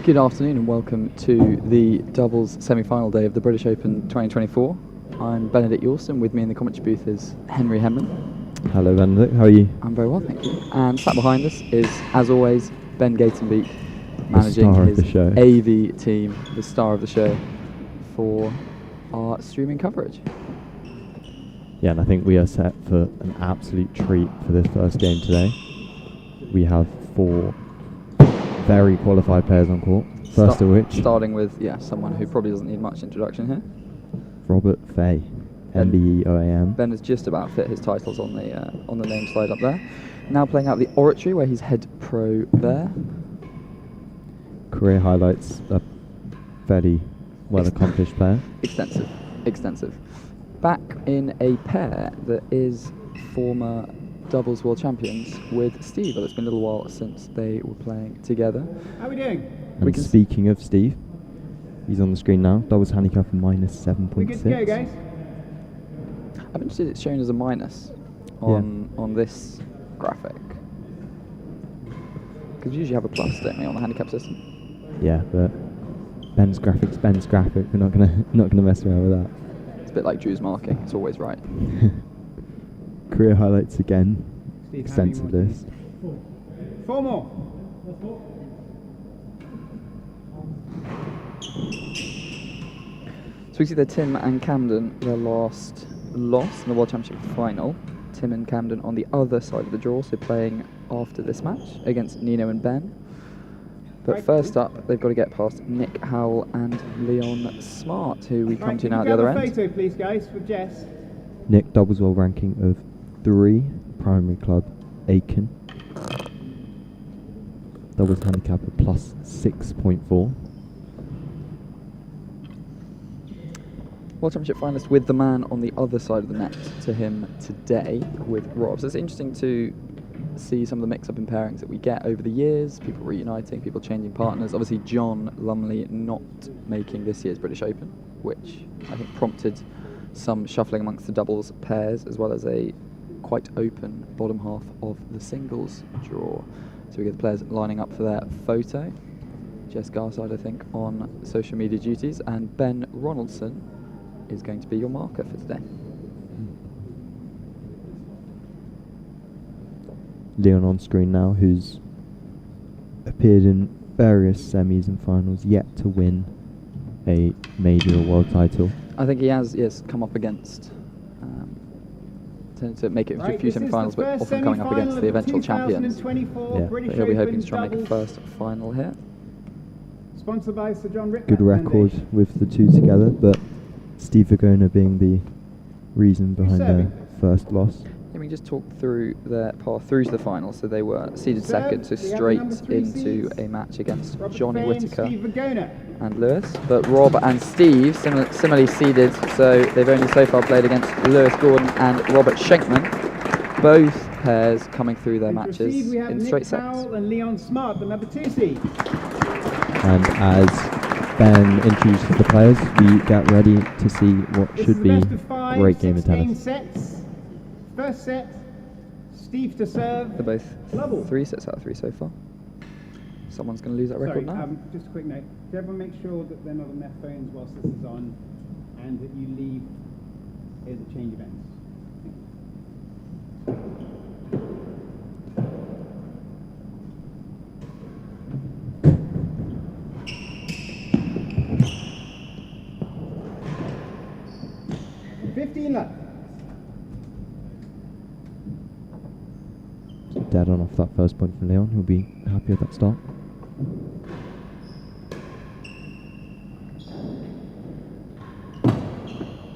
Good afternoon and welcome to the doubles semi-final day of the British Open 2024. I'm Benedict Yorston. With me in the commentary booth is Henry Hemman. Hello Benedict, how are you? I'm very well, thank you. And sat behind us is, as always, Ben Gatenbeek, managing his AV team, the star of the show, for our streaming coverage. Yeah, and I think we are set for an absolute treat for this first game today. We have 4 very qualified players on court. First of which, starting with someone who probably doesn't need much introduction here. Robert Fahey, MBE-OAM. Ben has just about fit his titles on the name slide up there. Now playing out the Oratory, where he's head pro there. Career highlights: a fairly well-accomplished player. Extensive. Back in a pair that is former doubles world champions with Steve. Well, it's been a little while since they were playing together. How are we doing? And speaking of Steve, he's on the screen now. Doubles handicap of -7.6. We good to go, guys? I'm interested it's shown as a minus on this graphic. Because we usually have a plus, don't we, on the handicap system? Yeah, but Ben's graphic. We're not gonna mess around with that. It's a bit like Drew's marking. It's always right. Career highlights again. Steve, extensive list. 4 more. So we see that Tim and Camden, their last loss in the World Championship final. Tim and Camden on the other side of the draw, so playing after this match against Nino and Ben. But first up, they've got to get past Nick Howell and Leon Smart, who we come to now at the other end. Photo, please, guys, with Jess. Nick, doubles world ranking of 3, primary club Aiken. Doubles handicap of +6.4. World Championship finalist with the man on the other side of the net to him today with Rob. So it's interesting to see some of the mix-up in pairings that we get over the years, people reuniting, people changing partners. Obviously John Lumley not making this year's British Open, which I think prompted some shuffling amongst the doubles pairs, as well as a quite open bottom half of the singles draw. So we get the players lining up for their photo. Jess Garside, I think, on social media duties, and Ben Ronaldson is going to be your marker for today. Leon on screen now, who's appeared in various semis and finals, yet to win a major world title. I think he has come up against to make it a few semi-finals, but often coming up against the eventual champions. Yeah. But he'll be hoping to try and make a first final here. Sponsored by Sir John Ritblat. Good record with the two together, but Steve Virgona being the reason behind their first loss. Let me just talk through their path through to the final. So they were seeded second, so straight into a match against Johnny Whittaker and Lewis. But Rob and Steve similarly seeded, so they've only so far played against Lewis Gordon and Robert Schenkman. Both pairs coming through their matches in straight sets. Howell and Leon Smart, the number 2 seed. And as Ben introduces the players, we get ready to see what should be a great game of tennis. Sets. First set, Steve to serve. They're both 3 sets out of 3 so far. Someone's going to lose that record now. Just a quick note. Does everyone make sure that they're not on their phones whilst this is on, and that you leave here the change events? left. Dead on off that first point from Leon. He'll be happy with that start.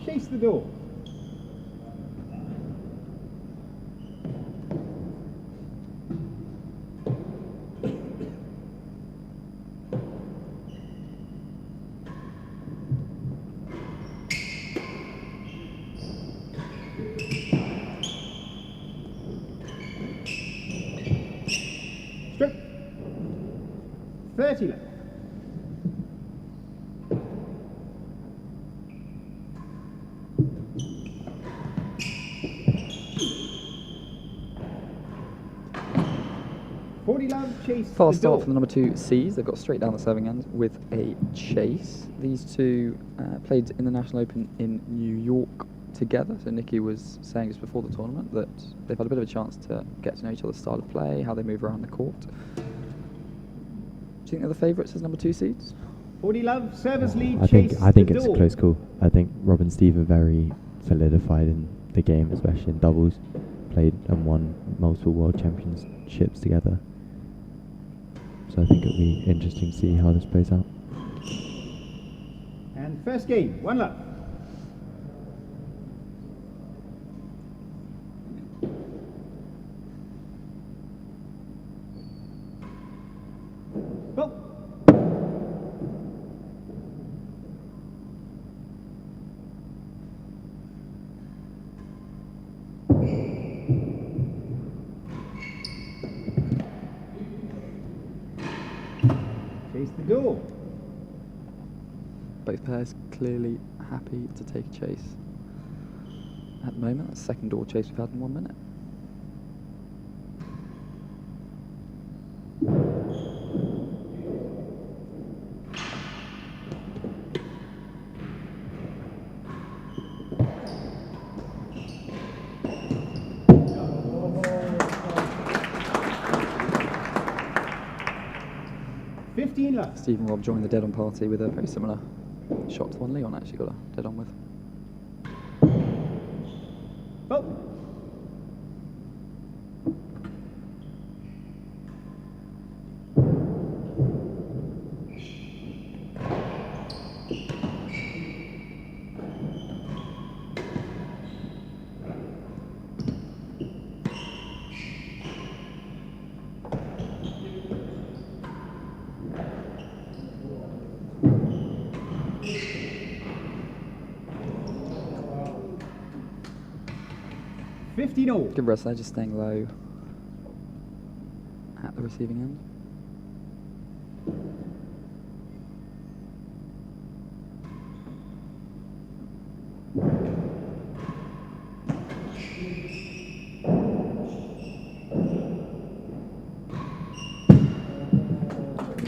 Chase the door. Stroke. 30 left. Fast the door. start from the number 2 C's. They've got straight down the serving end with a chase. These two played in the National Open in New York together. So Nikki was saying just before the tournament that they've had a bit of a chance to get to know each other's style of play, how they move around the court. Do you think they're the favourites as number 2 seeds? 40 love, service lead, I chase think the it's door. a close call. I think Rob and Steve are very solidified in the game, especially in doubles. Played and won multiple world championships together. So I think it'll be interesting to see how this plays out. And first game, 1 love. Well. Chase the door. Both pairs clearly happy to take a chase. At the moment, that's the second door chase we've had in 1 minute. Steve and Rob joined the dead-on party with a very similar shot to one Leon actually got a dead-on with. Oh. Good rest there, just staying low at the receiving end.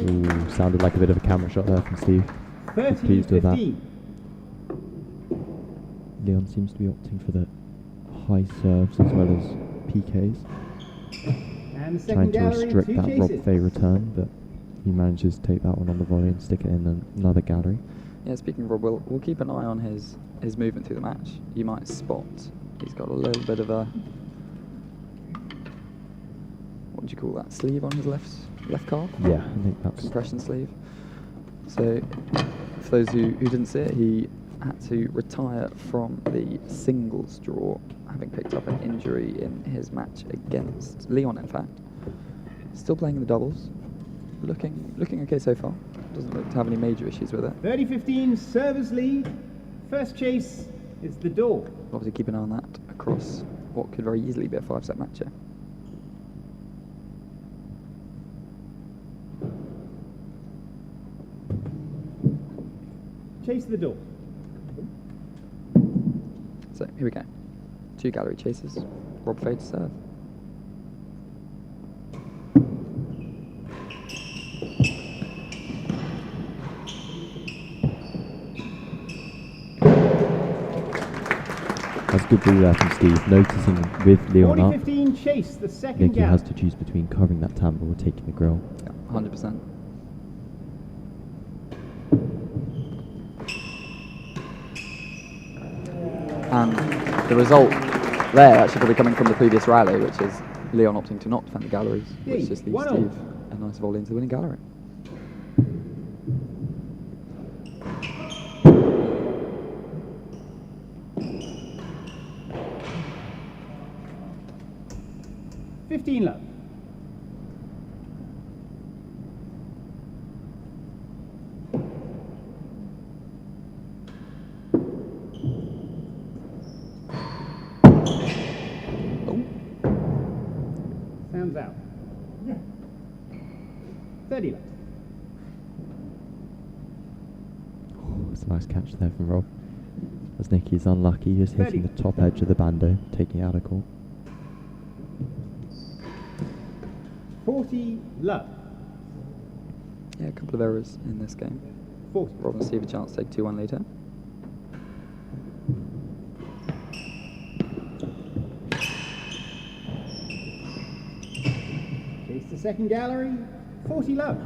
Ooh, sounded like a bit of a camera shot there from Steve. 30, Pleased with that. 15. Leon seems to be opting for the high serves as well as PKs. And the Trying second to gallery, restrict 2 that chases. Rob Fahey return, but he manages to take that one on the volley and stick it in another gallery. Yeah, speaking of Rob, we'll keep an eye on his movement through the match. You might spot he's got a little bit of a, what do you call that, sleeve on his left calf? Yeah, I think that's Compression sleeve. So, for those who didn't see it, he had to retire from the singles draw, having picked up an injury in his match against Leon, in fact. Still playing in the doubles. Looking okay so far. Doesn't look to have any major issues with it. 30-15, servers lead. First chase is the door. Obviously keep an eye on that across what could very easily be a 5-set match here. Chase the door. So here we go. 2 gallery chases. Rob Fahey to serve. That's good ball there from Steve. Noticing with Leon up, 40-15, chase the second Nicky gap. has to choose between covering that tambour or taking the grill. Yeah, 100%. And the result there actually probably coming from the previous rally, which is Leon opting to not defend the galleries, which just leaves 1-0. Steve a nice volley into the winning gallery. $15 love. Sounds out. 30 left. Oh, it's a nice catch there from Rob. As Nicky's unlucky, just hitting 30. the top edge of the bando, taking it out of court. 40 love. Yeah, a couple of errors in this game. 40. Rob and Steve a chance to take 2-1 lead here. Chase the second gallery. 40 love.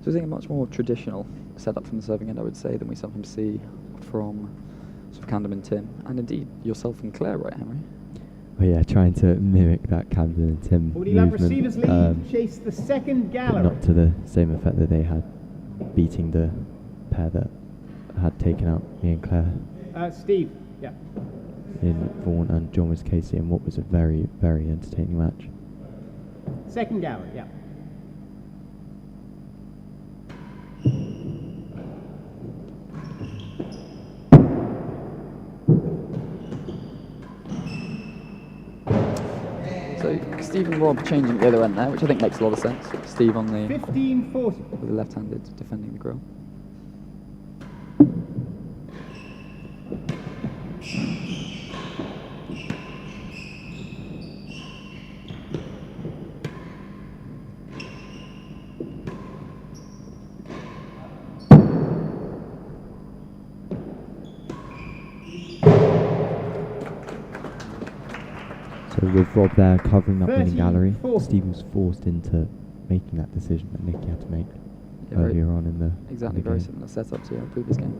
So I think a much more traditional setup from the serving end, I would say, than we sometimes see from sort of Camden and Tim, and indeed yourself and Claire, right, Henry? Well, yeah, trying to mimic that Camden and Tim 40 love movement, receivers lead. Chase the second but gallery. not to the same effect that they had, beating the pair that had taken out me and Claire Steve. Yeah. in Vaughan and John was Casey, in what was a very, very entertaining match. Second gallery. Yeah. So Steve and Rob changing the other end there, which I think makes a lot of sense. Steve on the 15-40. with the left-handed defending the grill. So with Rob there covering that winning 30, gallery, 40. Steve was forced into making that decision that Nicky had to make Yeah, very- earlier on in the Exactly, in the very game. similar setup to our previous game.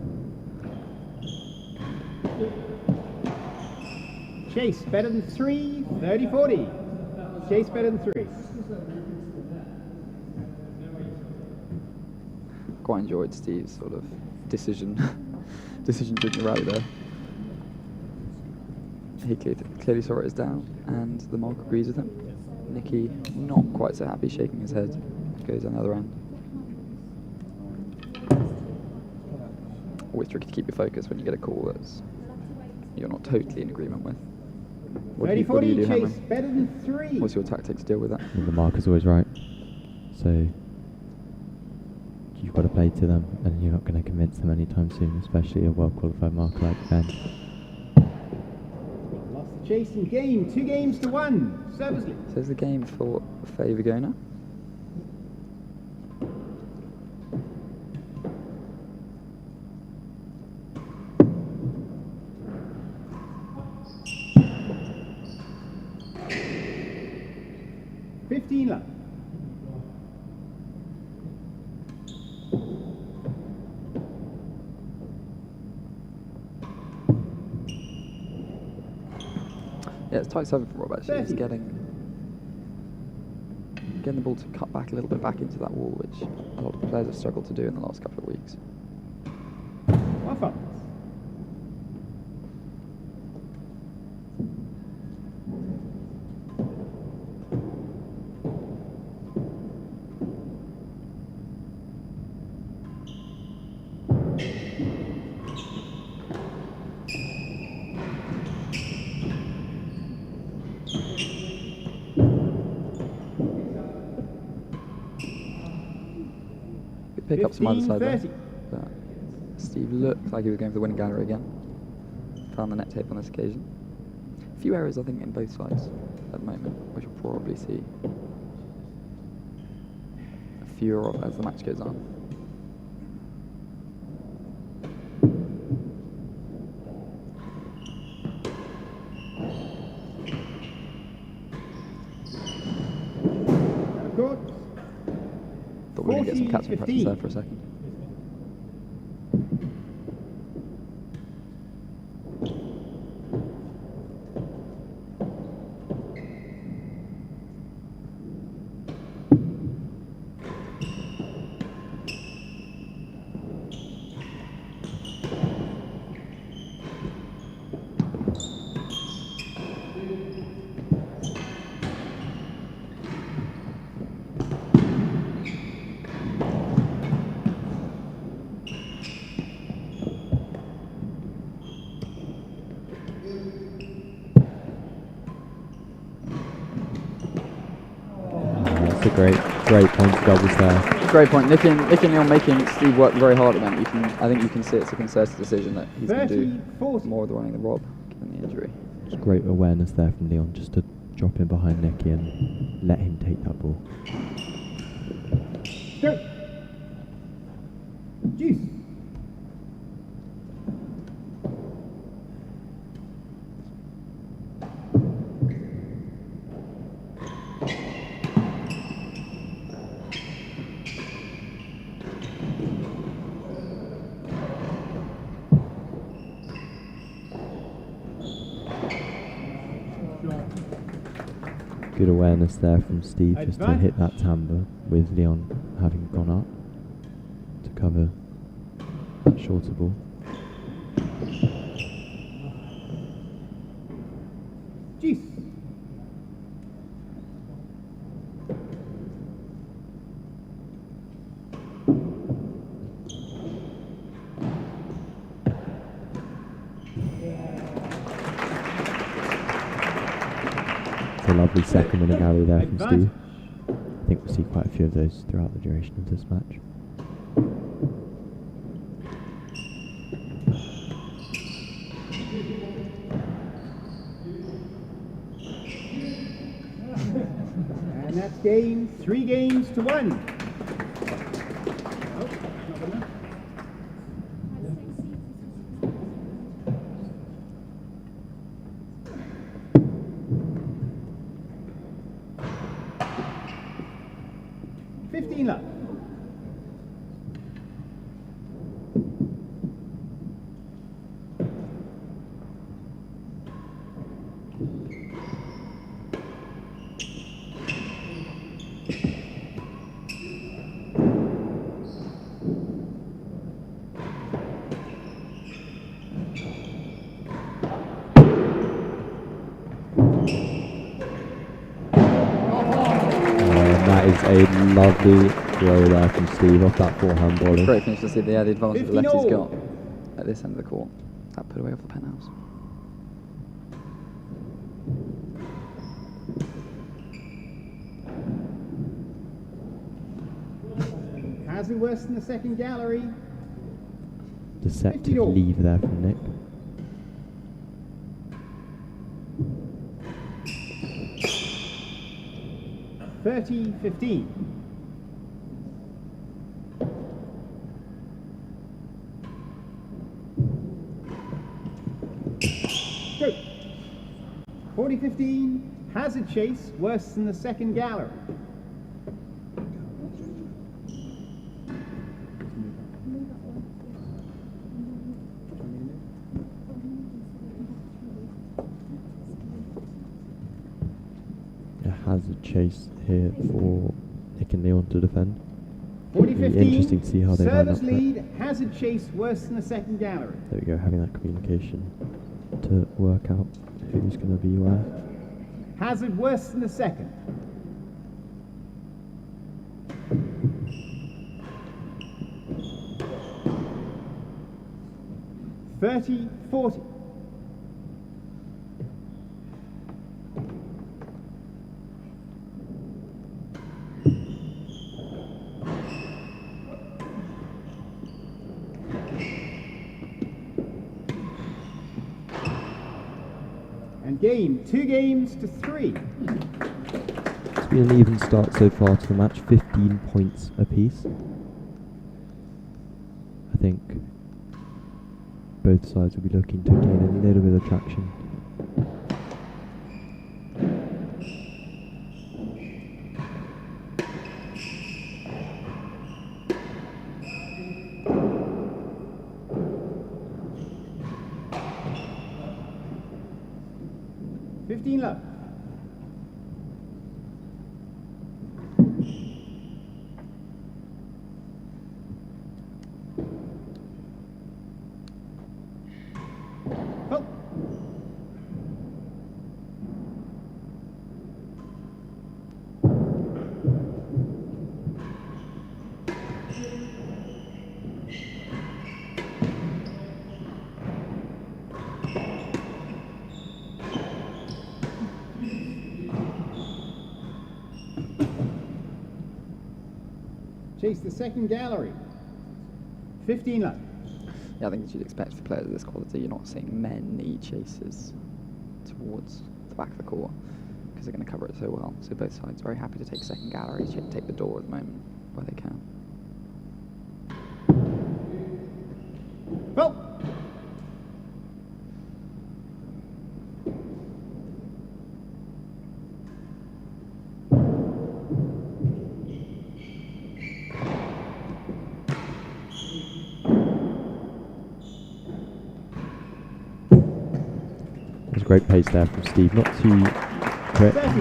Chase better than 3. 30-40. Chase better than 3. Quite enjoyed Steve's sort of decision driven rally there. He clearly saw it as down, and the mark agrees with him. Nicky not quite so happy, shaking his head, goes on the other end. Always tricky to keep your focus when you get a call that's you're not totally in agreement with. What do you 30-40. do, Chase Henry? better than 3. What's your tactic to deal with that? And the marker's always right. So you've got to play to them, and you're not going to convince them anytime soon, especially a well-qualified marker like Ben. Lost the chase in game. 2 games to 1. Service lead. So there's the game for Fahey Virgona. Love. Yeah, it's tight serving from Rob actually. He's 30. getting the ball to cut back a little bit back into that wall, which a lot of players have struggled to do in the last couple of weeks. Well fun. Pick up some other side there. 15-30. But Steve looked like he was going for the winning gallery again. Found the net tape on this occasion. A few errors, I think, in both sides at the moment, which we'll probably see fewer of as the match goes on. Good. Thought we were going to get some catching practice 40-15. there for a second. That's a great point to doubles there. Great point. Nick and Neil making Steve work very hard at them. I think you can see it's a concerted decision that he's going to do 30-40. more of the running than Rob, given the injury. It's great awareness there from Leon just to drop in behind Nicky and let him take that ball. Go. Juice. Good awareness there from Steve just to hit that timbre with Leon having gone up to cover that shorter ball. Juice. It's a lovely second winning alley there from Steve. I think we'll see quite a few of those throughout the duration of this match. And that's game, 3 games to 1. Oh, not good enough. Love. That is a lovely throw there from Steve off that forehand volley. Great finish to see the advantage the lefty's got at this end of the court. That put away off the penthouse. Hasn't worse than the second gallery. Deceptive leave there from Nick. $30-15. Go. 40-15. Hazard chase worse than the second gallery. Hazard chase here for Nick and Leon to defend. 40-15. Interesting to see how they line up. Service lead, hazard chase worse than the second gallery. There we go, having that communication to work out who's going to be where. Hazard worse than the second. $30-40. Game, 2 games to 3. It's been an even start so far to the match, 15 points apiece. I think both sides will be looking to gain a little bit of traction. Love. Oh. Chase the second gallery. 15 left. Yeah, I think as you'd expect for players of this quality, you're not seeing many chases towards the back of the court. because they're going to cover it so well. So both sides very happy to take second gallery, take the door at the moment where they can. Well. There's great pace there from Steve. Not too quick, 30.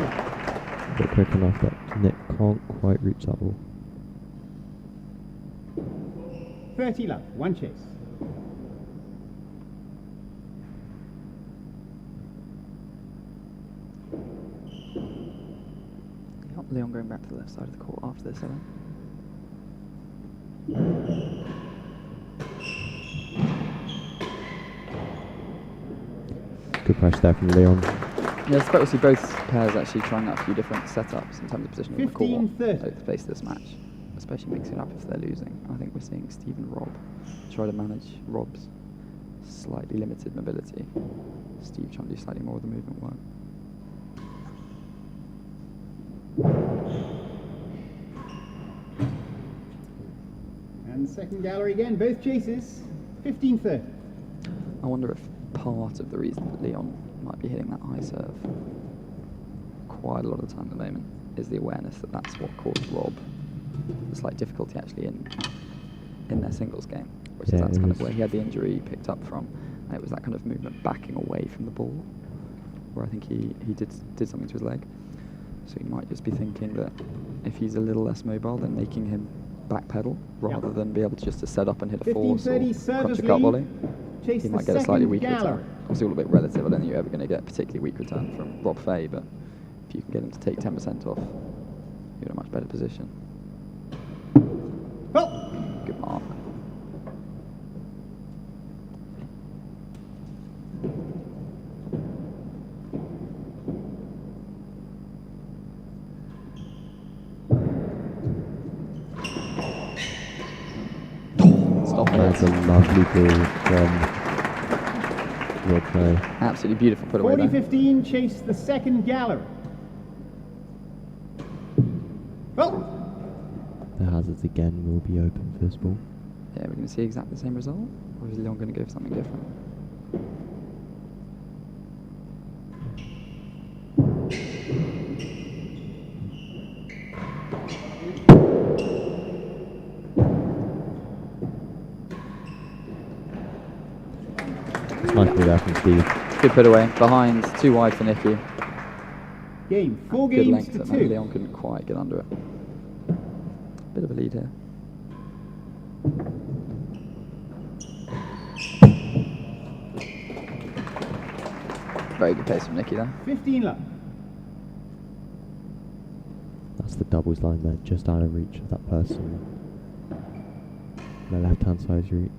but quick enough that Nick can't quite reach that ball. 30 love, one chase. Leon going back to the left side of the court after this, I think. Good pressure there from Leon. Yeah, it's great to see both pairs actually trying out a few different setups in terms of position on the court 15-30. over the space of this match, especially mixing it up if they're losing. I think we're seeing Steve and Rob try to manage Rob's slightly limited mobility. Steve trying to do slightly more of the movement work. And second gallery again, both chases, 15-30. I wonder if part of the reason that Leon might be hitting that high serve quite a lot of the time at the moment is the awareness that that's what caused Rob the slight difficulty actually in their singles game, which is that's kind of where he had the injury picked up from, and it was that kind of movement backing away from the ball where I think he did something to his leg. So he might just be thinking that if he's a little less mobile, then making him backpedal rather than be able to just to set up and hit a force or crunch a cut volley. He might get a slightly weaker return. Obviously all a bit relative. I don't think you're ever going to get a particularly weak return from Rob Fahey, but if you can get him to take 10% off, you're in a much better position. Well. Good mark. That's a lovely ball from Ritblat. Absolutely beautiful put away there. 40-15, chase the second gallery. Well. The hazards again will be open for this ball. Yeah, we're going to see exactly the same result, or is Leon going to go for something different? Nice ball there from Steve. Good put away, behind, too wide for Nicky. Game, 4 Good games length to that 2. meant Leon couldn't quite get under it. Bit of a lead here. Very good pace from Nicky there. 15 love. That's the doubles line there, just out of reach of that person. The left-hand side's reach.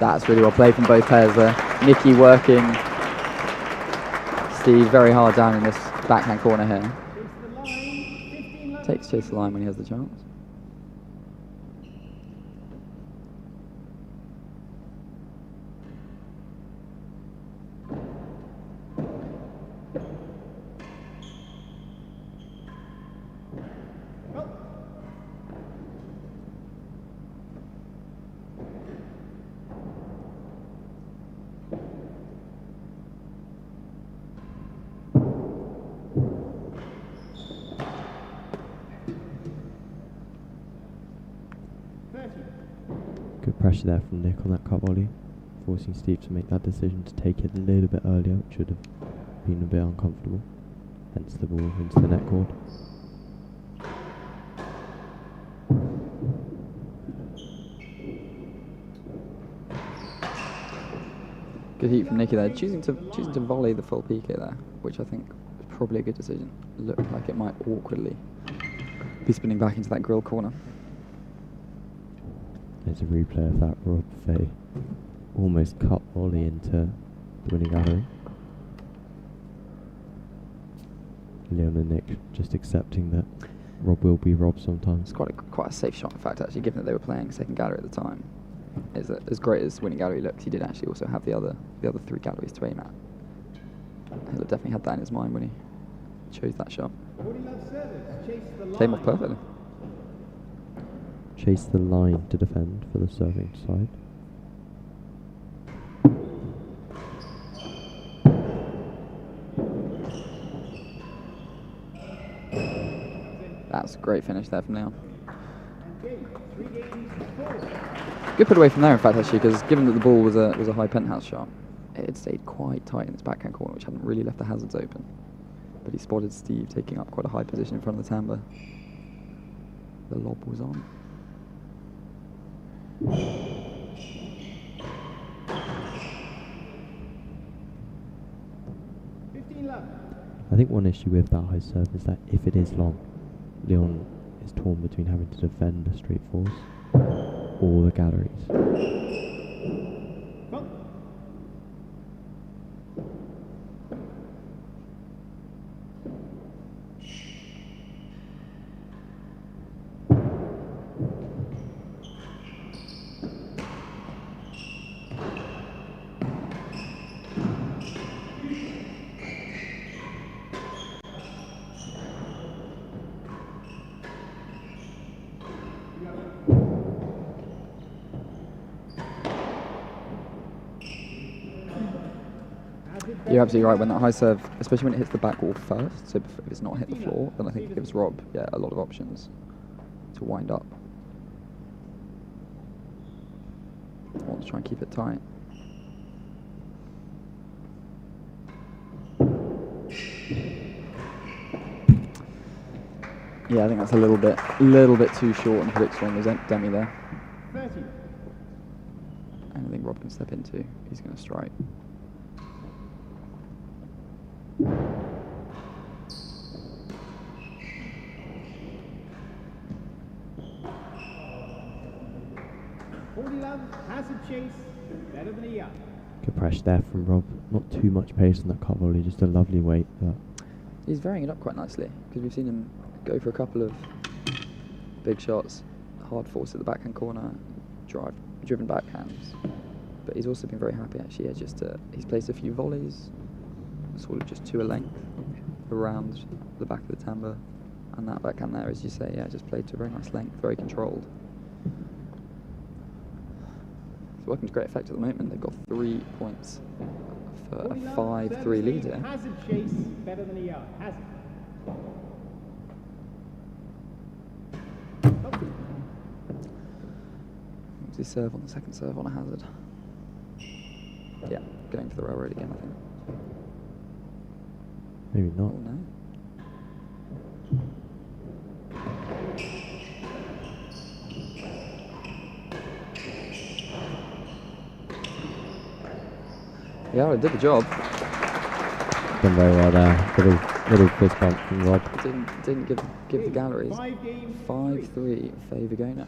That's really well played from both pairs there. Nicky working Steve very hard down in this backhand corner here. Takes chase the line when he has the chance. pressure there from Nick on that cut volley, forcing Steve to make that decision to take it a little bit earlier, which would have been a bit uncomfortable. Hence the ball into the net cord. Good heat from Nicky there, choosing to volley the full PK there, which I think was probably a good decision. Looked like it might awkwardly be spinning back into that grill corner. There's a replay of that Rob Fahey almost cut volley into the winning gallery. Leon and Nick just accepting that Rob will be Rob sometimes. It's quite a safe shot, in fact, actually, given that they were playing second gallery at the time. Is that as great as winning gallery looks, he did actually also have the other 3 galleries to aim at. He'll have definitely had that in his mind when he chose that shot. Came off perfectly. Chase the line to defend for the serving side. That's a great finish there from Leon. Good put away from there, in fact, actually, because given that the ball was a high penthouse shot, it had stayed quite tight in its backhand corner, which hadn't really left the hazards open. But he spotted Steve taking up quite a high position in front of the tambour. The lob was on. I think one issue with that high serve is that if it is long, Leon is torn between having to defend the straight force or the galleries. You're absolutely right, when that high serve, especially when it hits the back wall first, so if it's not hit the floor, then I think it gives Rob a lot of options to wind up. I want to try and keep it tight. Yeah, I think that's a little bit too short and predictable on the demi there. 30. Anything Rob can step into, he's going to strike. Has a chase, better than a yard. Good pressure there from Rob. Not too much pace on that cut volley, just a lovely weight. But he's varying it up quite nicely, because we've seen him go for a couple of big shots, hard force at the backhand corner, driven backhands. But he's also been very happy actually. He's placed a few volleys, sort of just to a length around the back of the tambour, and that backhand there, as you say, just played to a very nice length, very controlled. It's working to great effect at the moment. They've got 3 points for a 5-3 lead here. Has a chase, better than a yard. Has What's his serve on the second serve on a hazard? Yeah, going for the railroad again, I think. maybe not. Oh no. Yeah, it did the job. Done very well there. Little fist bump from Rob. Didn't give the galleries. 5-3 Fahey Virgona.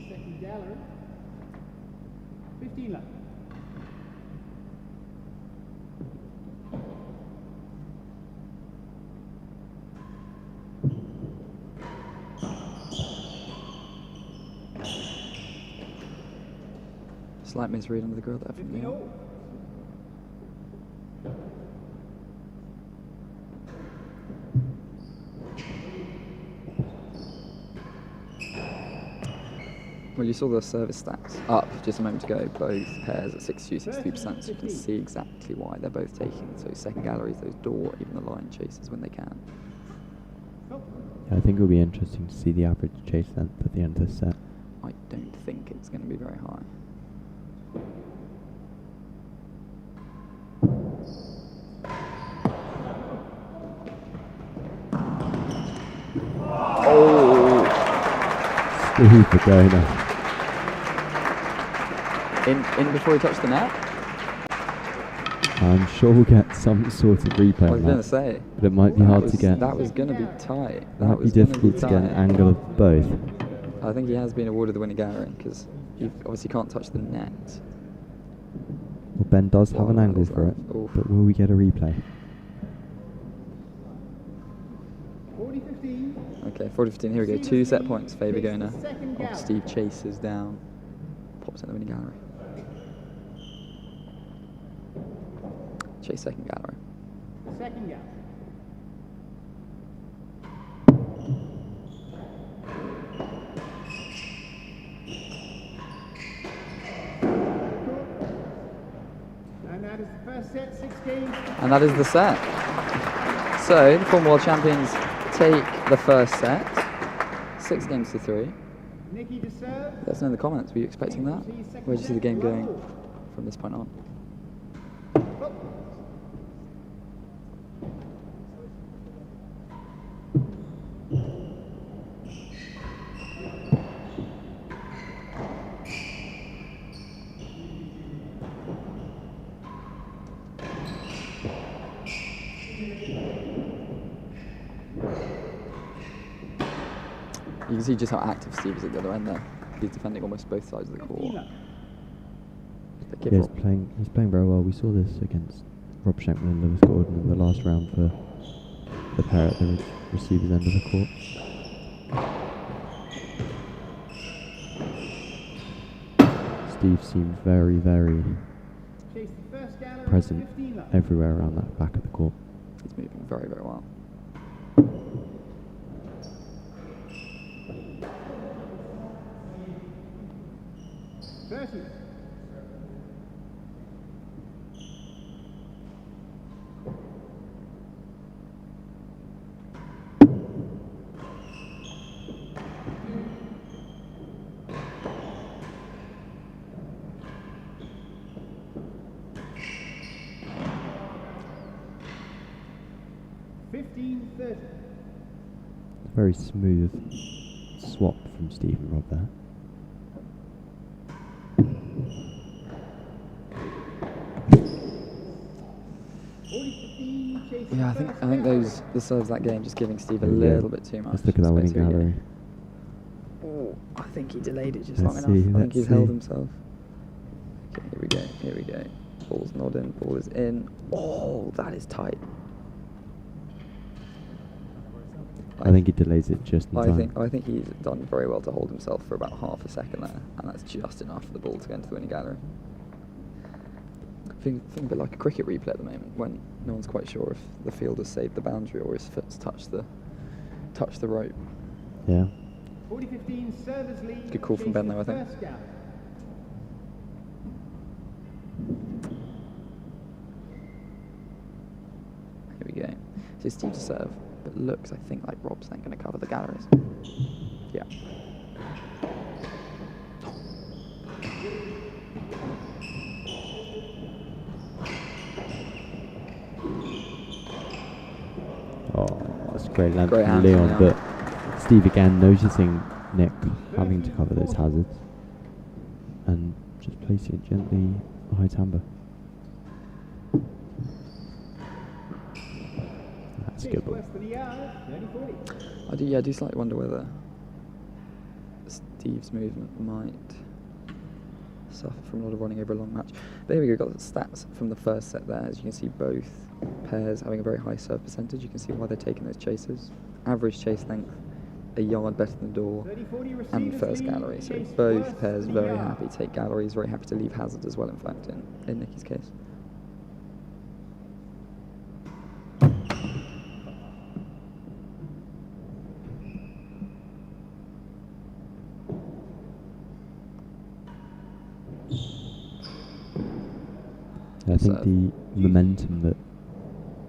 second gallery. 15 left. Slight misread under the grill there from 15 Neil. all. Well, you saw the service stats up just a moment ago, both pairs at 62, 63%, so you can see exactly why they're both taking those second galleries, those door, even the line chases when they can. Yeah, I think it'll be interesting to see the average chase length at the end of the set. I don't think it's going to be very high. Oh! Steve Virgona. In before he touched the net? I'm sure we'll get some sort of replay I was on going to that, say. but it might be hard to get. That was going to be tight. It That might be was gonna difficult to get an tight. angle of both. I think he has been awarded the winning gallery because you obviously can't touch the net. Well, Ben does have an Wow, angle that is for it, rough. Oof. but will we get a replay? 40-15. Okay, 40-15. Here we go. 2 set points. Fahey Virgona. Oh, Steve chases down. Pops in the winning gallery. Chase second gallery. Second gap. And that is the first set, 6 games. And that is the set. So, the former world champions take the first set. 6 games to 3. Nikki to serve. Let us know in the comments. Were you expecting that? Where do you see the game going from this point on? You can see just how active Steve is at the other end there. He's defending almost both sides of the court. But give Yeah, Rob- he's playing very well. We saw this against Rob Shankman and Lewis Gordon in the last round for the pair at the receiver's end of the court. Steve seemed very, very Chase the first gallery, present 15 love. everywhere around that back of the court. He's moving very, very well. Very smooth swap from Steve and Rob there. Yeah, I think those the serves that game just giving Steve a There we go. little bit too much. Let's look at that winning space. Here we go. gallery. Oh, I think he delayed it just Let's long see, enough. I think let's he's held see. himself. Okay, here we go. Here we go. Ball's nodding. Ball is in. Oh, that is tight. I think he delays it just in time. I think he's done very well to hold himself for about half a second there, and that's just enough for the ball to go into the winning gallery. I think a bit like a cricket replay at the moment, when no one's quite sure if the fielder's saved the boundary or his foot's touched the rope. Yeah. 40-15 servers lead. Good call from Ben though, I think. First gap. Here we go. So Steve to serve, but looks, I think, like Rob's then going to cover the galleries. Yeah. Oh, that's great length Great from hand Leon, from but Steve again noticing Nick having to cover those hazards and just placing it gently behind Tamba. That's a good ball. Less than a yard, 30-40. I do slightly wonder whether Steve's movement might suffer from a lot of running over a long match. But here we go, got the stats from the first set there. As you can see, both pairs having a very high serve percentage. You can see why they're taking those chases. Average chase length a yard better than door 30-40 and receivers first lead, gallery. So chase both worse pairs than a very yard. happy to take galleries, very happy to leave hazard as well, in fact, in Nicky's case. I think Serve. the momentum that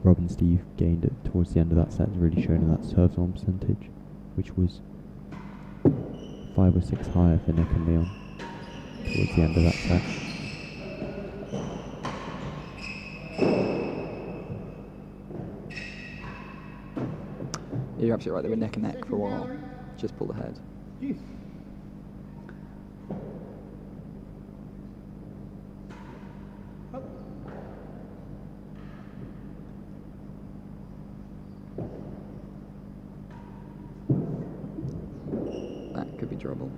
Rob and Steve gained towards the end of that set is really shown in that serves on percentage, which was 5 or 6 higher for Nick and Leon towards the end of that set. Yeah, you're absolutely right, they were neck and neck for a while. Just pulled ahead. Juice. Up. That could be trouble.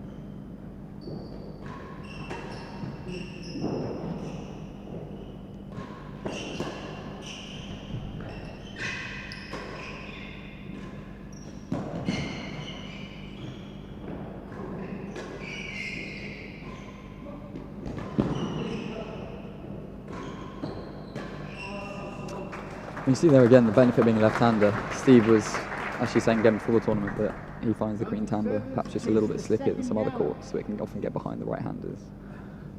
You see there again the benefit being a left-hander. Steve was actually saying again before the tournament that he finds the green timbre perhaps just a little bit slippier than some other courts, so it can often get behind the right-handers.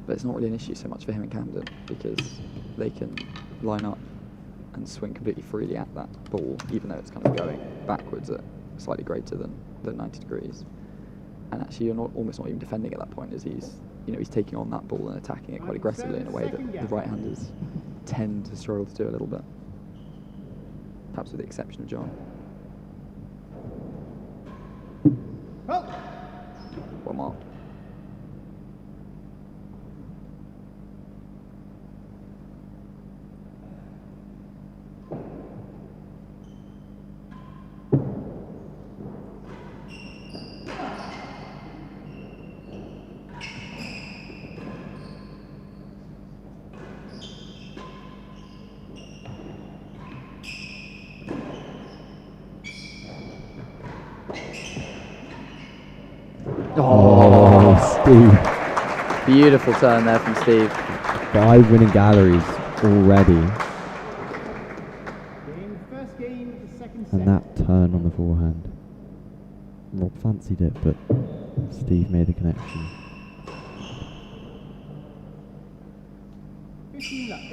But it's not really an issue so much for him in Camden because they can line up and swing completely freely at that ball, even though it's kind of going backwards at slightly greater than 90 degrees. And actually, you're almost not even defending at that point, as he's taking on that ball and attacking it quite aggressively in a way that the right-handers tend to struggle to do a little bit. Perhaps with the exception of John. Up. Well marked. Oh, Steve. Beautiful turn there from Steve. 5 winning galleries already. First game of the second set. And that turn on the forehand. Rob fancied it, but Steve made the connection. 15 left.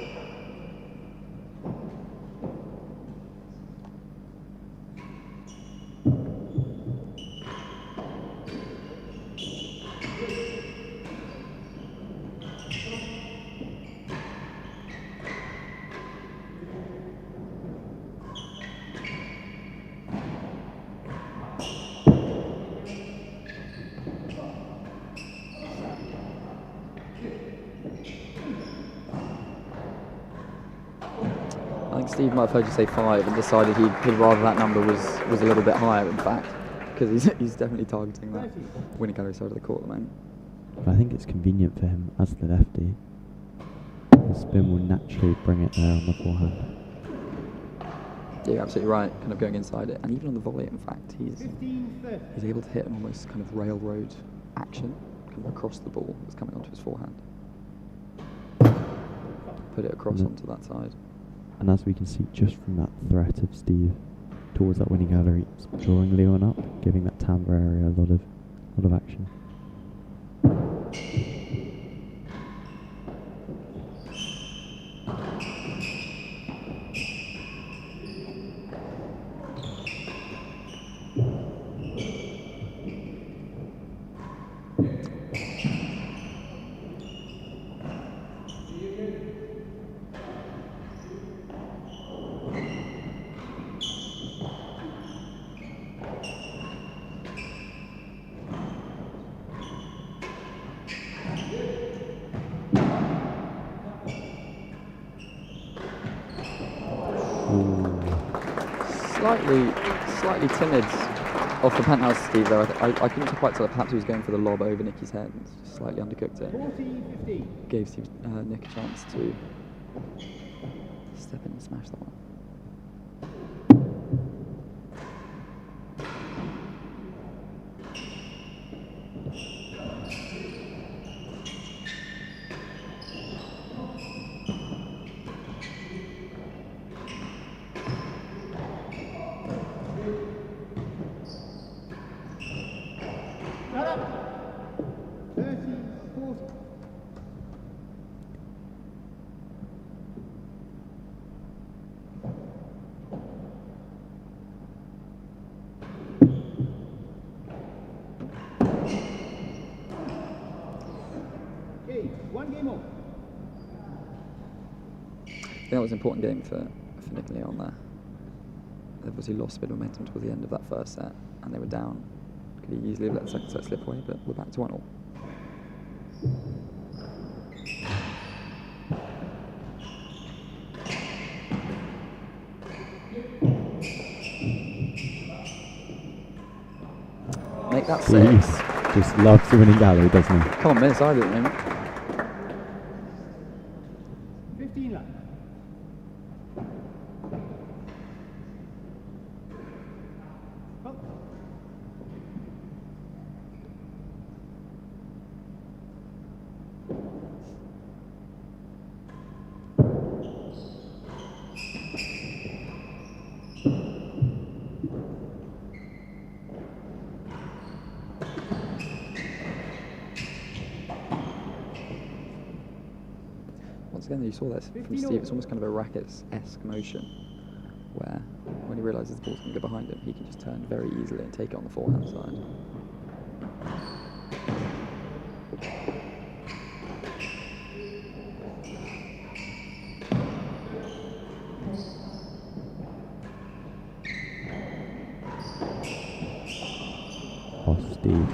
I think Steve might have heard you say 5 and decided he'd rather that number was a little bit higher, in fact, because he's definitely targeting that winning gallery side of the court at the moment. But I think it's convenient for him as the lefty. The spin will naturally bring it there on the forehand. Yeah, you're absolutely right, kind of going inside it. And even on the volley, in fact, he's 15-30. able to hit an almost kind of railroad action kind of across the ball that's coming onto his forehand. Put it across onto that side. And as we can see just from that threat of Steve towards that winning gallery, it's drawing Leon up, giving that timbre area a lot of action. Slightly timid off the penthouse, Steve, though. I couldn't quite tell if perhaps he was going for the lob over Nicky's head and just slightly undercooked it. 40-15. Gave Steve, Nick a chance to step in and smash that one. that was an important game for Nick and Leon there. They obviously lost a bit of momentum towards the end of that first set, and they were down. Could easily have let the second set slip away, but we're back to 1-1. Make that Jeez. six. Just loves the winning gallery, doesn't he? Come on, minutes either at the moment. 15 left. Oh. Once again, you saw that from Steve. It's almost kind of a rackets-esque motion, where when he realises the ball's going to go behind him, he can just turn very easily and take it on the forehand side. Oh, Steve.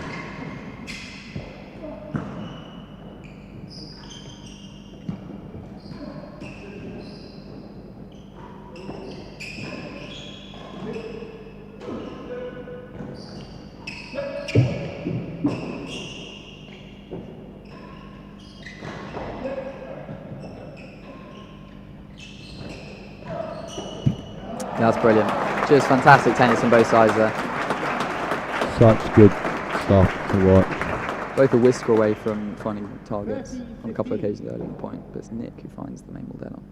Yeah, that's brilliant. Just fantastic tennis on both sides there. Such good stuff to watch. Both a whisker away from finding targets on a couple of occasions early in the point, but it's Nick who finds the main ball dead on.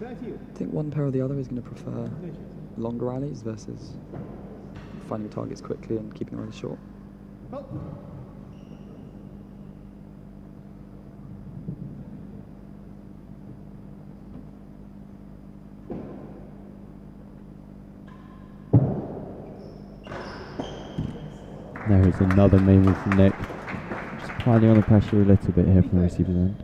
I think one pair or the other is going to prefer longer rallies versus finding targets quickly and keeping the runs short. There is another main move from Nick. Just piling on the pressure a little bit here from the receiver's end.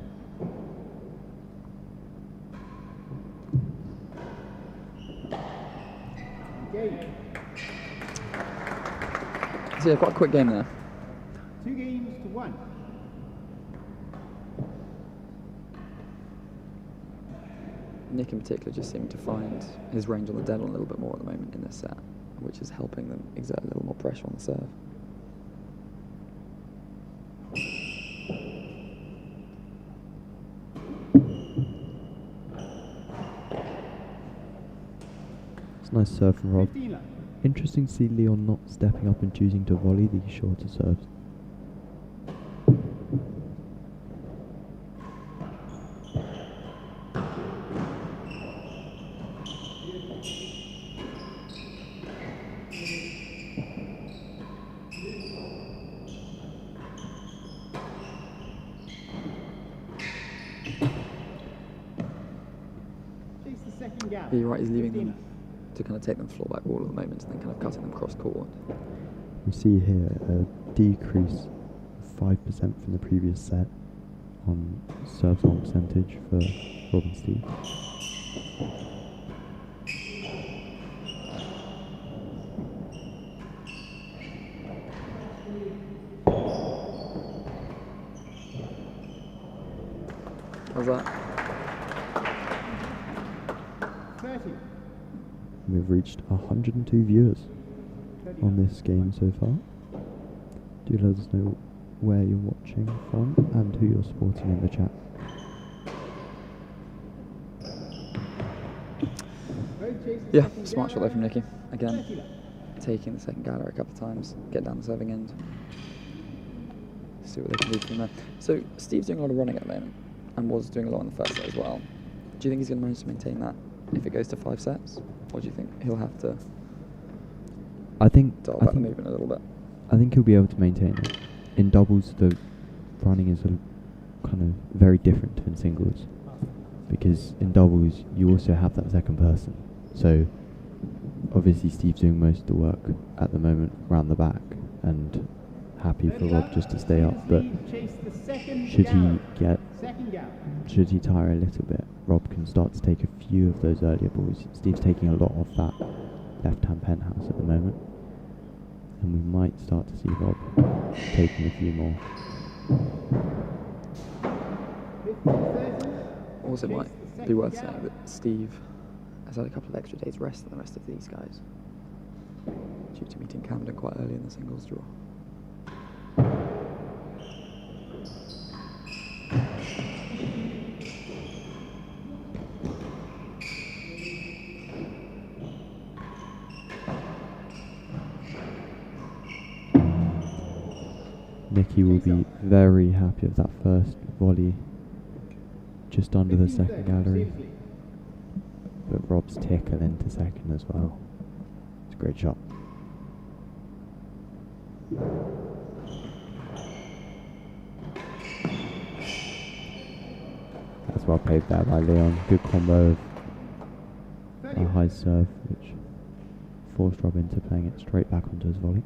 So yeah, quite a quick game there. 2 games to 1. Nick in particular just seemed to find his range on the dead on a little bit more at the moment in this set, which is helping them exert a little more pressure on the serve. It's a nice serve from Rob. 15 left. Interesting to see Leon not stepping up and choosing to volley these shorter serves. Chase the second gap. Yeah, you're right, he's leaving 15 them to kind of take them floor back ball at the moment and then kind of cutting them cross court. We see here a decrease of 5% from the previous set on serves on percentage for Rob and Steve. How's that? 30. We've reached 102 viewers on this game so far. Do let us know where you're watching from and who you're supporting in the chat. Yeah, smart shot there from Nicky. Again, taking the second gallery a couple of times, get down the serving end. See what they can do from there. So Steve's doing a lot of running at the moment, and was doing a lot in the first set as well. Do you think he's going to manage to maintain that if it goes to 5 sets? Or do you think he'll have to dial back the movement a little bit? I think he'll be able to maintain it. In doubles, the running is kind of very different to in singles, because in doubles you also have that second person. So obviously Steve's doing most of the work at the moment around the back, and happy for Rob just to stay up, but Chase the second should he gallop. get, Second gallop. should he tire a little bit, Rob can start to take a few of those earlier balls. Steve's taking a lot off that left-hand penthouse at the moment, and we might start to see Rob taking a few more. 50-30. Also Chase might the be second worth gallop. saying that Steve has had a couple of extra days rest than the rest of these guys, due to meeting Camden quite early in the singles draw. Nicky will be very happy with that first volley, just under the second gallery. But Rob's tickle into second as well. It's a great shot. That's well played there by Leon. Good combo of a high serve, which forced Rob into playing it straight back onto his volley.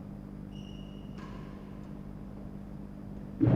Stop.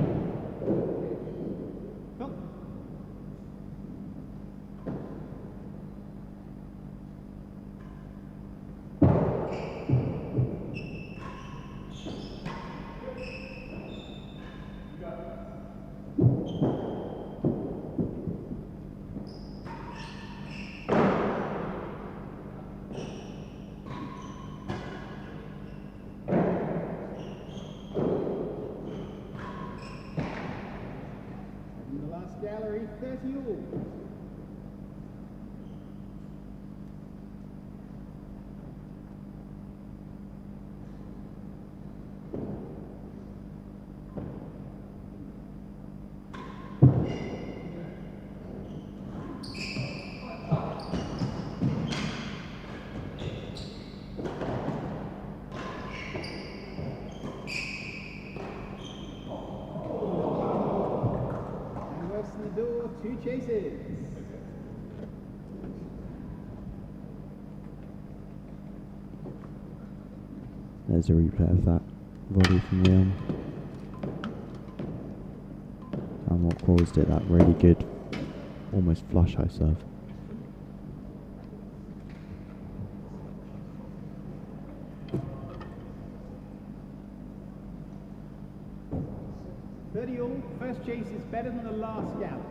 In the last gallery, 30 all. And works in the door, 2 chases. There's a replay of that volley from Leon. And what caused it, that really good, almost flush high serve. First chase is better than the last gallop.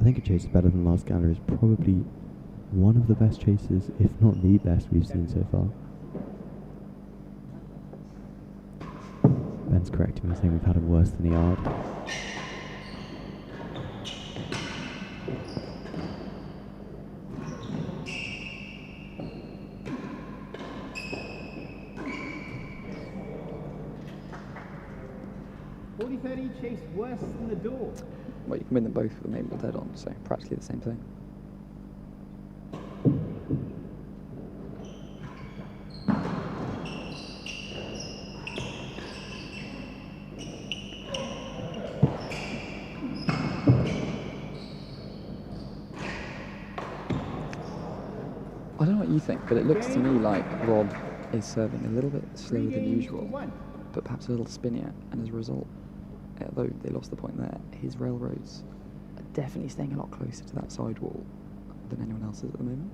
I think a chase better than last gallery is probably one of the best chases, if not the best we've seen so far. Ben's correcting me, saying we've had a worse than the yard. Chase worse than the door. Well, you can win them both with the main ball dead on, so practically the same thing. I don't know what you think, but it looks to me like Rob is serving a little bit slower than usual, but perhaps a little spinnier, and as a result, although they lost the point there, his railroads are definitely staying a lot closer to that sidewall than anyone else's at the moment.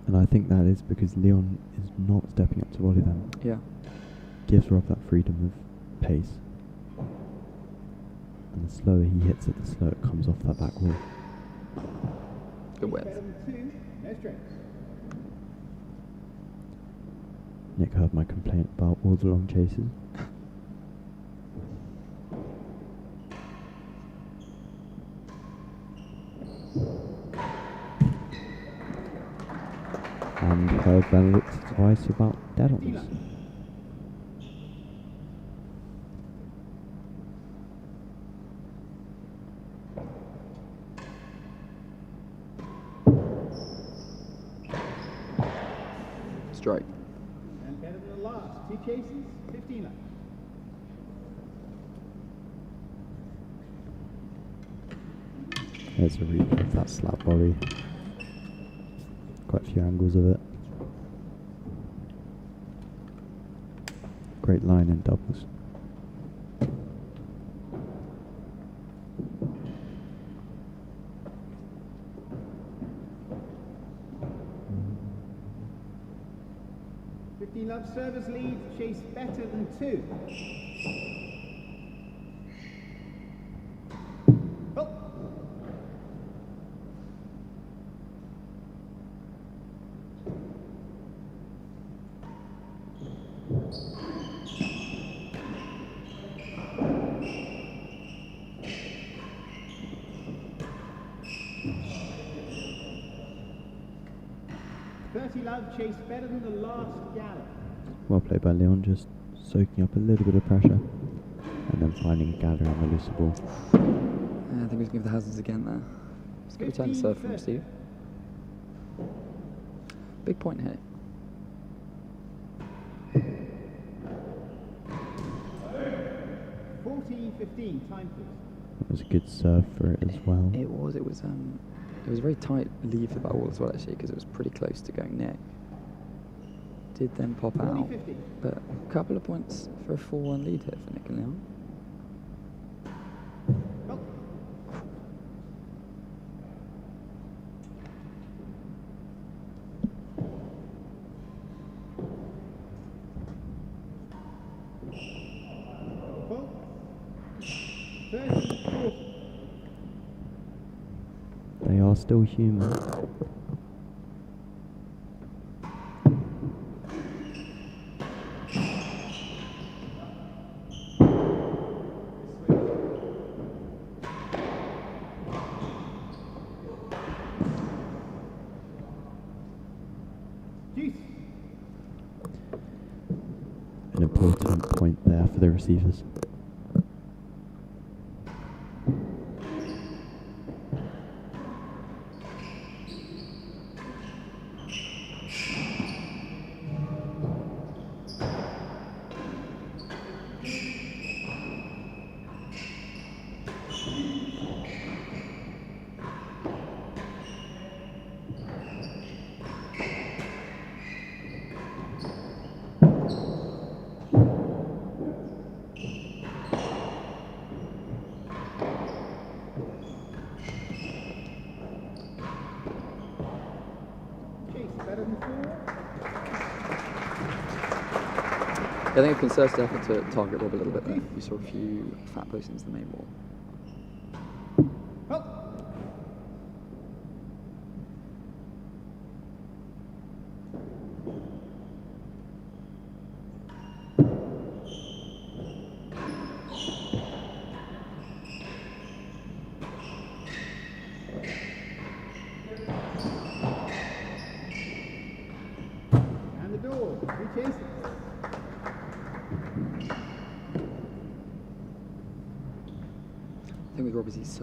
And I think that is because Leon is not stepping up to volley them. Yeah. Gives Rob that freedom of pace. And the slower he hits it, the slower it comes off that back wall. Good width. No strength. Nick heard my complaint about all the long chases. And heard Ben looked twice about dead ons. Strike. And better than the last. 2 chases, 15 left. There's a replay of that slap volley. Quite a few angles of it. Great line in doubles. 15 love, service lead, chase better than 2. Oh. Love, chase better than the last gallop. Well played by Leon, just soaking up a little bit of pressure and then finding a gallery on the looser ball. I think he's going to give the hazards again there. Let's get a return to serve from Steve. Big point here. $14.15, time please. It was a good serve for it as well. It was a very tight leave for that ball as well, actually, because it was pretty close to going nick. Did then pop out, but a couple of points for a 4-1 lead here for Nick and Leon. Oh. Oh. 30-40. They are still human. An important point there for the receivers. I think a concerted effort to target Rob a little bit there. You saw a few fat postings into the main wall. Oh. And the door, we chase it. The thing with Rob is he's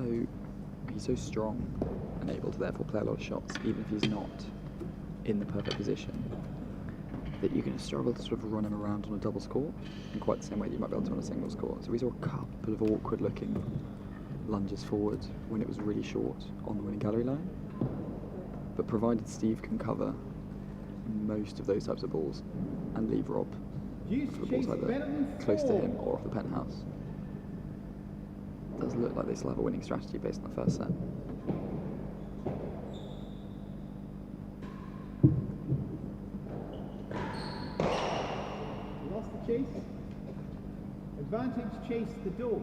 so strong and able to therefore play a lot of shots, even if he's not in the perfect position, that you can struggle to sort of run him around on a double score in quite the same way that you might be able to on a single score. So we saw a couple of awkward looking lunges forward when it was really short on the winning gallery line. But provided Steve can cover most of those types of balls and leave Rob for the balls either close to him or off the penthouse, it does look like they still have a winning strategy based on the first set. Lost the chase. Advantage, chase the door.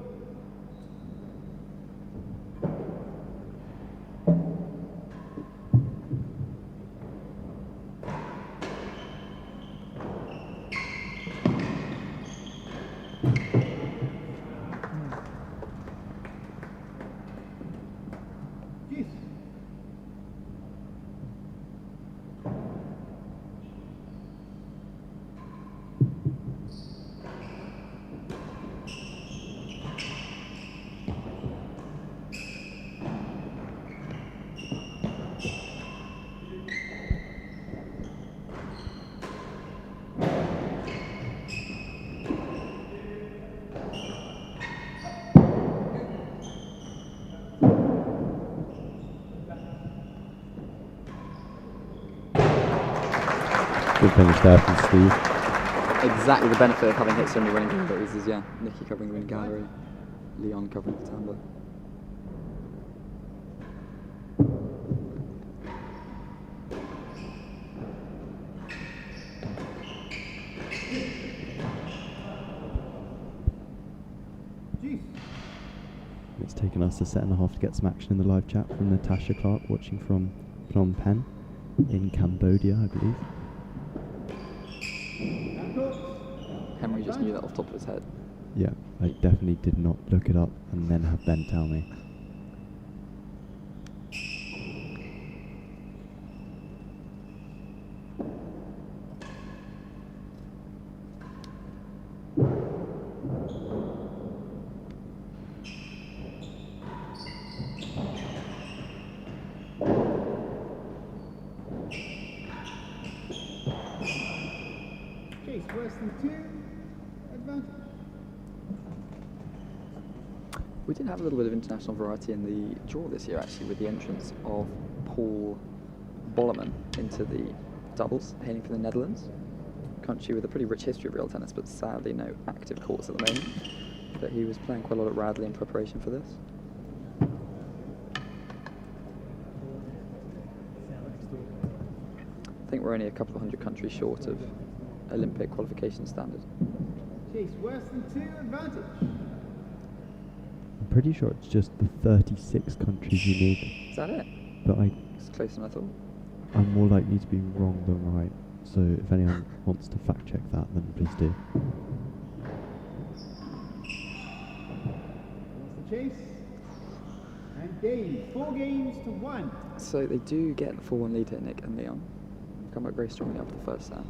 Good finish there from Steve. Exactly the benefit of having hit so many winning galleries is, yeah, Nicky covering the winning gallery, Leon covering the tumbler. It's taken us a set and a half to get some action in the live chat from Natasha Clark, watching from Phnom Penh in Cambodia, I believe. Henry just knew that off the top of his head. Yeah, I definitely did not look it up and then have Ben tell me. Chase, worse than 2. Advantage. We did have a little bit of international variety in the draw this year, actually, with the entrance of Paul Bolleman into the doubles, hailing from the Netherlands. Country with a pretty rich history of real tennis, but sadly no active courts at the moment. But he was playing quite a lot at Radley in preparation for this. I think we're only a couple of hundred countries short of Olympic qualification standard. Chase, worse than 2. Advantage. I'm pretty sure it's just the 36 countries you need. Is that it? But It's closer than I thought. I'm more likely to be wrong than right. So if anyone wants to fact check that, then please do. What's the chase? And game. 4 games to 1. So they do get the 4-1 lead here, Nick and Leon. Come back very strongly after the first set.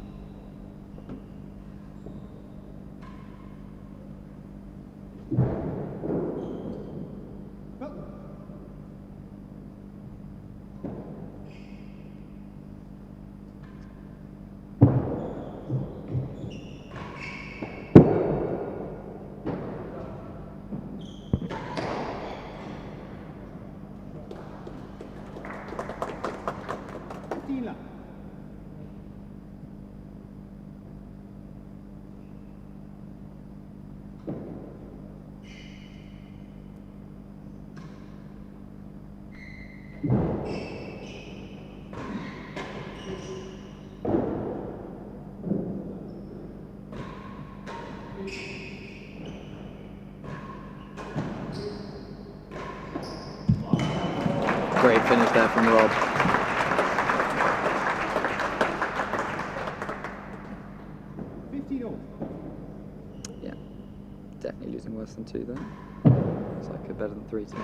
Great finish there from Rob. Yeah, definitely losing worse than 2 there. Looks like a better than 3 to me.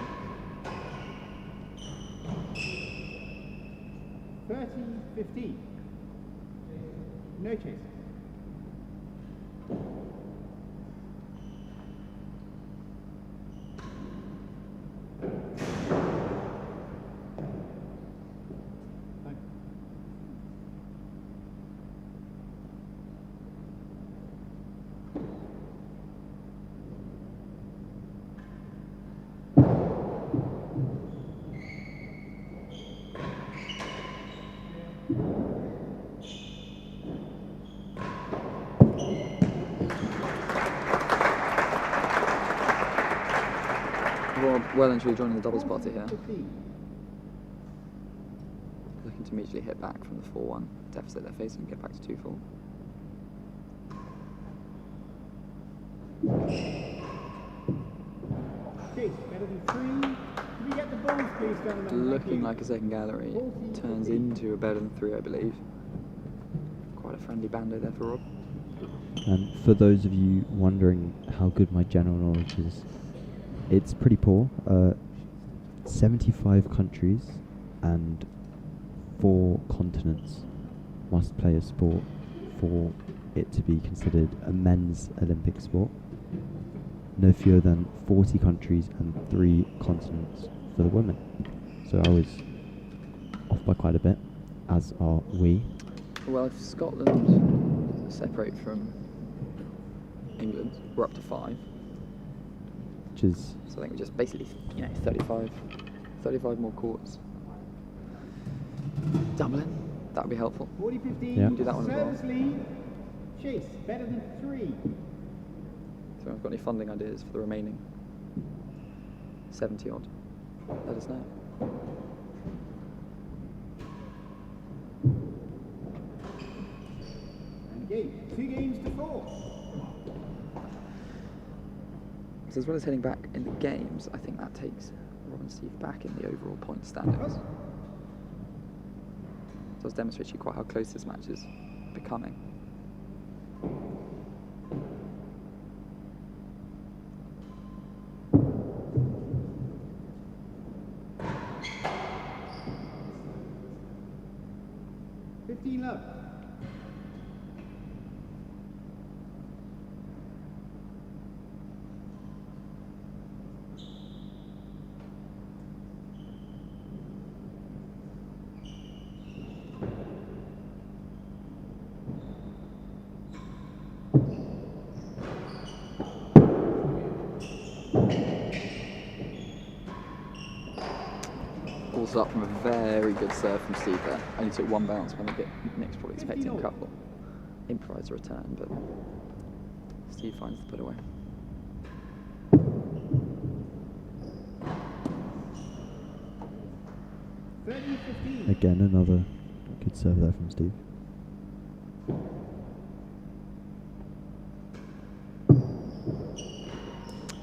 30-15. No chase. Rob well and truly joining the doubles party here. Looking to immediately hit back from the 4-1 deficit they're facing and get back to 2-4. Chase, better than 3. Can we get the balls, please, gentlemen? Looking like a second gallery. Turns into a better than 3, I believe. Quite a friendly bando there for Rob. And for those of you wondering how good my general knowledge is, it's pretty poor. 75 countries and 4 continents must play a sport for it to be considered a men's Olympic sport. No fewer than 40 countries and 3 continents for the women. So I was off by quite a bit, as are we. Well, if Scotland separate from England, we're up to 5. Which is... So I think we just basically, 35 more courts. Dublin, that would be helpful. 40-15. Yeah. Do that one as well. Service lead. Chase, better than 3. So if I've got any funding ideas for the remaining 70 odd, let us know. And game. 2 games to 4. So as well as heading back in the games, I think that takes Rob and Steve back in the overall point standings. So it's demonstrating quite how close this match is becoming. Love. Balls up from a very good serve from Steve there. Only took one bounce when Nick's probably expecting a couple. Improvised return, but Steve finds the put away. Again, another good serve there from Steve.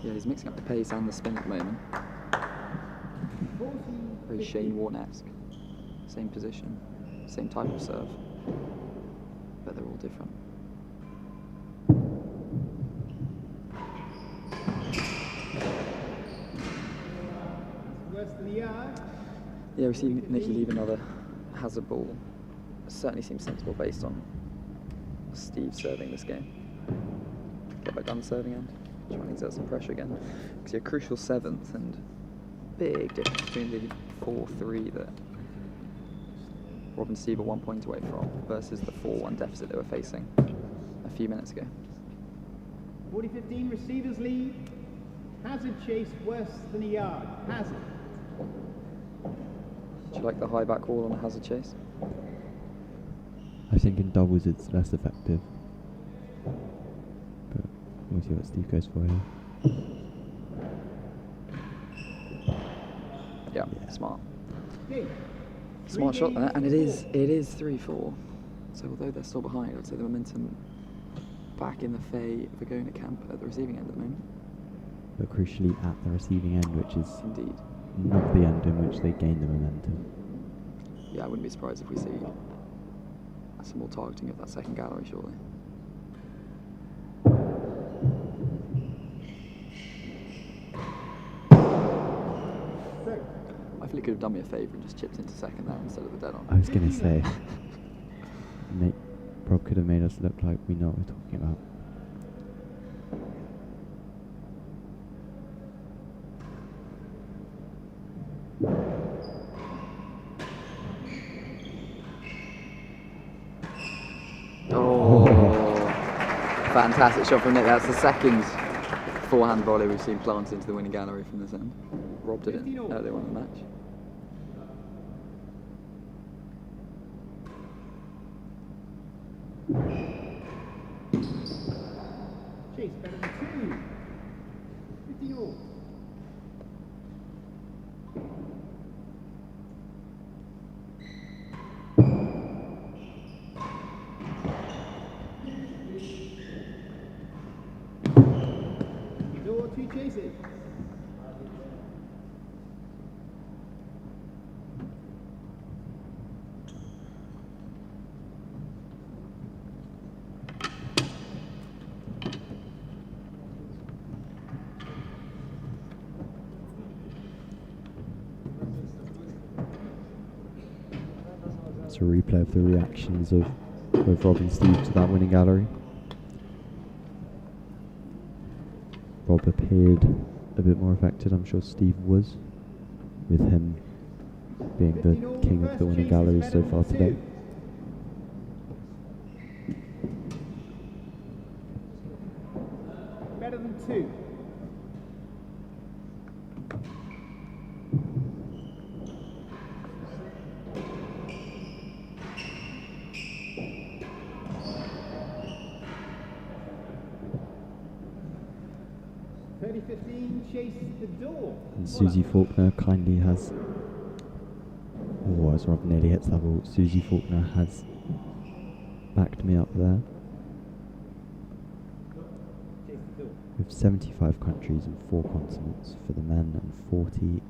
Yeah, he's mixing up the pace and the spin at the moment. Very Shane Warne-esque. Same position, same type of serve, but they're all different. Worse than the yard. Yeah, we see Nicky leave another hazard ball. Certainly seems sensible based on Steve serving this game. Get back down the serving end, try and exert some pressure again. Because you're a crucial 7th and big difference between the 4-3 that Rob and Steve are 1 point away from versus the 4-1 deficit they were facing a few minutes ago. 40-15 receivers lead. Hazard chase worse than a yard. Hazard. Do you like the high back wall on a hazard chase? I think in doubles it's less effective. But we'll see what Steve goes for here. Yeah, smart. Smart shot there, and it is 3-4. So although they're still behind, I'd say the momentum back in the Fahey Virgona camp at the receiving end at the moment. But crucially at the receiving end, which is Indeed. not the end in which they gain the momentum. Yeah, I wouldn't be surprised if we see some more targeting of that second gallery shortly. I feel he could have done me a favour and just chipped into second there instead of the dead on. I was going to say, Rob could have made us look like we know what we're talking about. Fantastic shot from Nick. That's the second forehand volley we've seen planted into the winning gallery from this end. Rob did it earlier on in the match. Chase better than 2. 50 all. Two chases. It's a replay of the reactions of both Rob and Steve to that winning gallery. Rob appeared a bit more affected, I'm sure Steve was, with him being the king of the winning galleries so far today. Better than 2. Chase the door. And Susie Faulkner kindly has, as Rob nearly hits that ball, Susie Faulkner has backed me up there. Chase the door. with 75 countries and 4 continents for the men and 40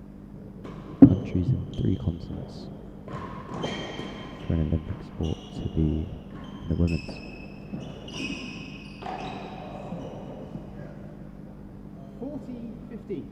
countries and 3 continents for an Olympic sport to be the women's. 40-15.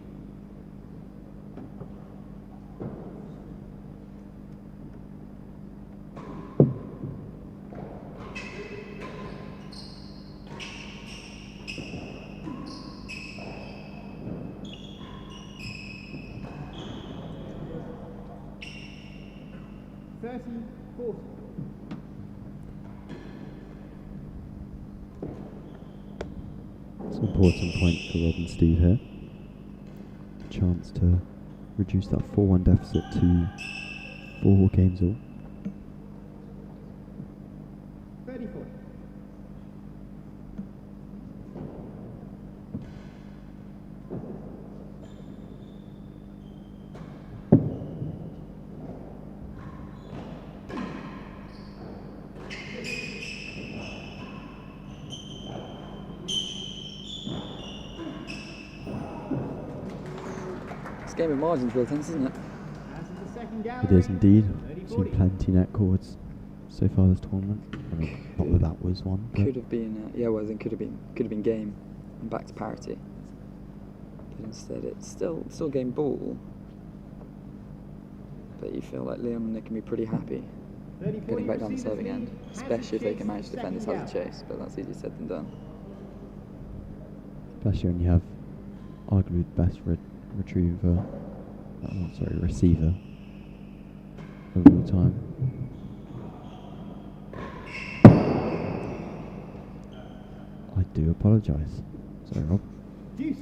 It's an important point for Rob and Steve here. Chance to reduce that 4-1 deficit to 4 games all. 34. Game of margins built in, isn't it? It is indeed. Seen plenty net chords so far this tournament. I mean, not that that was one. Could have been, yeah, well, it could have been game and back to parity. But instead, it's still game ball. But you feel like Leon and Nick can be pretty happy getting back down the serving end, especially if they can manage to defend this as a chase. But that's easier said than done. Especially when you have arguably the best receiver of all time. I do apologise. Sorry, Rob. Deuce.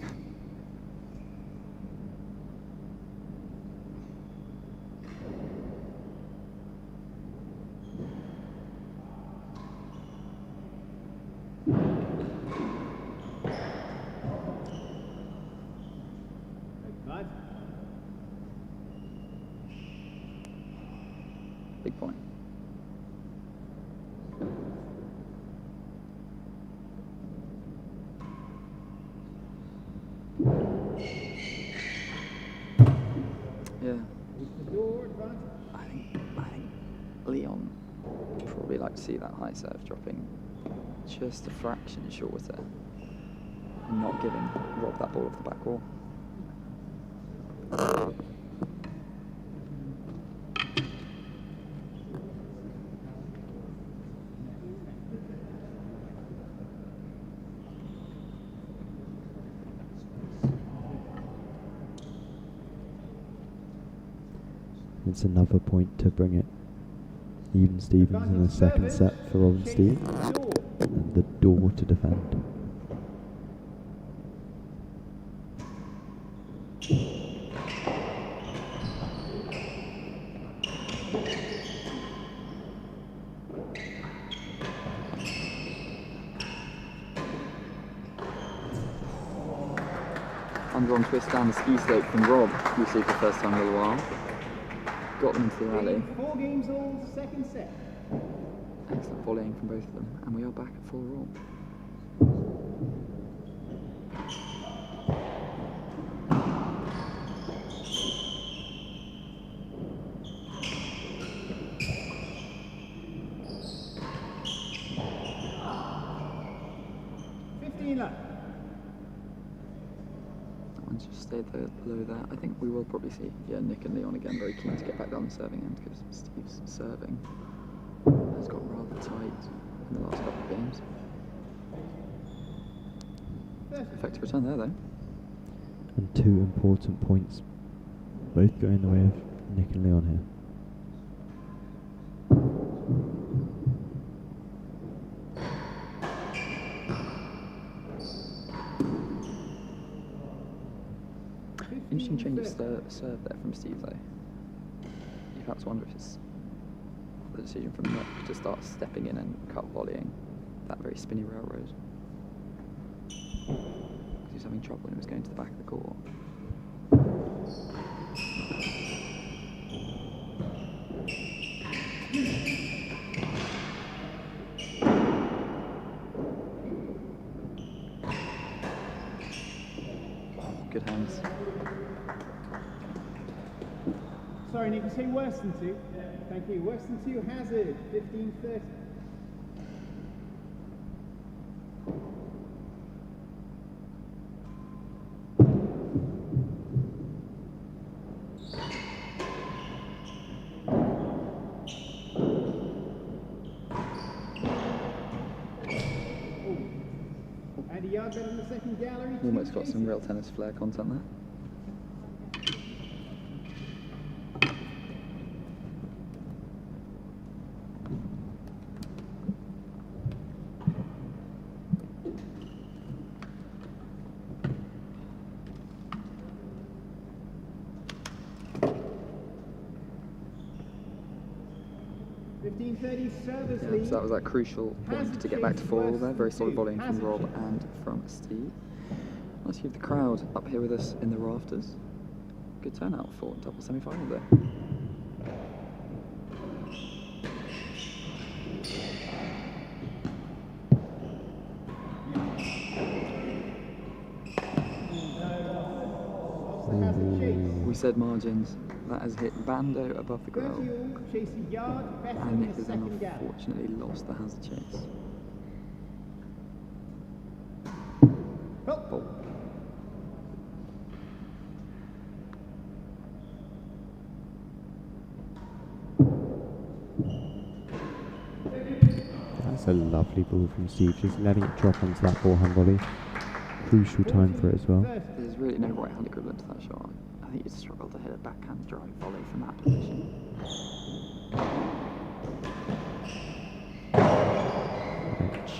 Big point. Yeah. I think Leon would probably like to see that high serve dropping just a fraction shorter and not giving Rob that ball off the back wall. It's another point to bring it even Stevens in the second set for Rob and Steve, and the door to defend. Underarm twist down the ski slope from Rob, we see for the first time in a little while. Got them into the rally. 4 games all, second set. Excellent volleying from both of them, and we are back at full roll. Just stayed low there. I think we will probably see, Nick and Leon again very keen to get back down the serving end because Steve's serving has got rather tight in the last couple of games. Effective return there though. And 2 important points, both going the way of Nick and Leon here. Interesting change of serve there from Steve though. You perhaps wonder if it's the decision from Nick to start stepping in and cut volleying that very spinny railroad. Because he was having trouble when he was going to the back of the court. times. Sorry, Nick, you say worse than 2? Thank you. Worse than 2, hazard, 15-30. And a yard better in the second gallery. Almost got some real tennis flair content there. Yeah, so that was that crucial point to get back to 4-all there. Very solid volleying from Rob and from Steve. Nice to have the crowd up here with us in the rafters. Good turnout for double semi-final there. We said margins. That has hit Bando above the grille. And Nick has then unfortunately lost the hazard chase. Oh. That's a lovely ball from Steve, just letting it drop onto that forehand volley. Crucial time for it as well. There's really no right-hand equivalent to that shot. I think you'd struggle to hit a backhand drive volley from that position.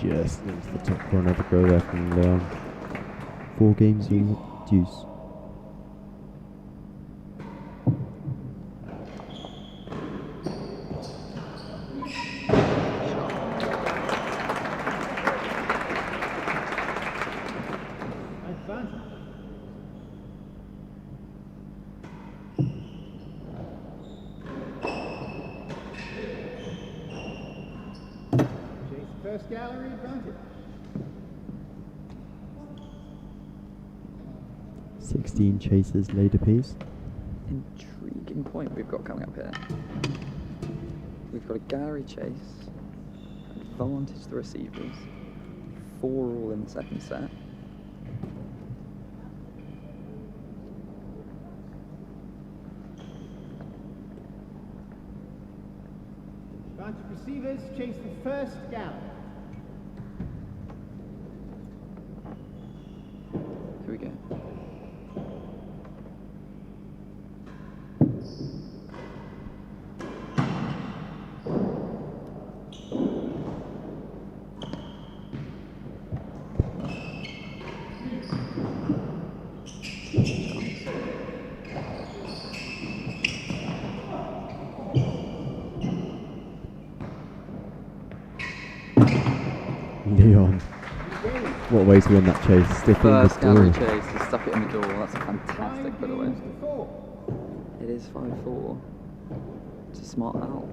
Just into the top corner of the grille there from Leon. 4 games all deuce. First gallery advantage. 16 chases laid apiece. Intriguing point we've got coming up here. We've got a gallery chase, advantage to the receivers, 4-all in the second set. Advantage receivers chase the first gallery. Here we go. Leon. What a way to win that chase. Stiffing First the gallery door. chase, he stuck it in the door. That's a fantastic put away. 4. It is 5-4. It's a smart Howell.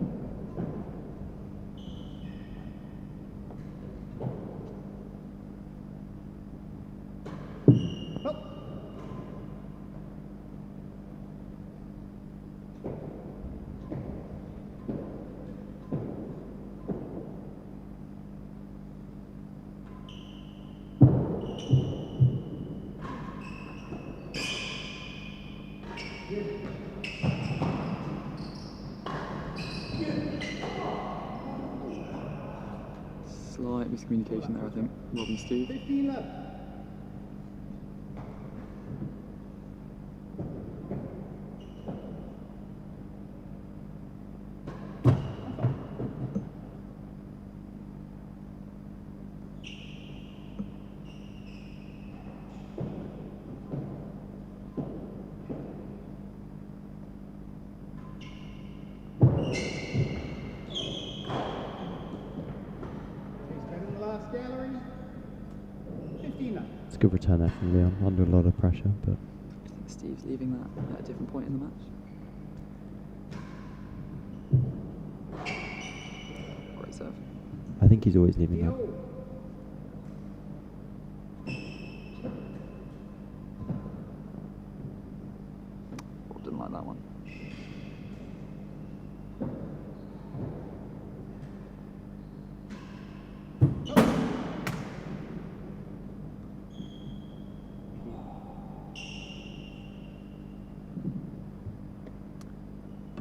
Slight miscommunication there, I think. Rob and Steve. 15 love. It's a good return there from Leon, under a lot of pressure, but I think Steve's leaving that at a different point in the match. Great serve. I think he's always leaving that. like that one.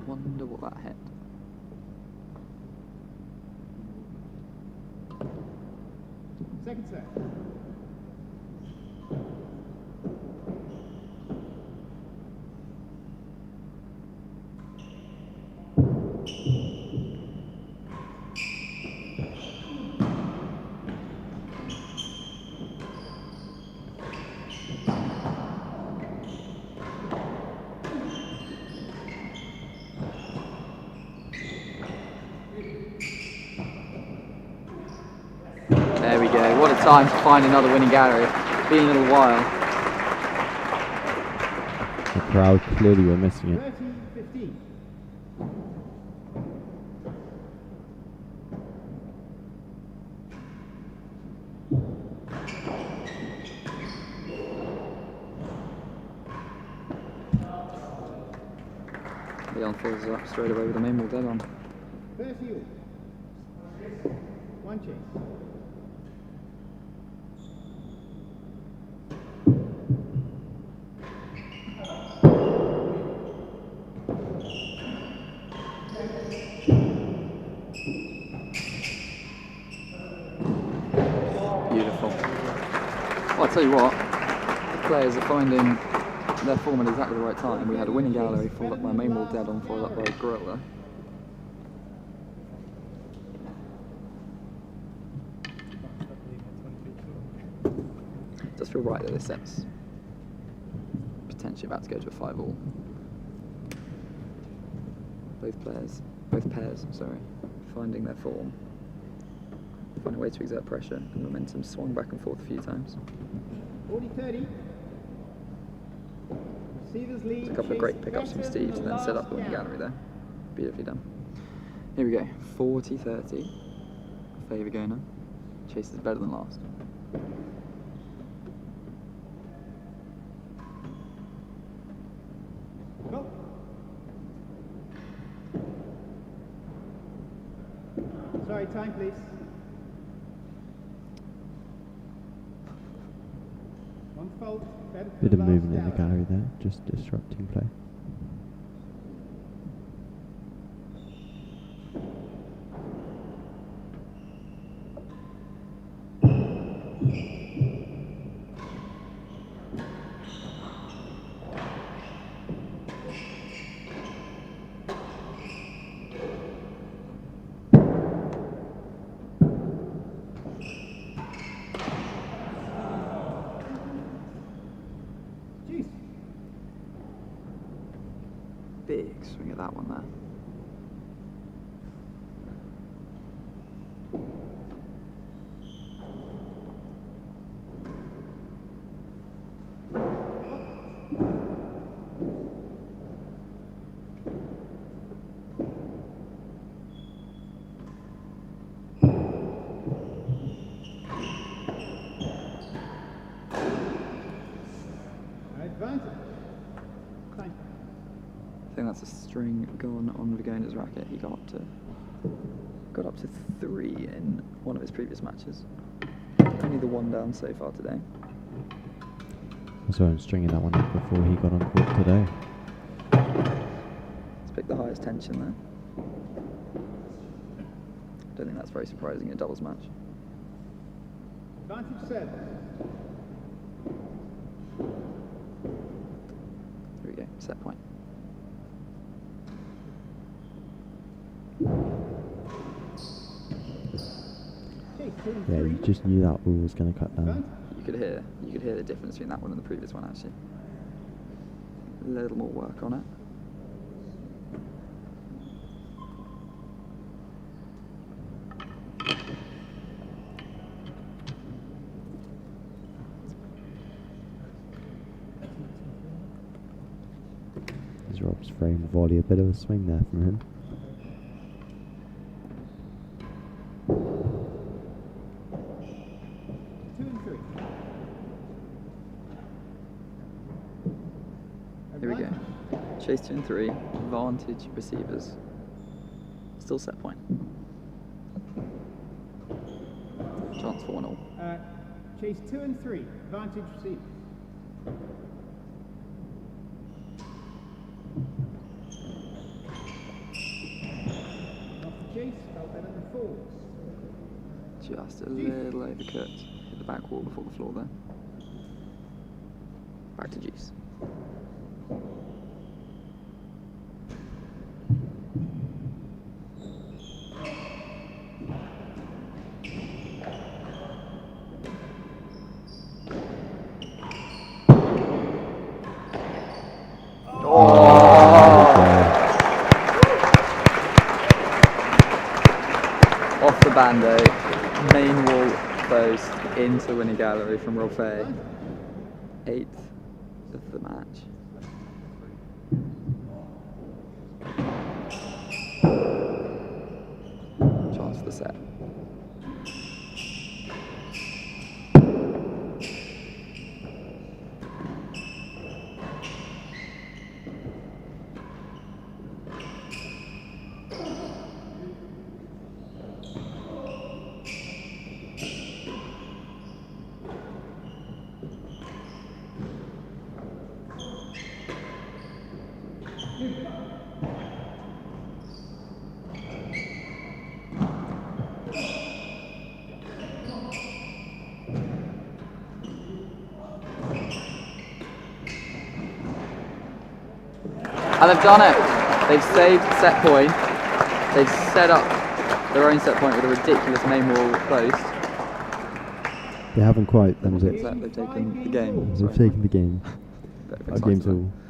Wonder what that hit. Second set. There we go. What a time to find another winning gallery. Been a little while. The crowd clearly were missing it. 30-15. Leon follows up straight away with the main ball dead on. 30 all. One chase. Beautiful. Well, I'll tell you what, the players are finding their form at exactly the right time. We had a winning gallery, followed up by main ball dead on, followed up by a gorilla. It does feel right that this set's potentially about to go to a 5-all. Both pairs, finding their form, finding a way to exert pressure, and momentum swung back and forth a few times. 40-30. Receivers lead. There's a couple of great pickups from Steve to then set up the winning gallery there. Beautifully done. Here we go, 40-30. Fahey Virgona. Chase is better than last. Go. Sorry, time please. One fault. Bit of movement in the gallery there, just disrupting play. Jeez. Big swing at that one there. Advantage. Time. I think that's a string gone on Virgona's racket. He got up to 3 in one of his previous matches. Only the one down so far today. I saw him stringing that one up before he got on court today. Let's pick the highest tension there. Don't think that's very surprising in a doubles match. Advantage set. Here we go, set point. Chase, 2 and Yeah, 3. you just knew that ball was going to cut down. You could hear the difference between that one and the previous one actually. A little more work on it. As Rob's frame volley, a bit of a swing there from him. chase 2 and 3, advantage receivers. Still set point. Chance for 1-all. Chase 2 and 3, advantage receivers. Off the chase, felt better than forwards. Just a little overcooked. Hit the back wall before the floor there. Back to juice. Off the bando, main wall post into winning gallery from Rob Fahey. 8th of the match. Chance for the set. And they've done it. They've saved set point. They've set up their own set point with a ridiculous main wall post. They haven't quite done it. They've taken the game. They've taken the game. Bit of Our game's excitement. all.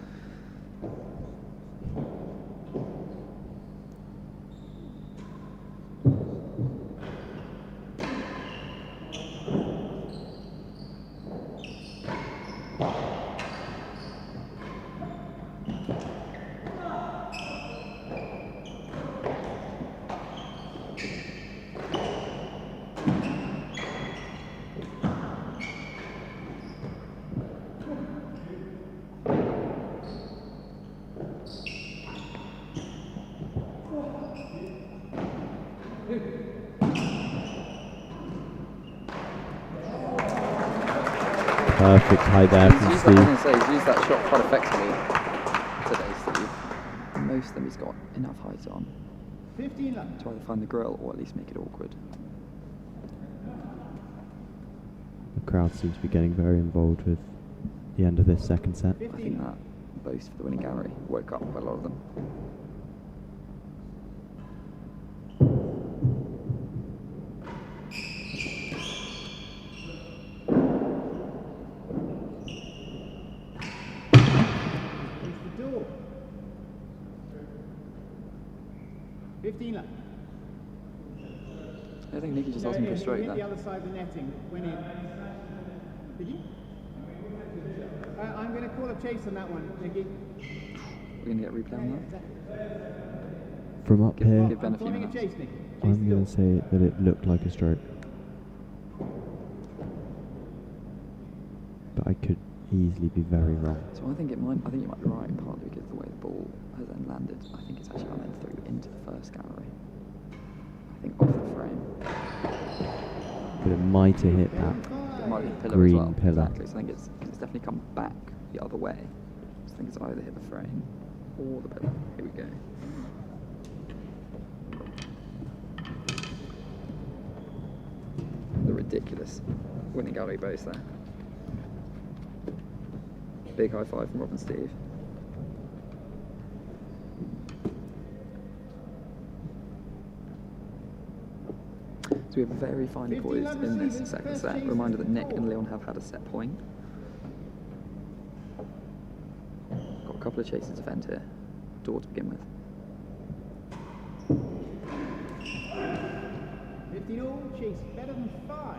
Perfect high there from He's used, Steve. he's used that shot quite effectively today, Steve. Most of them he's got enough height on 15 left. to either find the grill or at least make it awkward. The crowd seems to be getting very involved with the end of this second set. I think that boast for the winning gallery woke up quite a lot of them. Into the door. 15 left. I think Nicky just asked him for a You stroke hit the there. other side of the netting. Went in. Did you? I'm going to call a chase on that one, Nicky. We're going to get replay on that. From up here, give Ben I'm a few calling a minutes. chase, Nicky. Chase I'm the going door. to say that it looked like a stroke. But I could easily be very wrong. So I think you might be right, partly because of the way the ball has then landed. I think it's actually gone through into the first gallery. I think off the frame. But it might have hit that. It might be pillar Green as well. pillar. Exactly. So I think it's definitely come back the other way. So I think it's either hit the frame or the pillar. Here we go. The ridiculous winning gallery boast there. Big high five from Rob and Steve. So we have very finely poised in this second set. Reminder that Nick and Leon have had a set point. Got a couple of chases to defend here. Door to begin with. 15 all, chase better than 5.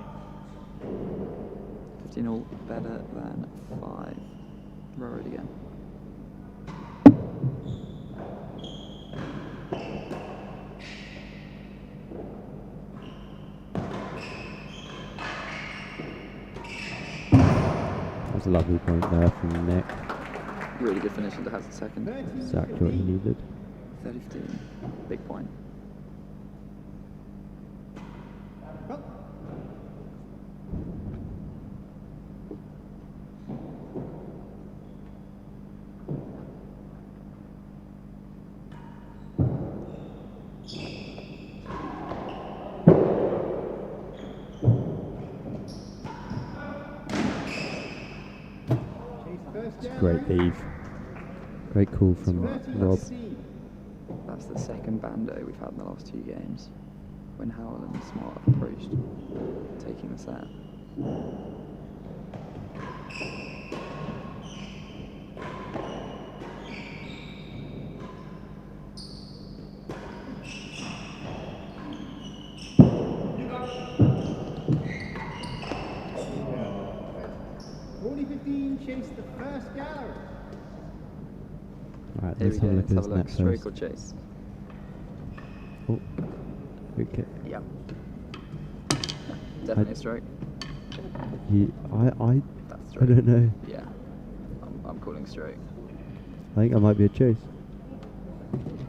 15 all, better than 5. Row it again. That was a lovely point there from Nick. Really good finish into Hazard's second. Exactly what he needed. 30-15. Big point. It's a great leave. Great call from Rob. That's the second bando we've had in the last 2 games. When Howell and Smart have approached taking the set. Chase the first gallery. Alright, Here let's we have a go. look Let's at have his a net look. Stroke or first. chase? Oh, good kick. Yep. Definitely a stroke. I That's I stroke. don't know. Yeah. I'm calling stroke. I think that might be a chase.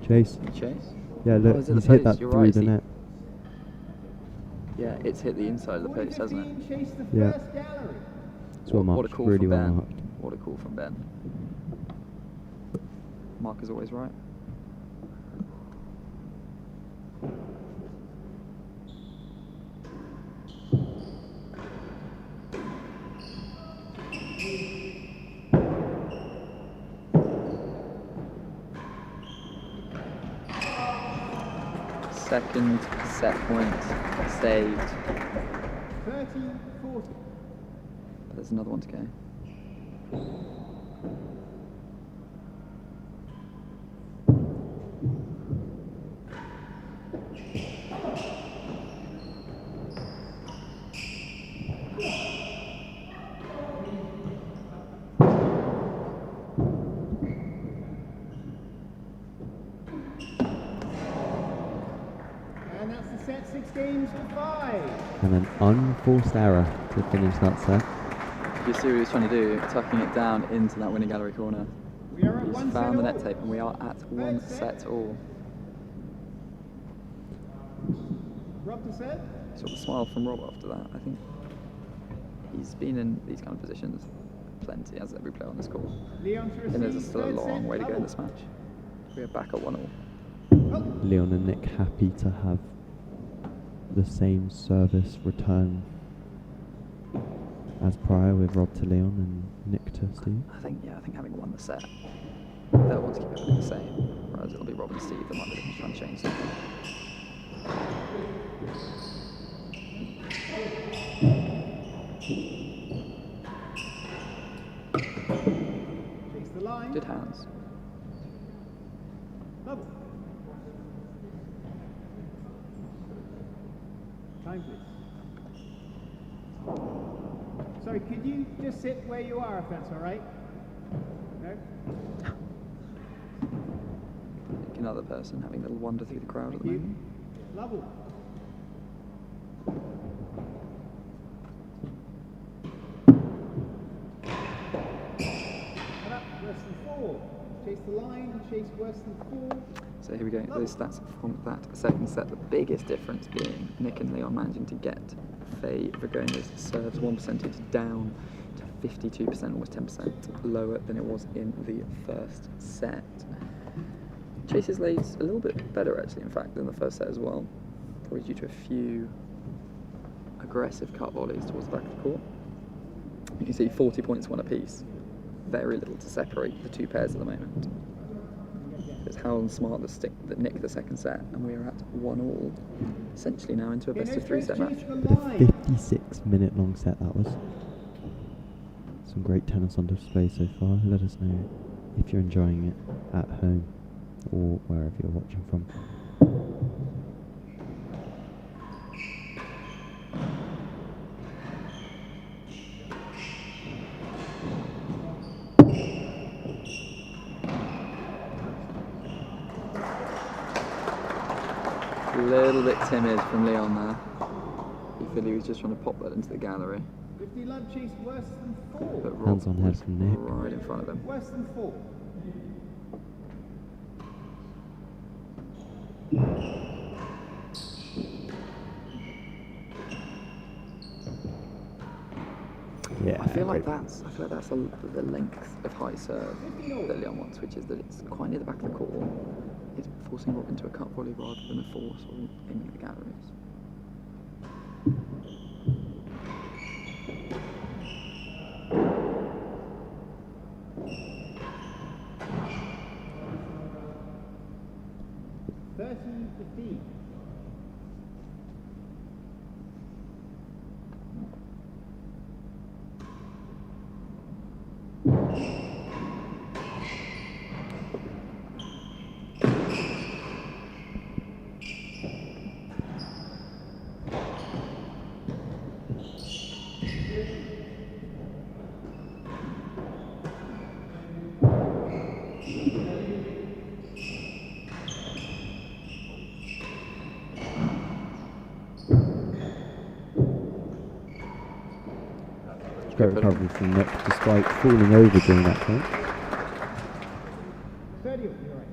Chase. Chase? Yeah, Oh, look, is it he's the hit post? that You're through right, the see- net. Yeah, it's hit the inside of the post, hasn't it? Chase the Yeah. first gallery. It's well What a marked, call really from well Ben. marked. What a call from Ben. Mark is always right. Second set point saved. 30-40. But there's another one to go. And that's the set, 6 games to 5. And an unforced error to finish that set. You see what he was trying to do, tucking it down into that winning gallery corner. We are at He's 1 set found the net all. tape and we are at 1 set all. Rob to set. Sort of a smile from Rob after that. I think he's been in these kind of positions plenty, as every player on this court. Leon to receive. And there's still a third long set, way to go in double. this match. We are back at 1 all. Leon and Nick happy to have the same service return as prior, with Rob to Leon and Nick to Steve. I think having won the set, they'll want to keep everything the same. Whereas it'll be Rob and Steve that might be looking to try and change something. Chase the line. Good hands. Double. Time, please. Sorry, could you just sit where you are if that's all right? No? Another person having a little wander through the crowd at Thank the you. moment. Level. And up, worse than 4. Chase the line, chase worse than 4. So here we go, those stats from that second set. The biggest difference being Nick and Leon managing to get Fahey Virgona's serves 1% down to 52%, almost 10% lower than it was in the first set. Chase's lays a little bit better actually, in fact, than the first set as well. Probably due to a few aggressive cut volleys towards the back of the court. You can see 40 points won apiece. Very little to separate the two pairs at the moment. It's Howell and Smart that nick the second set, and we are at 1 all. Essentially now into a best of 3 set match. But a 56-minute long set that was. Some great tennis on display so far. Let us know if you're enjoying it at home or wherever you're watching from. A little bit timid from Leon there. You feel he was just trying to pop that into the gallery. 50 love chase worse than 4. But Rob Hands on head was from Nick. right in front of him. Worse than 4. Yeah. I feel like great. that's the length of high serve that Leon wants, which is that it's quite near the back of the court. It's forcing Rob into a cut volley rather than a force or aiming at the galleries. Great recovery from Nick despite falling over during that point. 30, you're right.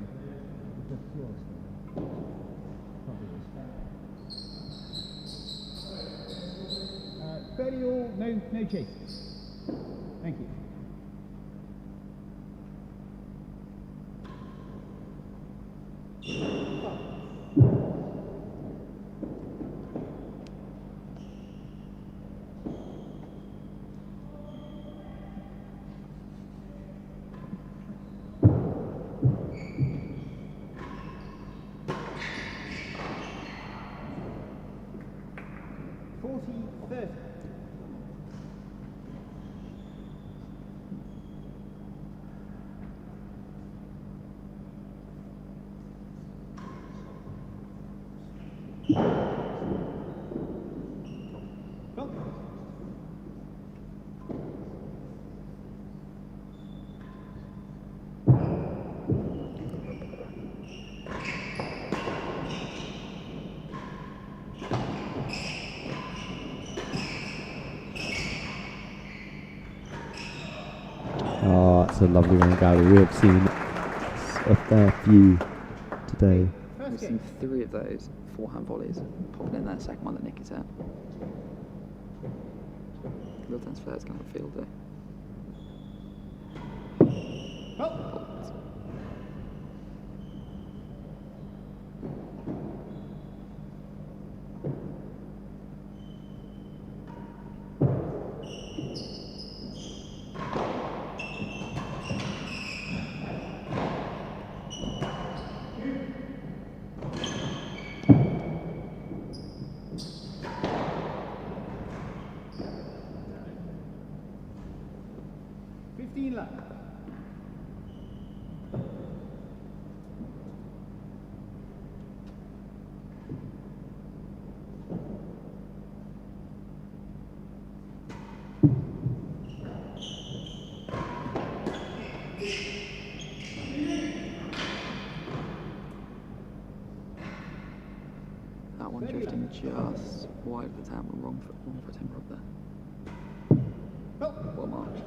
30 all, no chase. Thank you. Oh, it's a lovely one gallery. We have seen a fair few today. We've seen 3 of those forehand volleys popping in there. Second one that Nick is at. Little Tennis Flair's going to have a field day. That one drifting just wide of the table, wrong for timber up there. Well marked.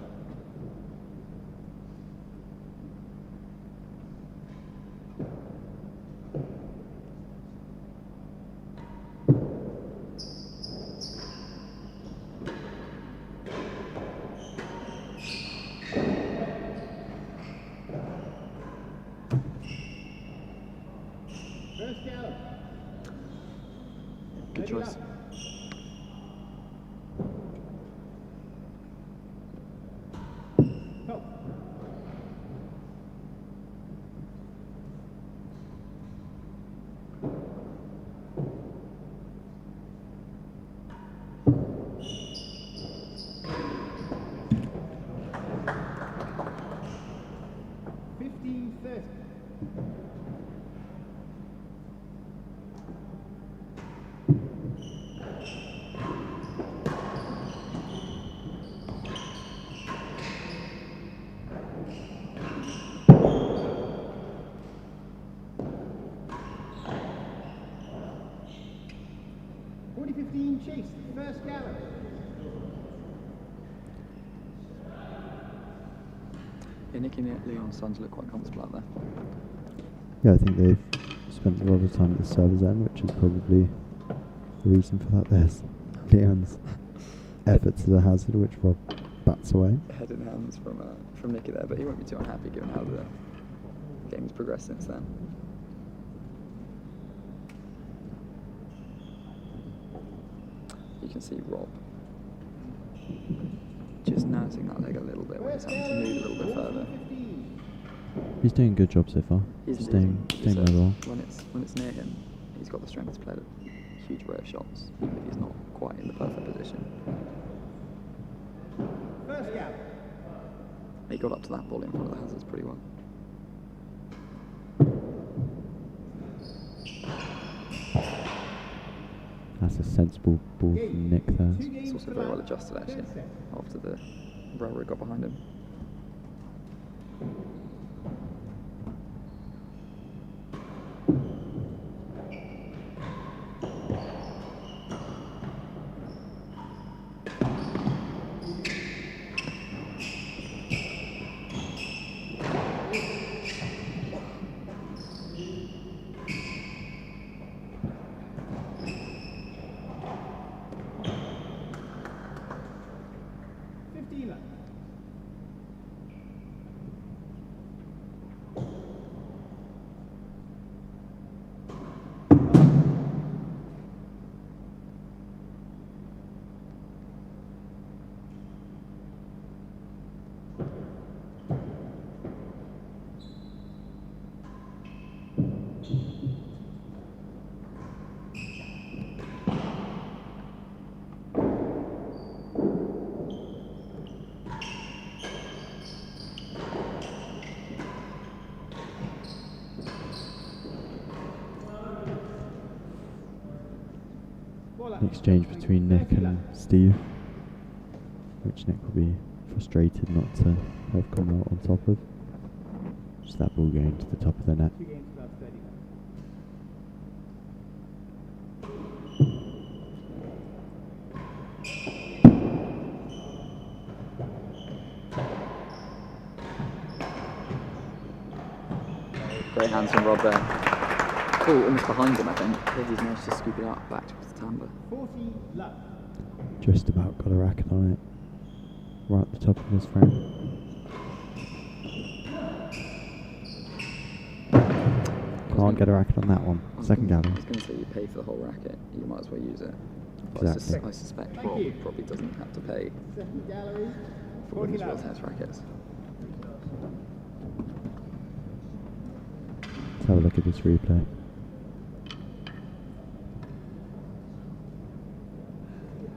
Good choice. Chase, first gallery. Yeah, Nicky Leon's sons look quite comfortable out there. Yeah, I think they've spent a lot of time at the server's end, which is probably the reason for that. There's Leon's effort to the hazard, which Rob bats away. Head in hands from Nicky there, but he won't be too unhappy given how the game's progressed since then. You can see Rob just nursing that leg a little bit when he's having to move a little bit further. He's doing a good job so far. Staying mobile. When it's near him, he's got the strength to play a huge array of shots, even if he's not quite in the perfect position. First gap. He got up to that ball in front of the hazards pretty well. That's a sensible ball from Nick there. It's also very well adjusted actually, after the railroad got behind him. An exchange between Nick and Steve, which Nick will be frustrated not to have come out on top of. Just that ball going to the top of the net. 2 games plus 30 left. Great hands from Rob there. Oh, almost behind him, I think. He's managed to scoop it up back towards the timber. 40 left. Just about got a racket on it. Right at the top of his frame. Can't get a racket on that one. Second I gallery. was going to say you pay for the whole racket, you might as well use it. But Exactly. I suspect Thank Rob you. probably doesn't have to pay Second gallery. for 40 women's world left. tennis rackets. Let's have a look at this replay.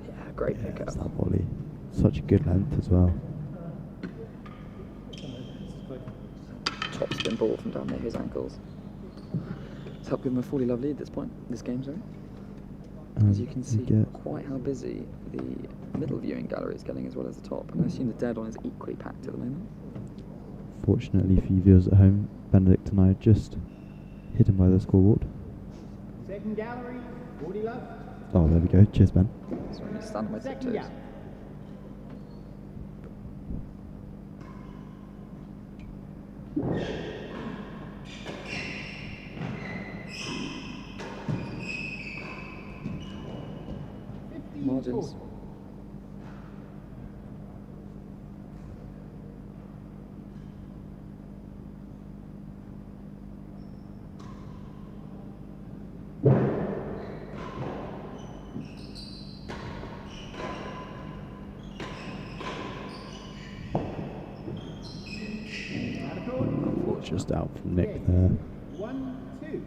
Yeah, great Yeah, pickup. it's that volley. Such a good length as well. Top spin ball from down near his ankles. It's helped give him a fully love lead at this point, this game, sorry. As you can We see get quite how busy the middle viewing gallery is getting as well as the top. And I assume the dead on is equally packed at the moment. Fortunately for you viewers at home, Benedict and I are just hidden by the scoreboard. Second gallery. 40 left. Oh, there we go. Cheers, Ben. So I need to stand on my Second tiptoes. gap. Margins. Just out from Nick there. 1-2.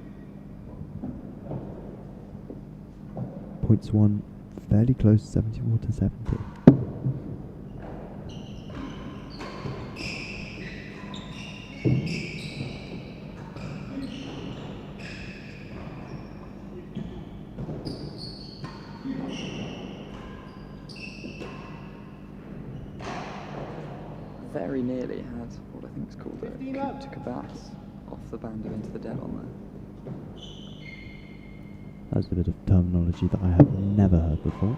Points won fairly close, 74 to 70. Very nearly had what I think is called a coup to Cabas off the band and into the dead on there. That's a bit of terminology that I have never heard before.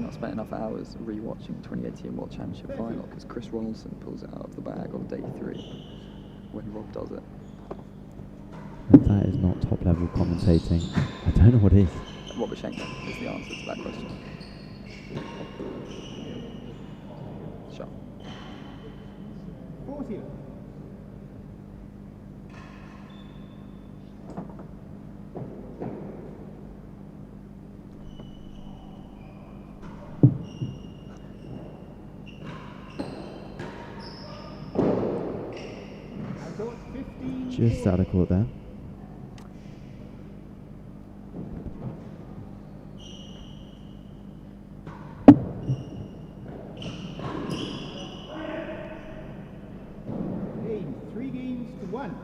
not spent enough hours rewatching 2018 World Championship final because Chris Ronaldson pulls it out of the bag on day 3 when Rob does it. If that is not top level commentating, I don't know what is. Robert Schenker is the answer to that question. Sure. 40. Just out of court there. Hey, 3 games to 1.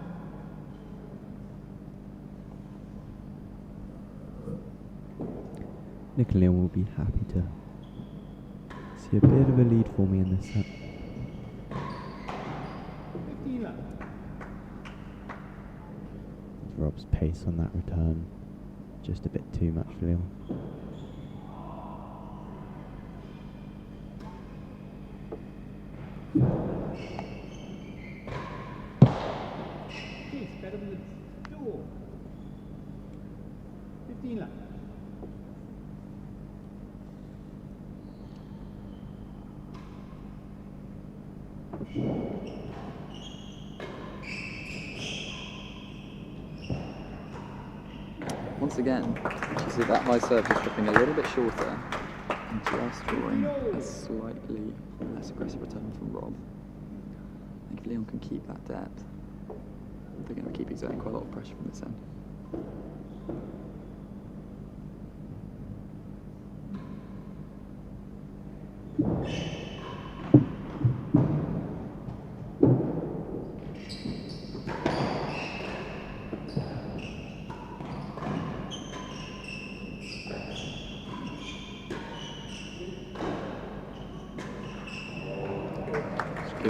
Nick and Leon will be happy to see a bit of a lead for me in this set. 15 left. Rob's pace on that return, just a bit too much for Leon. Jeez, better than the door. 15 left. Once again, you see that high serve is flipping a little bit shorter and just drawing a slightly less aggressive return from Rob. I think if Leon can keep that depth, they're going to keep exerting quite a lot of pressure from this end.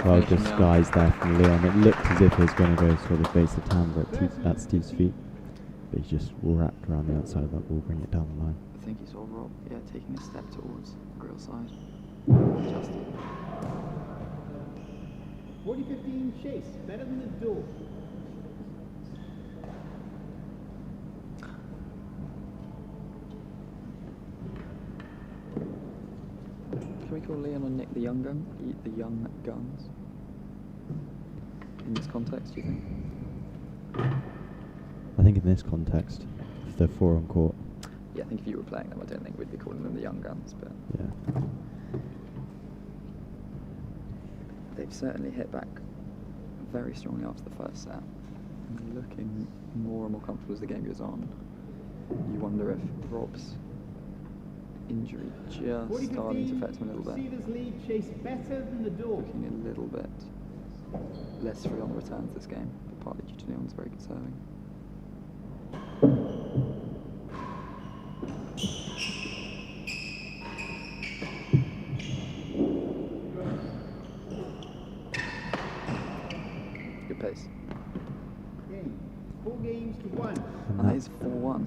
Well disguised there from Leon. It looked as if he was going to go for the face of Tamra at Steve's feet, but he just wrapped around the outside of that ball, bring it down the line. I think you saw Rob, taking a step towards the grill side. Just 40-15 chase, better than the door. Can we call Leon or Nick the young gun? The young guns? In this context, do you think? I think in this context, if they're 4 on court. Yeah, I think if you were playing them, I don't think we'd be calling them the young guns, but Yeah. they've certainly hit back very strongly after the first set. And they're looking more and more comfortable as the game goes on. You wonder if Rob's injury just starting to affect him a little bit. Cedars lead chase better than the door. Looking a little bit less free on the returns this game, but partly due to Leon's very good serving. Good pace. Game. 4 games to 1. And And that is 4-1.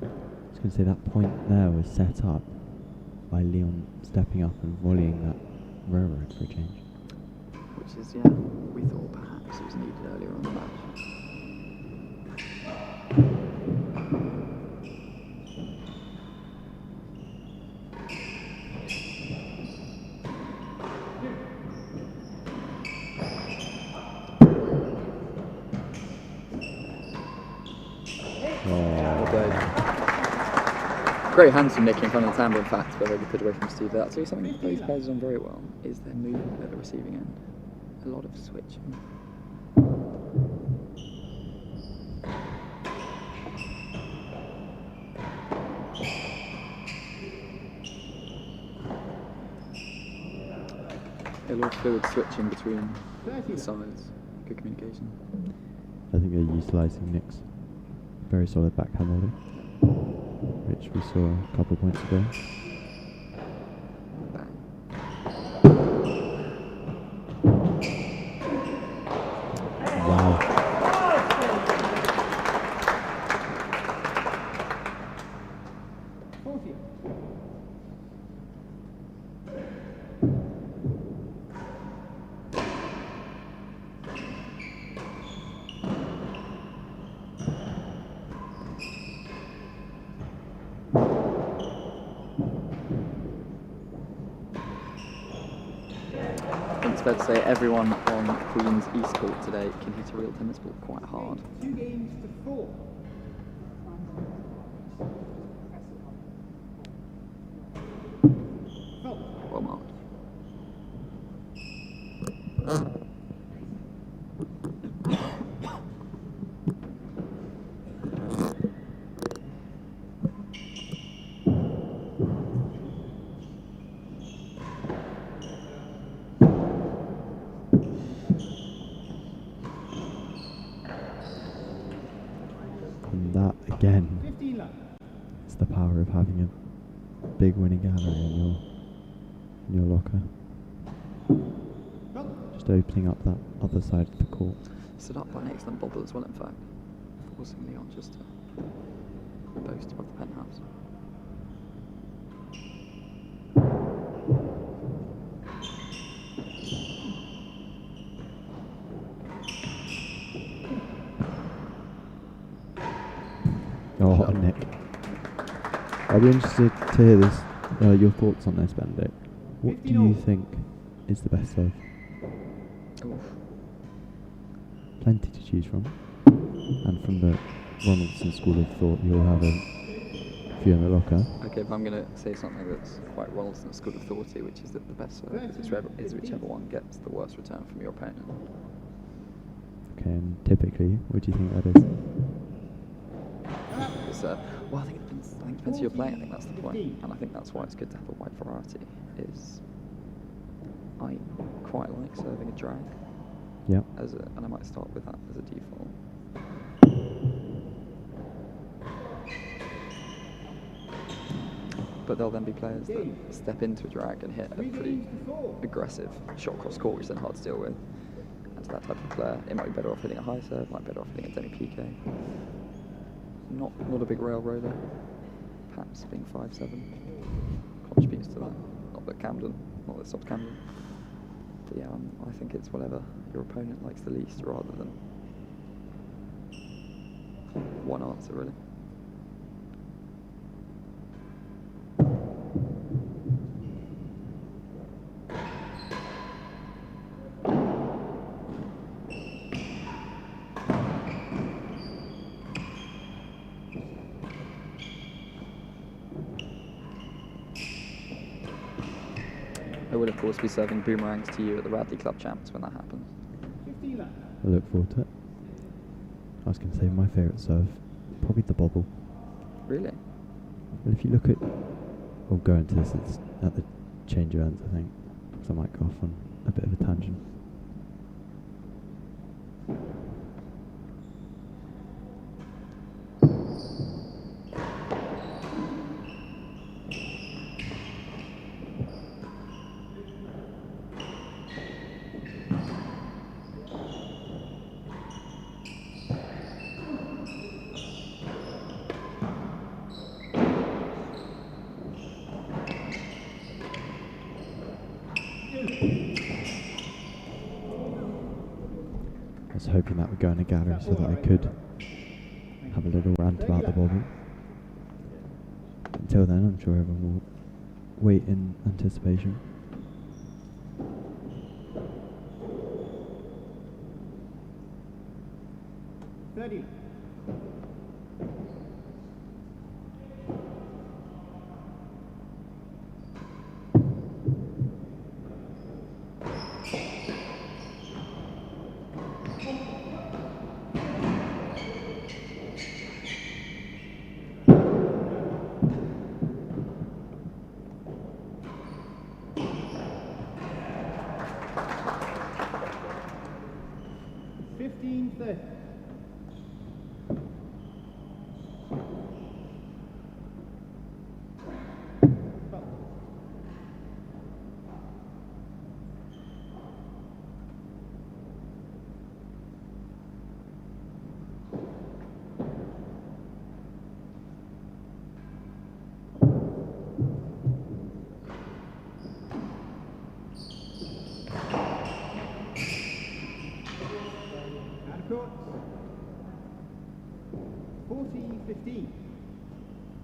I was going to say that point there was set up by Leon stepping up and volleying that railroad for a change. Which is, we thought perhaps it was needed earlier on the match. Great hands from Nick in front of the tambour, in fact, but really good away from Steve there. I'll tell you something both players have done very well is their movement at the receiving end. A lot of switching. A lot of fluid switching between the sides. Good communication. I think they're utilising Nick's very solid backhand volley, which we saw a couple of points ago. Bang. Wow. think it's fair to say everyone on Queen's East Court today can hit a real tennis ball quite hard. 2 games to 4. Well marked. And that again, 15 left. it's the power of having a big winning gallery in your locker. Just opening up that other side of the court. Stood up by an excellent bobble as well, in fact. Forcing Leon just to boast above the penthouse. Oh, Nick. I'll be interested to hear this, your thoughts on this, Benedict. What do you think is the best serve? Oof. Plenty to choose from. And from the Ronaldson school of thought, you'll have a few in the locker. Okay, but I'm going to say something that's quite Ronaldson school of thoughty, which is that the best serve is whichever one gets the worst return from your opponent. Okay, and typically, what do you think that is? Well, I think it depends who you're playing. I think that's the point, and I think that's why it's good to have a wide variety. Is I quite like serving a drag. Yeah. And I might start with that as a default. But there'll then be players that step into a drag and hit a pretty aggressive shot cross court, which is then hard to deal with. And to that type of player, it might be better off hitting a high serve, might be better off hitting a demi-piqué. Not a big rail roller. Perhaps being 5'7" contributes to that. Not that it stops Camden. But yeah, I think it's whatever your opponent likes the least, rather than one answer, really. I will, of course, be serving boomerangs to you at the Radley Club Champs when that happens. 15 left. I look forward to it. I was going to say my favourite serve, probably the bobble. Really? But if you look at, we'll go into this at the change of ends, I think, because I might go off on a bit of a tangent. I was hoping that would go in a gallery so that I could have a little rant about the bobble. Until then, I'm sure everyone will wait in anticipation. Thirty.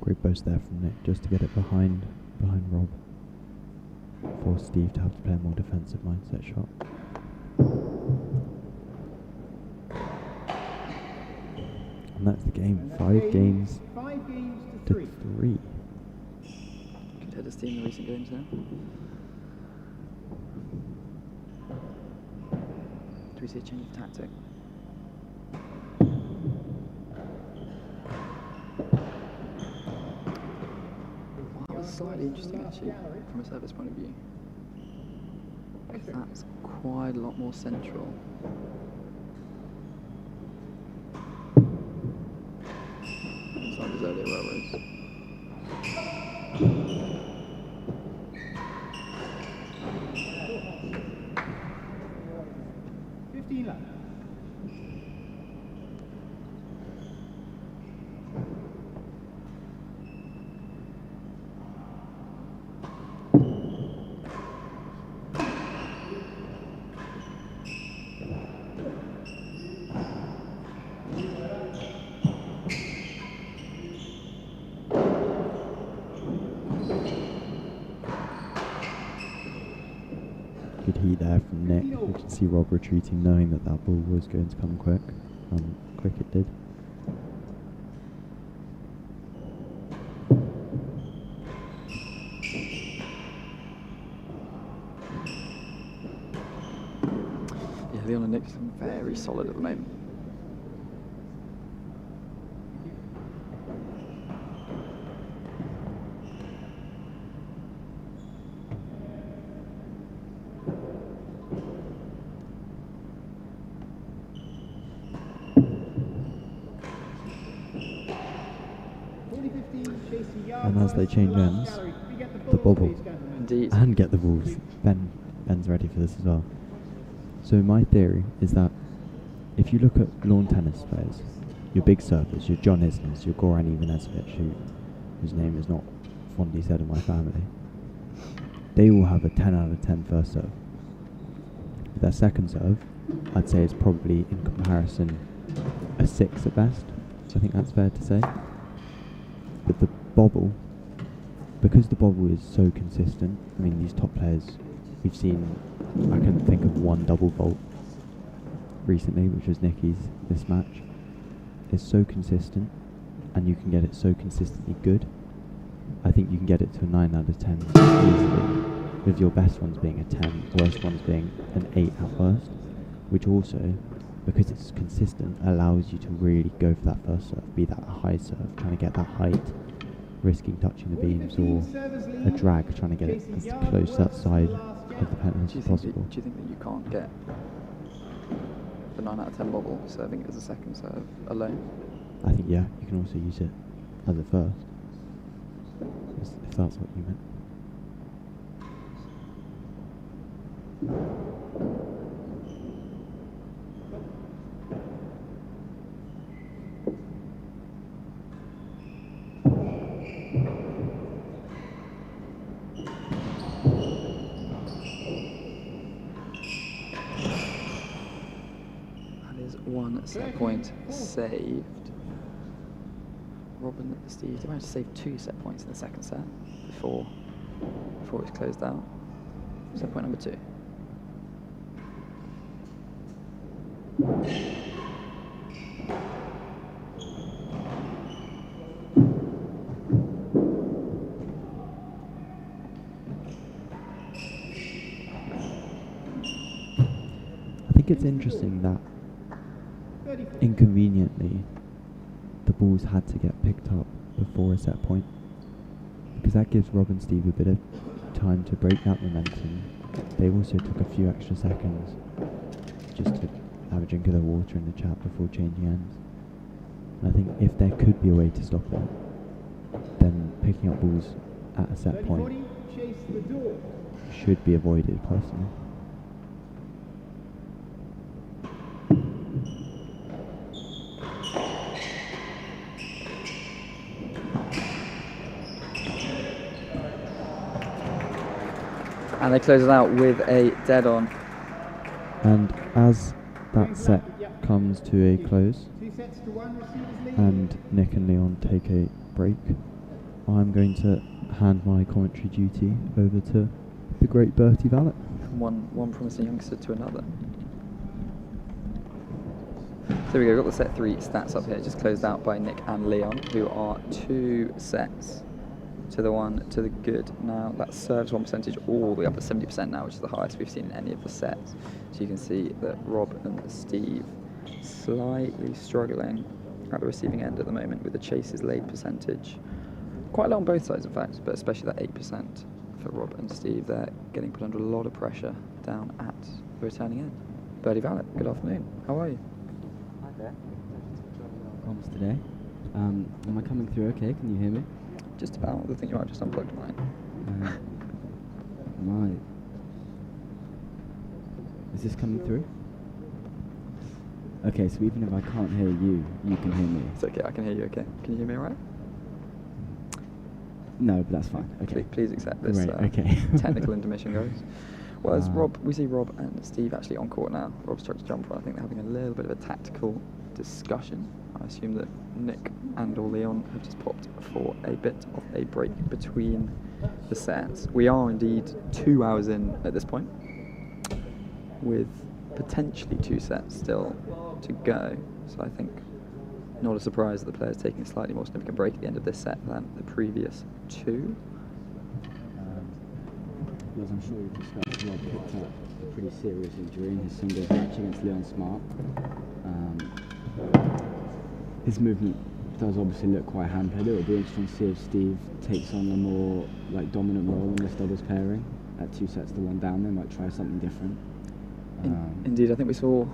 Great boast there from Nick, just to get it behind Rob. force Steve to have to play a more defensive mindset shot. And that's the game. 5 games 5 games to to 3. 3. Good head of steam in the recent games now. Do we see a change of tactic? That was slightly interesting actually, from a service point of view. That's quite a lot more central. It's like his earlier railroads. Left. Good heat there from Nick. You can see Rob retreating, knowing that that ball was going to come quick. Quick it did. Yeah, Leon and Nick are very solid at the moment. And as they change ends, the bobble. Indeed. And get the balls. Ben's ready for this as well. So my theory is that if you look at lawn tennis players, your big servers, your John Isners, your Goran Ivanisevic, whose name is not fondly said in my family, they all have a 10 out of 10 first serve. Their second serve, I'd say, is probably in comparison a 6 at best. So I think that's fair to say. But the bobble, because the bobble is so consistent, I mean, these top players, we've seen, I can think of one double vault recently, which was Nicky's this match. It's so consistent, and you can get it so consistently good. I think you can get it to a 9 out of 10 easily, with your best ones being a 10, worst ones being an 8 at worst, which also, because it's consistent, allows you to really go for that first serve, be that a high serve, trying to get that height, risking touching the beams, or a drag, trying to get it as close to that side of the penalty as possible. Do you think that you can't get the 9 out of 10 bobble serving it as a second serve alone? I think, yeah, you can also use it as a first, if that's what you meant. One set point saved. Robin Steve, they managed to save 2 set points in the second set before it's closed out. Set point number 2. I think it's interesting that inconveniently the balls had to get picked up before a set point, because that gives Rob and Steve a bit of time to break that momentum. They also took a few extra seconds just to have a drink of their water in the chat before changing ends. And I think if there could be a way to stop it, then picking up balls at a set point should be avoided personally. And they close it out with a dead on. And as that set comes to a close, and Nick and Leon take a break, I'm going to hand my commentary duty over to the great Bertie Valet. From one promising youngster to another. So we go, we've got the set 3 stats up here, just closed out by Nick and Leon, who are 2 sets to the 1 to the good. Now that serves 1 percentage all the way up at 70% now, which is the highest we've seen in any of the sets. So you can see that Rob and Steve slightly struggling at the receiving end at the moment with the chases laid percentage. Quite low on both sides, in fact, but especially that 8% for Rob and Steve. They're getting put under a lot of pressure down at the returning end. Bertie Valet, good afternoon. How are you? Hi there. Comms today. Am I coming through okay? Can you hear me? Just about. I think you might have just unplugged mine. Right. Is this coming through? Okay, so even if I can't hear you, you can hear me. It's okay, I can hear you okay. Can you hear me all right? No, but that's fine. Okay. Please accept this Great, okay. technical intermission, guys. Well, as we see Rob and Steve actually on court now. Rob's tried to jump on. I think they're having a little bit of a tactical discussion. I assume that Nick and or Leon have just popped for a bit of a break between the sets. We are indeed 2 hours in at this point, with potentially 2 sets still to go. So I think not a surprise that the player's taking a slightly more significant break at the end of this set than the previous 2. As I'm sure you've discussed, Rob picked up a pretty serious injury in his singles match against Leon Smart. His movement does obviously look quite hampered. It will be interesting to see if Steve takes on a more dominant role in this doubles pairing. At 2 sets to 1 down, they might try something different. Indeed, I think we saw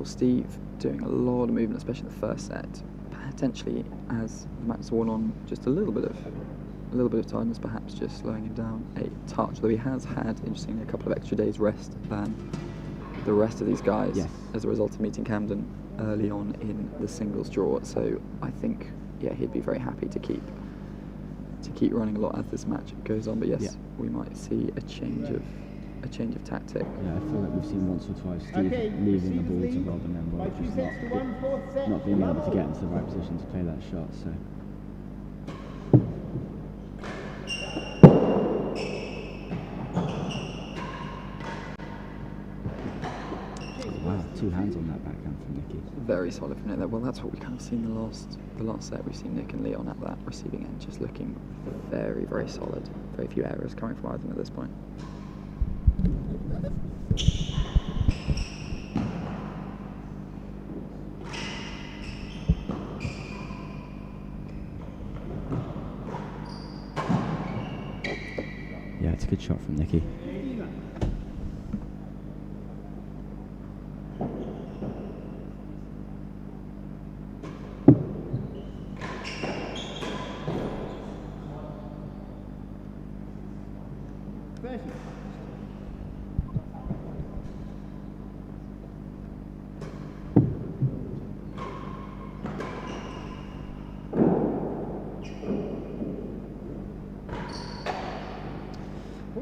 Steve doing a lot of movement, especially in the first set. Potentially, as the match worn on, just a little bit of tiredness, perhaps just slowing him down a touch. Though he has had, interestingly, a couple of extra days rest than the rest of these guys, yes, as a result of meeting Camden early on in the singles draw. So I think, yeah, he'd be very happy to keep running a lot as this match goes on. But yes, we might see a change of tactic. Yeah, I feel like we've seen once or twice Steve leaving the ball to Rob and then Rob just not being able to get into the right position to play that shot. So. Wow, 2 hands on that backhand from Nicky. Very solid from Nick there. Well, that's what we kind of seen the last set. We've seen Nick and Leon at that receiving end, just looking very, very solid. Very few errors coming from either of them at this point. Yeah, it's a good shot from Nicky.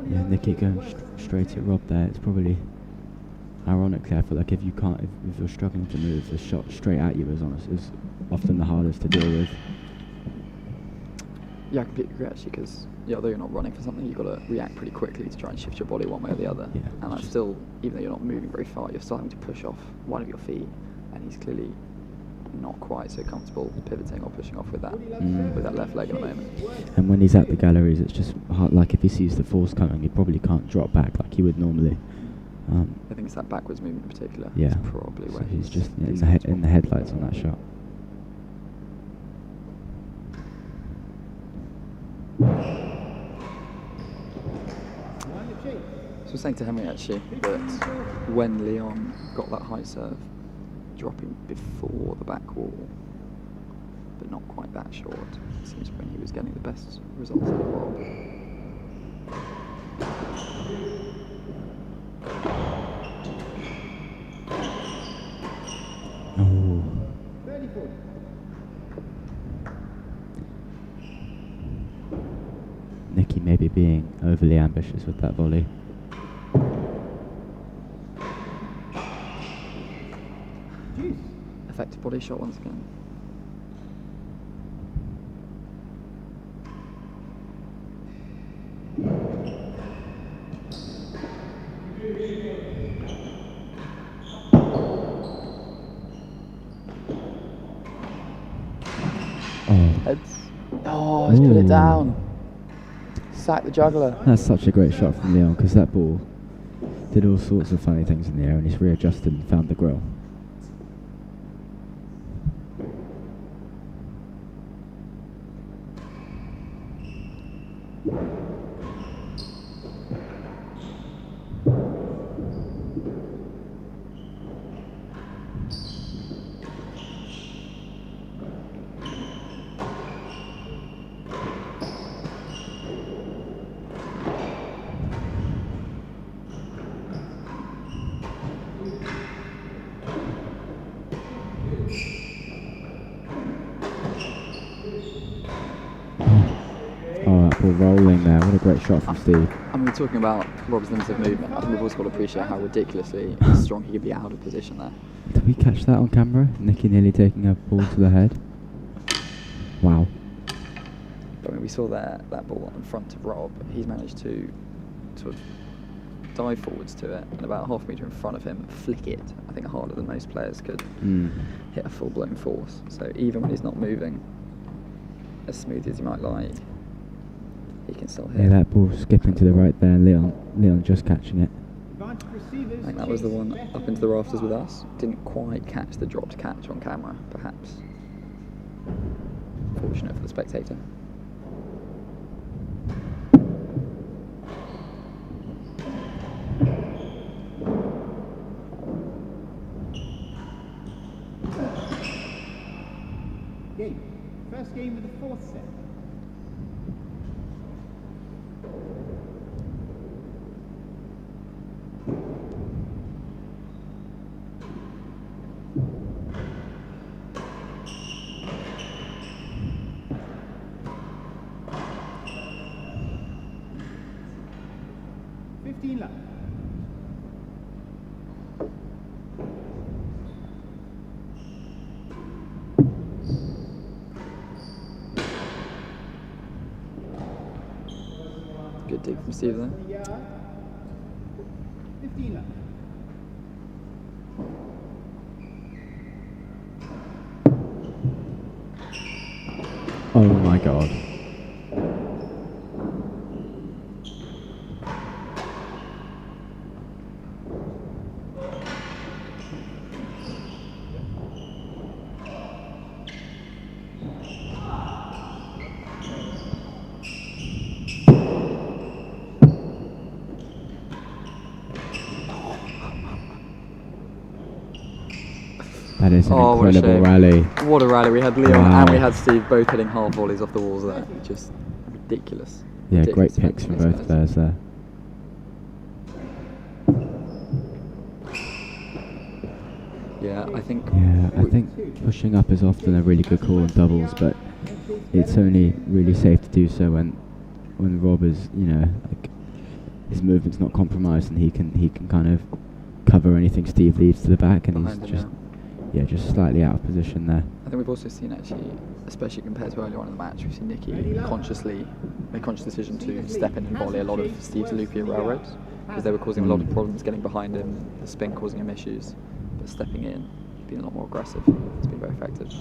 Yeah, Nicky going straight at Rob there. It's probably, ironically, I feel like if you're struggling to move, the shot straight at you is often the hardest to deal with. Yeah, I completely agree actually, because although you're not running for something, you've got to react pretty quickly to try and shift your body one way or the other. Yeah, and that's still, even though you're not moving very far, you're starting to push off one of your feet, and he's clearly not quite so comfortable pivoting or pushing off with that left leg at the moment. And when he's at the galleries, it's just hard. Like if he sees the force coming, he probably can't drop back like he would normally. I think it's that backwards movement in particular. Yeah, It's probably so where he's just in the headlights on that shot. So I was saying to Henry actually that when Leon got that high serve, dropping before the back wall, but not quite that short, it seems when he was getting the best results out of Rob. Oh. Nicky maybe being overly ambitious with that volley. Effective body shot once again. Heads. Oh, he's put it Ooh. down. Sack the juggler. That's such a great shot from Leon, because that ball did all sorts of funny things in the air, and he's readjusted and found the grill. Oh, that ball rolling there. What a great shot from Steve. And we're talking about Rob's limited movement. I think we've also got to appreciate how ridiculously strong he could be out of position there. Did we catch that on camera? Nicky nearly taking a ball to the head. Wow. But I mean, we saw that ball in front of Rob. He's managed to sort of dive forwards to it, and about half a metre in front of him, flick it, I think harder than most players could hit a full-blown force. So even when he's not moving as smoothly as he might like, he can still hit. Yeah, that ball skipping to the right there, and Leon just catching it. Advantage receivers. I think that was the one up into the rafters with us. Didn't quite catch the dropped catch on camera, perhaps. Fortunate for the spectator. Game. First game of the fourth set. Left. Good dig from Steve there. 15 left. Oh my god. That is an what a incredible shame. rally. What a rally. We had Leon Wow. and we had Steve both hitting half volleys off the walls there. Just ridiculous. Yeah, Ridiculous great picks from event both for these players there. Yeah, I think. Yeah, I think pushing up is often a really good call on doubles, but it's only really safe to do so when Rob is, like, his movement's not compromised and he can kind of cover anything Steve leaves to the back, and Behind he's him, just just slightly out of position there. I think we've also seen actually, especially compared to earlier on in the match, we've seen Nicky make a conscious decision to step in and volley a lot of Steve's loopy railroads, because they were causing a lot of problems getting behind him, the spin causing him issues, but stepping in, being a lot more aggressive. It's been very effective.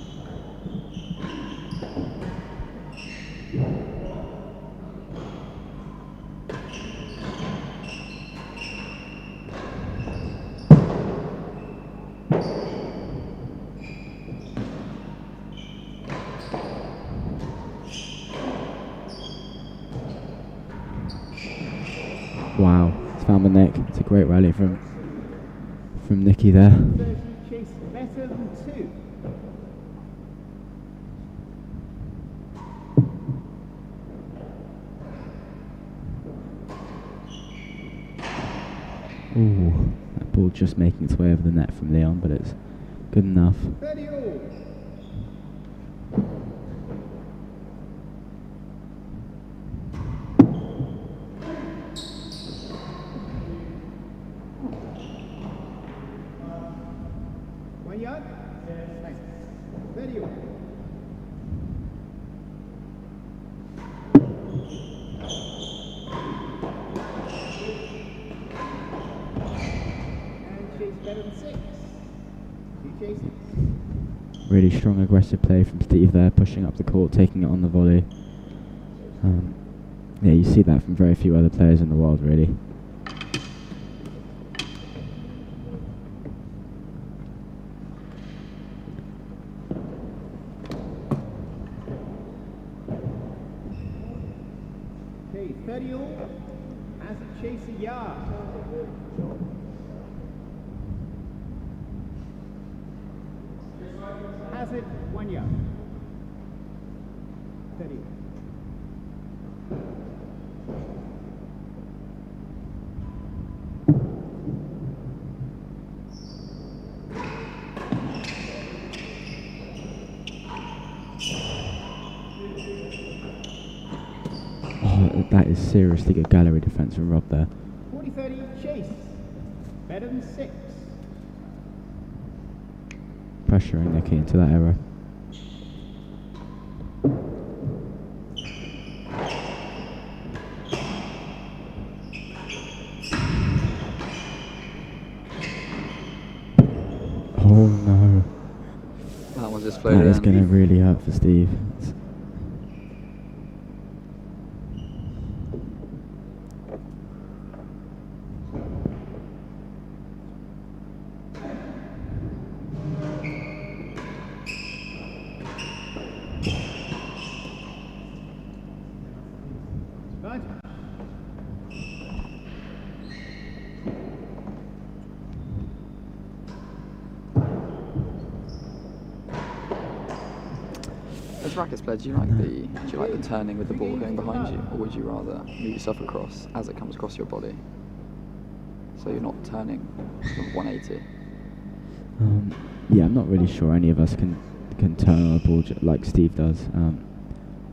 Wow, it's found the neck. It's a great rally from Nicky there. Chase better than 2. Ooh, that ball just making its way over the net from Leon, but it's good enough. 30 all. Yard? Thanks. 30 all. better than 6. 2 chases. Really strong aggressive play from Steve there, pushing up the court, taking it on the volley. Yeah, you see that from very few other players in the world, really. Okay, 30 all. As a chaser yard. Hazard 1 yard. 30. Oh, that is seriously good gallery defense from Rob there. 40-30 chase. Better than 6. Pressuring Nicky into that error. Oh no. That one just That floated is in. going to really hurt for Steve. Right. As rackets player, do you like the turning with the ball going behind you, or would you rather move yourself across as it comes across your body, so you're not turning sort of 180? Yeah, I'm not really sure any of us can turn on a ball like Steve does.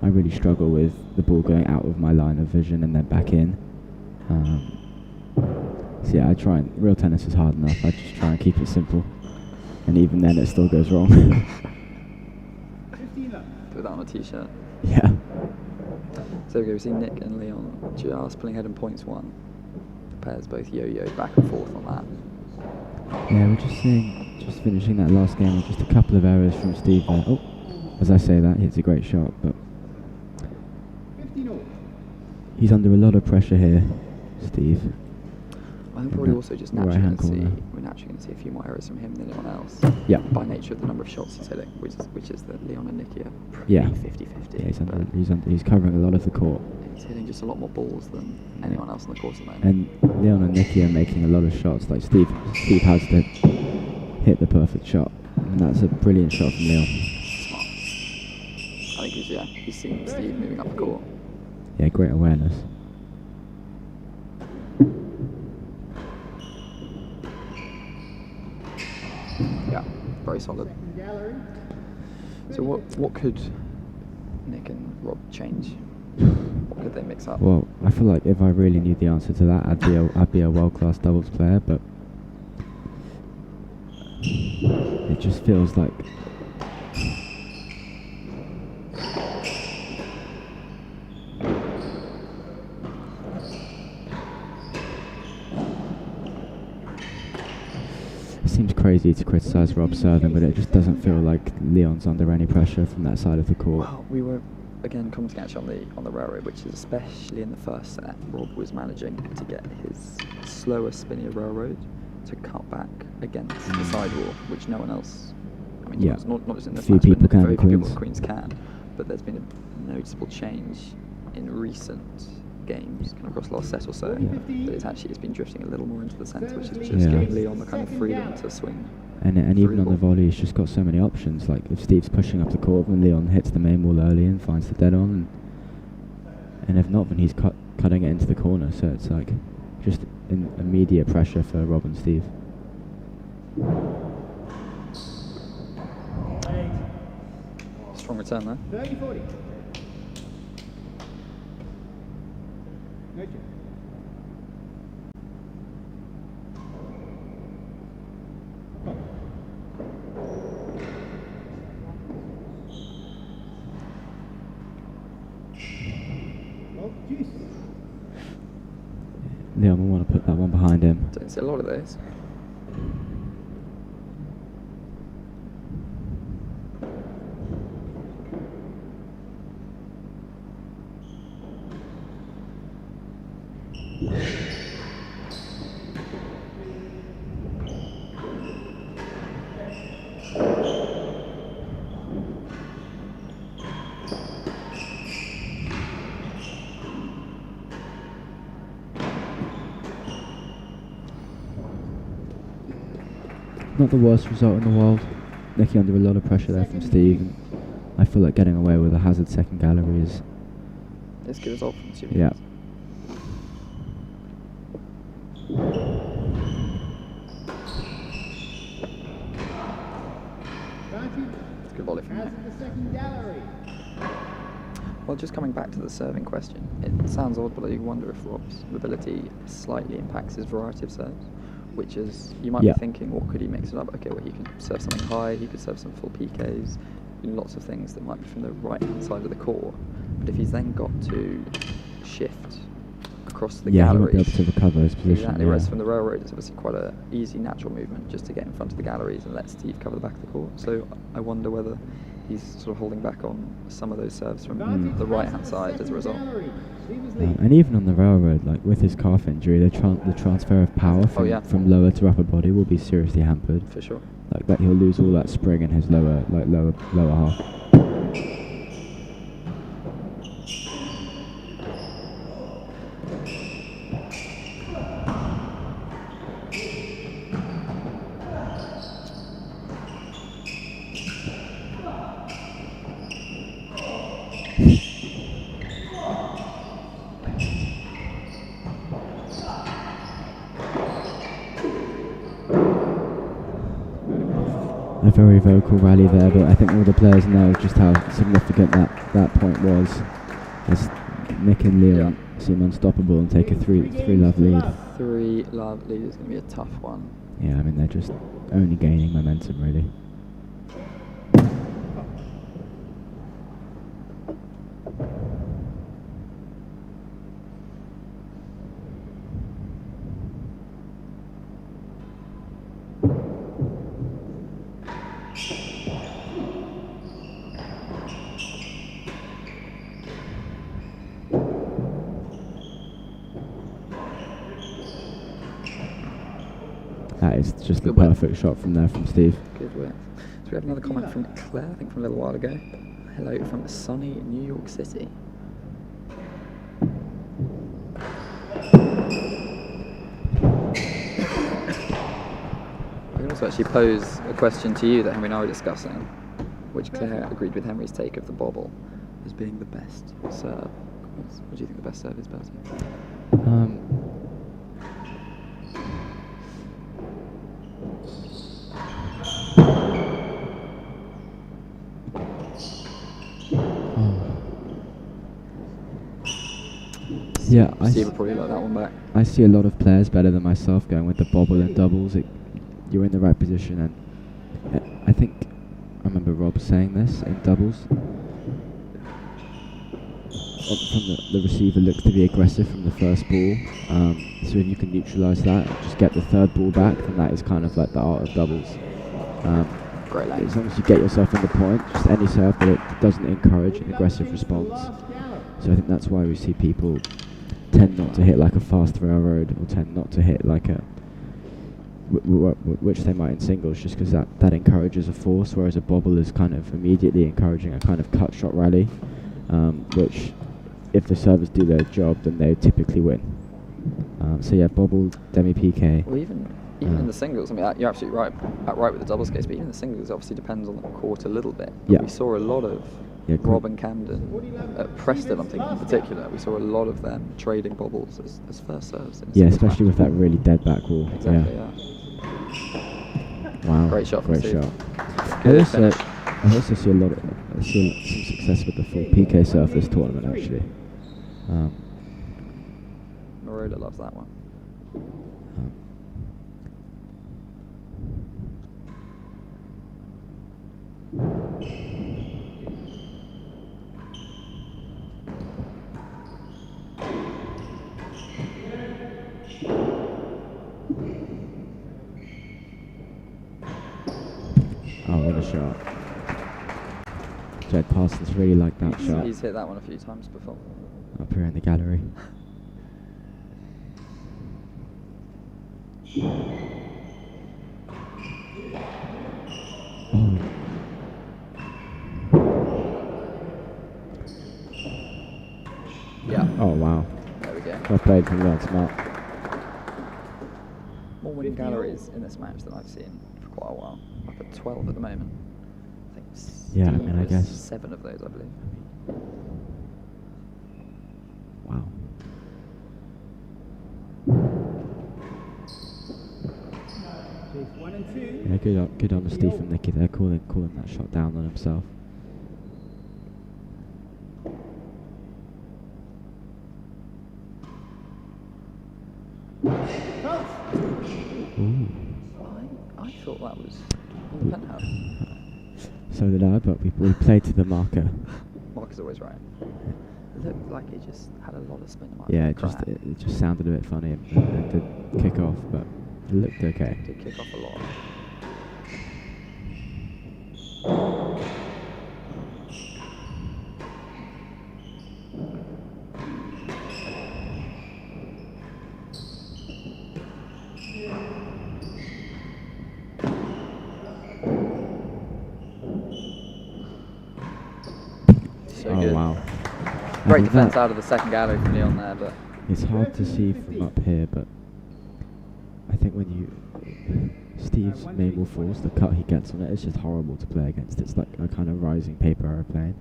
I really struggle with the ball going out of my line of vision and then back in. So yeah, I try and, real tennis is hard enough, I just try and keep it simple. And even then it still goes wrong. 15 left. Put that on a t-shirt. Yeah. So we've seen Nick and Leon just pulling ahead in points 1. The pairs both yo-yoed back and forth on that. Yeah, we're just seeing, just finishing that last game with just a couple of errors from Steve there. Oh, as I say that, hits a great shot, but 15 all. he's under a lot of pressure here, Steve. I think probably also just Right naturally hand going to see, corner. we're naturally going to see a few more errors from him than anyone else. Yeah. By nature of the number of shots he's hitting, which is that Leon and Nicky are pretty Yeah. 50-50. Yeah, he's covering a lot of the court. He's hitting just a lot more balls than anyone else on the course at the moment. And Leon and Nicky are making a lot of shots. Like Steve has to hit the perfect shot, and that's a brilliant shot from Leon. Smart. I think he's seen Steve moving up the court. Yeah, great awareness. Yeah, very solid. Second gallery. So what could Nick and Rob change? What could they mix up? Well, I feel like if I really knew the answer to that, I'd be a world-class doubles player, but it just feels like it seems crazy to criticise Rob serving, but it just doesn't feel like Leon's under any pressure from that side of the court. Well, we were again commenting actually on the railroad, which is especially in the first set, Rob was managing to get his slower, spinnier railroad to cut back against the sidewall, which no one else. I mean, Yeah. not just in this Few match, people but can, very few people Queens. at Queens can. But there's been a noticeable change in recent games, kind of across the last set or so. Yeah. That it's been drifting a little more into the centre, which is just Yeah. giving Leon the kind of freedom to swing. And even through on the the ball. volley, he's just got so many options. Like if Steve's pushing up the court, then Leon hits the main wall early and finds the dead on, and if not, then he's cutting it into the corner. So it's like just immediate pressure for Rob and Steve. Strong return there. 30-40. No check. Oh, juice. Leon will want to put that one behind him. Don't see a lot of those. not the worst result in the world. Nicky under a lot of pressure there from Steve. And I feel like getting away with a hazard second gallery is... It's a good result from the two Yeah. It's a good volley from As him. of the second gallery. Well, just coming back to the serving question, it sounds odd, but I wonder if Rob's mobility slightly impacts his variety of serves, which is, you might Yeah. be thinking, what could he mix it up? Okay, well, he could serve something high, he could serve some full PKs, lots of things that might be from the right-hand side of the core. But if he's then got to shift across the Yeah, he won't galleries... be able to recover his position. Exactly, Yeah. whereas from the railroad, it's obviously quite an easy, natural movement just to get in front of the galleries and let Steve cover the back of the court. So I wonder whether he's sort of holding back on some of those serves from the right-hand side as a result. And even on the railroad, like with his calf injury, the transfer of power from lower to upper body will be seriously hampered. For sure. Like that, he'll lose all that spring in his lower half. A very vocal rally there, but I think all the players know just how significant that point was. As Nick and Leon seem unstoppable and take a 3-love lead. 3-love lead is going to be a tough one. Yeah, I mean they're just only gaining momentum really. That is just the Good width. perfect shot from there from Steve. Good width. So we have another comment from Claire, I think from a little while ago. Hello from sunny New York City. I can also actually pose a question to you that Henry and I were discussing, which Claire agreed with Henry's take of the bobble as being the best serve. What do you think the best serve is, Bertie? Yeah, Steve would probably like that one back. I see a lot of players better than myself going with the bobble and doubles. You're in the right position, and I think I remember Rob saying this in doubles. From the receiver looks to be aggressive from the first ball, so if you can neutralise that, just get the third ball back, then that is kind of like the art of doubles. Great lane. As long as you get yourself in the point, just any serve, but it doesn't encourage an aggressive response. So I think that's why we see people tend not to hit like a fast railroad, or tend not to hit like a which they might in singles, just because that encourages a force, whereas a bobble is kind of immediately encouraging a kind of cut shot rally, which if the servers do their job, then they typically win. So yeah, bobble, demi PK. Well, even in the singles, I mean, you're absolutely right with the doubles case, but even the singles obviously depends on the court a little bit. But we saw a lot of Rob and Camden at Preston, I'm thinking in particular, we saw a lot of them trading bobbles as first serves. Yeah, especially with that really dead back wall. Exactly, yeah. Wow, Great shot. Great shot. Good finish. I also see some success with the full PK serve this tournament actually. Marola loves that one. Oh, what a shot. Jed Parsons really liked that shot. He's hit that one a few times before. Up here in the gallery. Oh. Yeah. Oh, wow. There we go. Well played from Leon Smart. More winning galleries in this match than I've seen for quite a while. Up at 12 at the moment. I think Yeah, Steve and I was guess 7 of those, I believe. wow. Chase 1 and 2. Yeah, good honesty from Nicky there, calling that shot down on himself. Ooh. I thought that was on the penthouse. So did I, but we played to the marker. Mark is always right. It looked like it just had a lot of spin. Yeah, it just sounded a bit funny and it did kick off, but it looked okay. It did kick off a lot. So Oh good. wow. Great I think defense that- out of the second gallery from Leon there, but It's hard to see from up here, but I think when Steve's main ball falls, the cut he gets on it is just horrible to play against. It's like a kind of rising paper aeroplane.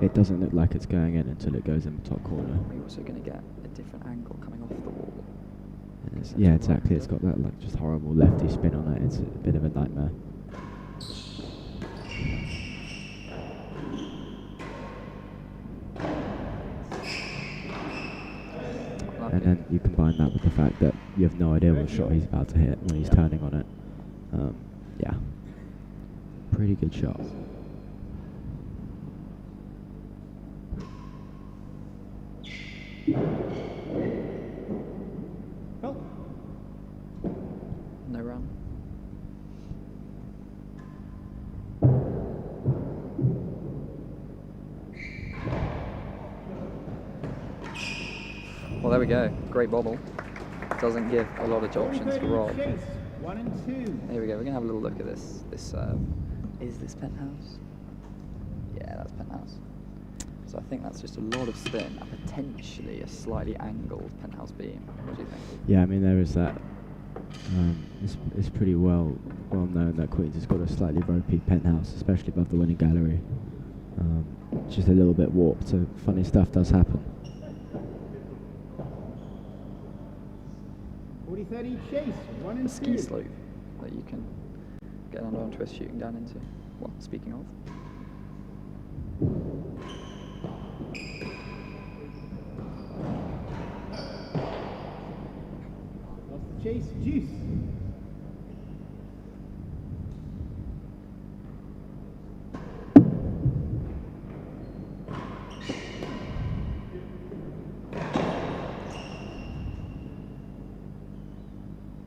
It doesn't look like it's going in until it goes in the top corner. we're also going to get a different angle coming off the wall. And yeah, exactly. It's got that like just horrible lefty spin on it. It's a bit of a nightmare. And then you combine that with the fact that you have no idea what shot he's about to hit when he's turning on it. Yeah, pretty good shot. No run. Well, there we go. Great bobble. Doesn't give a lot of options for Rob. Chase 1 and 2. Here we go. We're gonna have a little look at this. Is this penthouse? Yeah, that's penthouse. So I think that's just a lot of spin and potentially a slightly angled penthouse beam. What do you think? Yeah, I mean there is that. It's pretty well known that Queens has got a slightly ropey penthouse, especially above the winning gallery. Just a little bit warped, so funny stuff does happen. 40-30 Chase 1 and A 2. ski slope that you can get an on twist shooting down into. Well, speaking of. Lost the chase. Juice.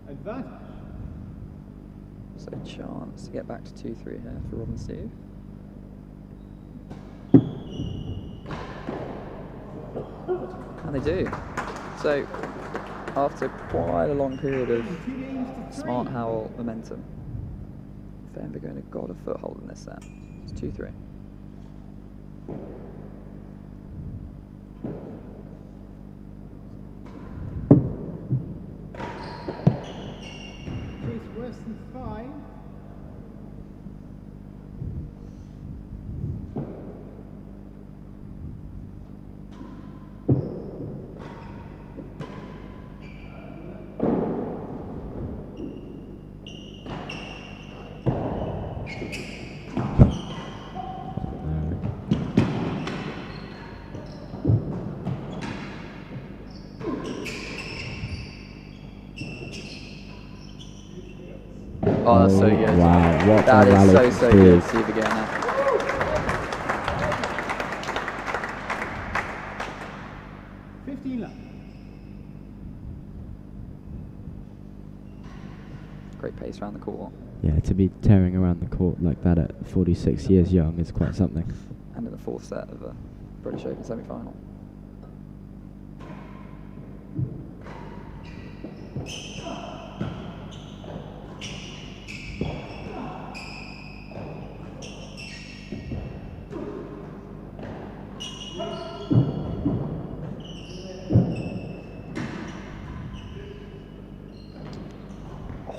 Advantage. So chance to get back to 2-3 here for Rob and Steve. And they do. So after quite a long period of 2 games to 3. smart Howell momentum, Fahey and Virgona got a foothold in this set. It's 2-3. Chase worse than 5. Oh, that's so good. Wow, what That a is rally so from good, Steve. Steve Virgona. Left. Great pace around the court. Yeah, to be tearing around the court like that at 46 years young is quite something. And in the fourth set of a British Open semi-final.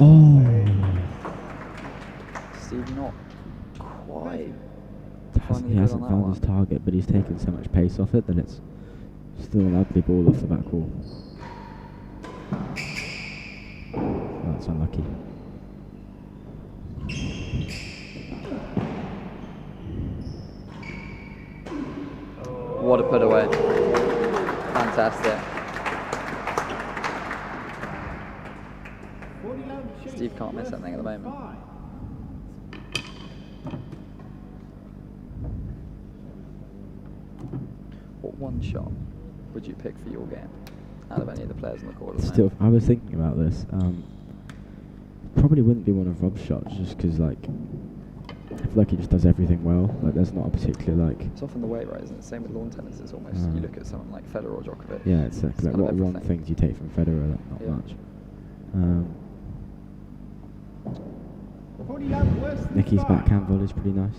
Oh! Steve not quite He finding the good hasn't on that found his one. target, but he's taken so much pace off it that it's still an ugly ball off the back wall. Oh, that's unlucky. What a put away. Fantastic. 40 love chase. Steve can't miss anything at the moment. 5. What one shot would you pick for your game out of any of the players on the court? at the Still, moment? I was thinking about this. Probably wouldn't be one of Rob's shots, just because like I feel like he just does everything well. Like there's not a particular like. It's often the way, right? Isn't it? Same with lawn tennis. It's almost you look at someone like Federer or Djokovic. Yeah, it's like kind of what one everything. thing do you take from Federer? Like, not Yeah. much. 40 love worse than Nicky's 5. backhand volley is pretty nice.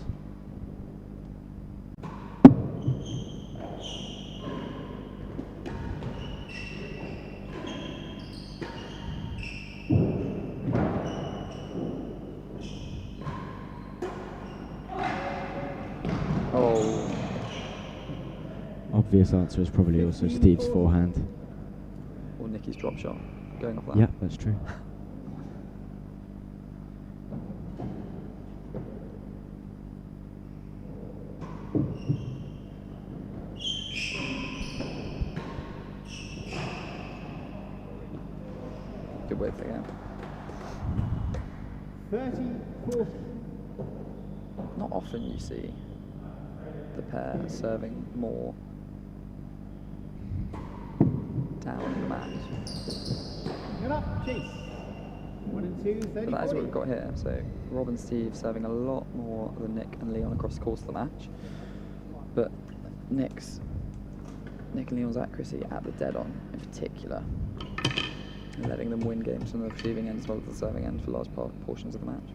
Oh, Obvious answer is probably also Steve's forehand. or Nicky's drop shot going off that. Yeah, that's true. Good way for the game. 30, 40. Not often you see the pair serving more down in the match. Get up, chase. 1 and 2, 30, But that is what 40. we've got here. So Rob and Steve serving a lot more than Nick and Leon across the course of the match. But Nick and Leon's accuracy at the dead on in particular, letting them win games from the receiving end as well as the serving end for large portions of the match.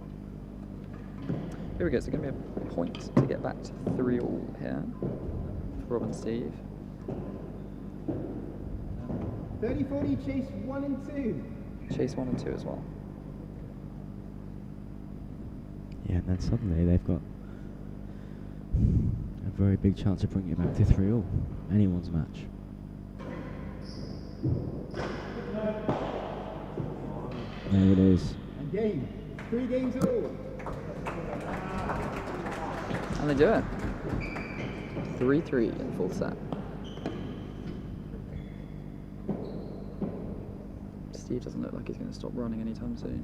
Here we go, so going to be a point to get back to 3-all here for Rob and Steve. 30, 40, chase 1 and 2. Chase 1 and 2 as well. Yeah, and then suddenly they've got a very big chance of bringing it back to 3-all. Anyone's match. There it is. And game. 3 games all. And they do it. 3-3 in the full set. Steve doesn't look like he's going to stop running anytime soon.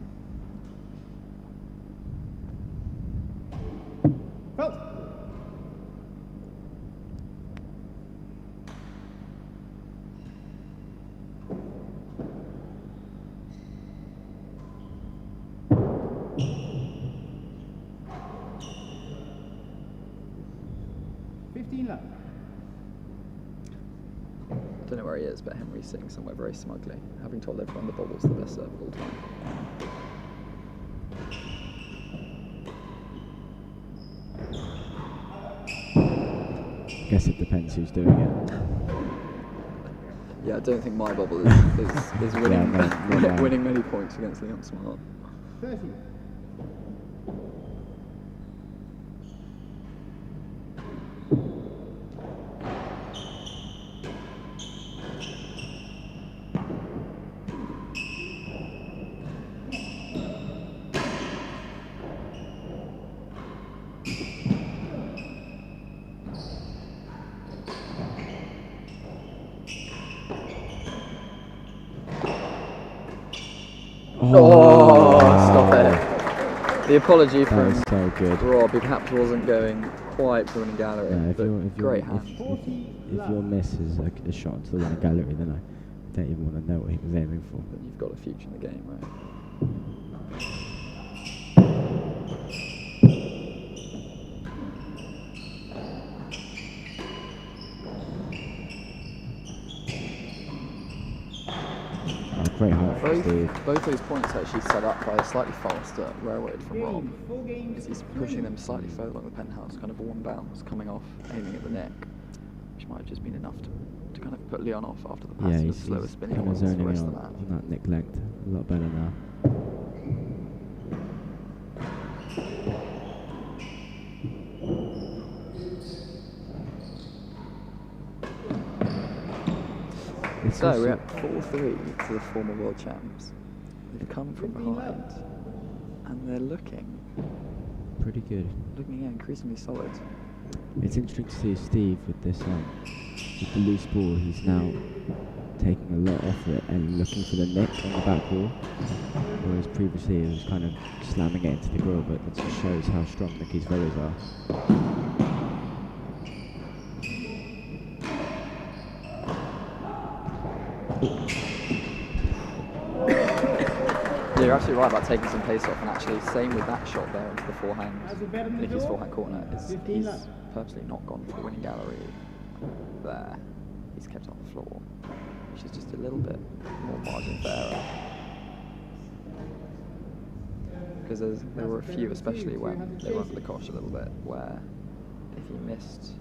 Felt. Love. Don't know where he is, but Henry's sitting somewhere very smugly, having told everyone the bobble's the best serve of all time. Guess it depends who's doing it. Yeah, I don't think my bobble is winning, Yeah, no. winning many points against Leon Smart. 30. Oh, stop it. The apology That from was so good. Rob, he perhaps wasn't going quite for winning gallery, Yeah, but great hand. If your miss is a shot to the winning gallery, then I don't even want to know what he was aiming for. But you've got a future in the game, right? Great heart from Steve. Both those points actually set up by a slightly faster railroad from Rob. Game. 4 games. Because he's pushing them slightly further along the penthouse, kind of a one bounce coming off, aiming at the neck, which might have just been enough to kind of put Leon off after the pass Yeah, and the he's slower spinning kind of ones for the zoning rest in of the match. on that neglect a lot better now. So we're at 4-3 to the former world champs. They've come from behind, and they're looking pretty good. increasingly solid. It's interesting to see Steve with this with the loose ball. He's now taking a lot off it and looking for the nick on the back wall, whereas previously he was kind of slamming it into the grill. But that just shows how strong Nicky's volleys are. Yeah, you're absolutely right about taking some pace off, and actually, same with that shot there into the forehand. Nicky's forehand corner. He's purposely not gone for the winning gallery there. He's kept it on the floor, which is just a little bit more margin for error. Because there were a few, especially when they were under the cosh a little bit, where if he missed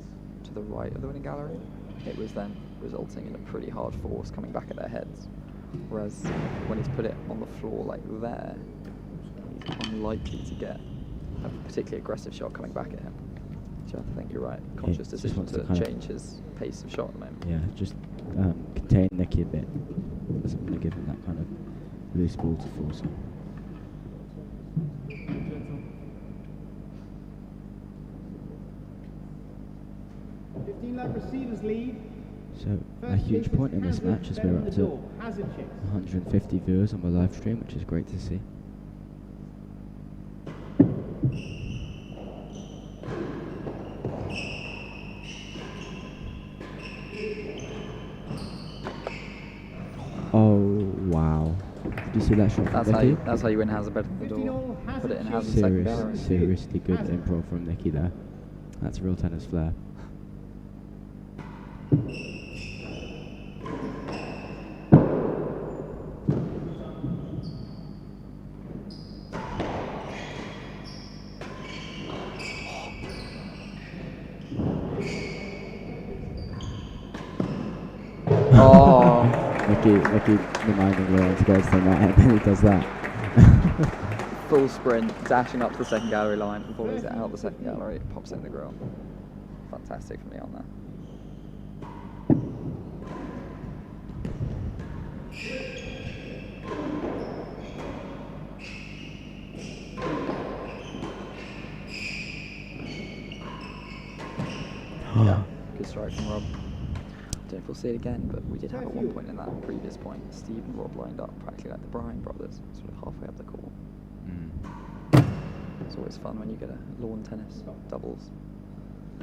to the right of the winning gallery, it was then resulting in a pretty hard force coming back at their heads. Whereas when he's put it on the floor like there, he's unlikely to get a particularly aggressive shot coming back at him. So I think you're right. Conscious decision to change his pace of shot at the moment. Yeah, just contain Nicky a bit. Doesn't want to give him that kind of loose ball to force on. Lap receivers lead. So a huge point in this match as we're up to 150 viewers on the live stream, which is great to see. Oh wow! Did you see that shot? That's how you win Hazard better than the door. Put it in Hazard's second gallery. Seriously good improv from Nicky there. That's real tennis flair. Oh, Nicky reminding Leon to go to the net, and then he does that. Full sprint, dashing up to the second gallery line, and volleys it out the second gallery, it pops in the grill. Fantastic from Leon there. Yeah, good strike from Rob. Don't know if we'll see it again, but we did have at one point in that previous point, Steve and Rob lined up practically like the Bryan brothers, sort of halfway up the court. It's always fun when you get a lawn tennis doubles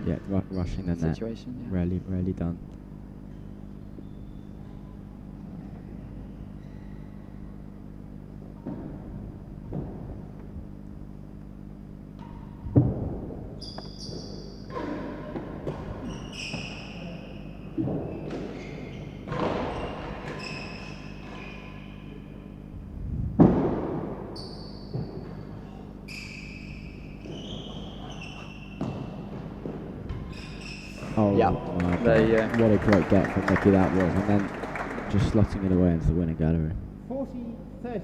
Yeah, rushing the net. situation. Yeah. Rarely done. Oh, Yeah, my there you God. go. What a great get from Nicky that was, and then just slotting it away into the winning gallery. 40-30.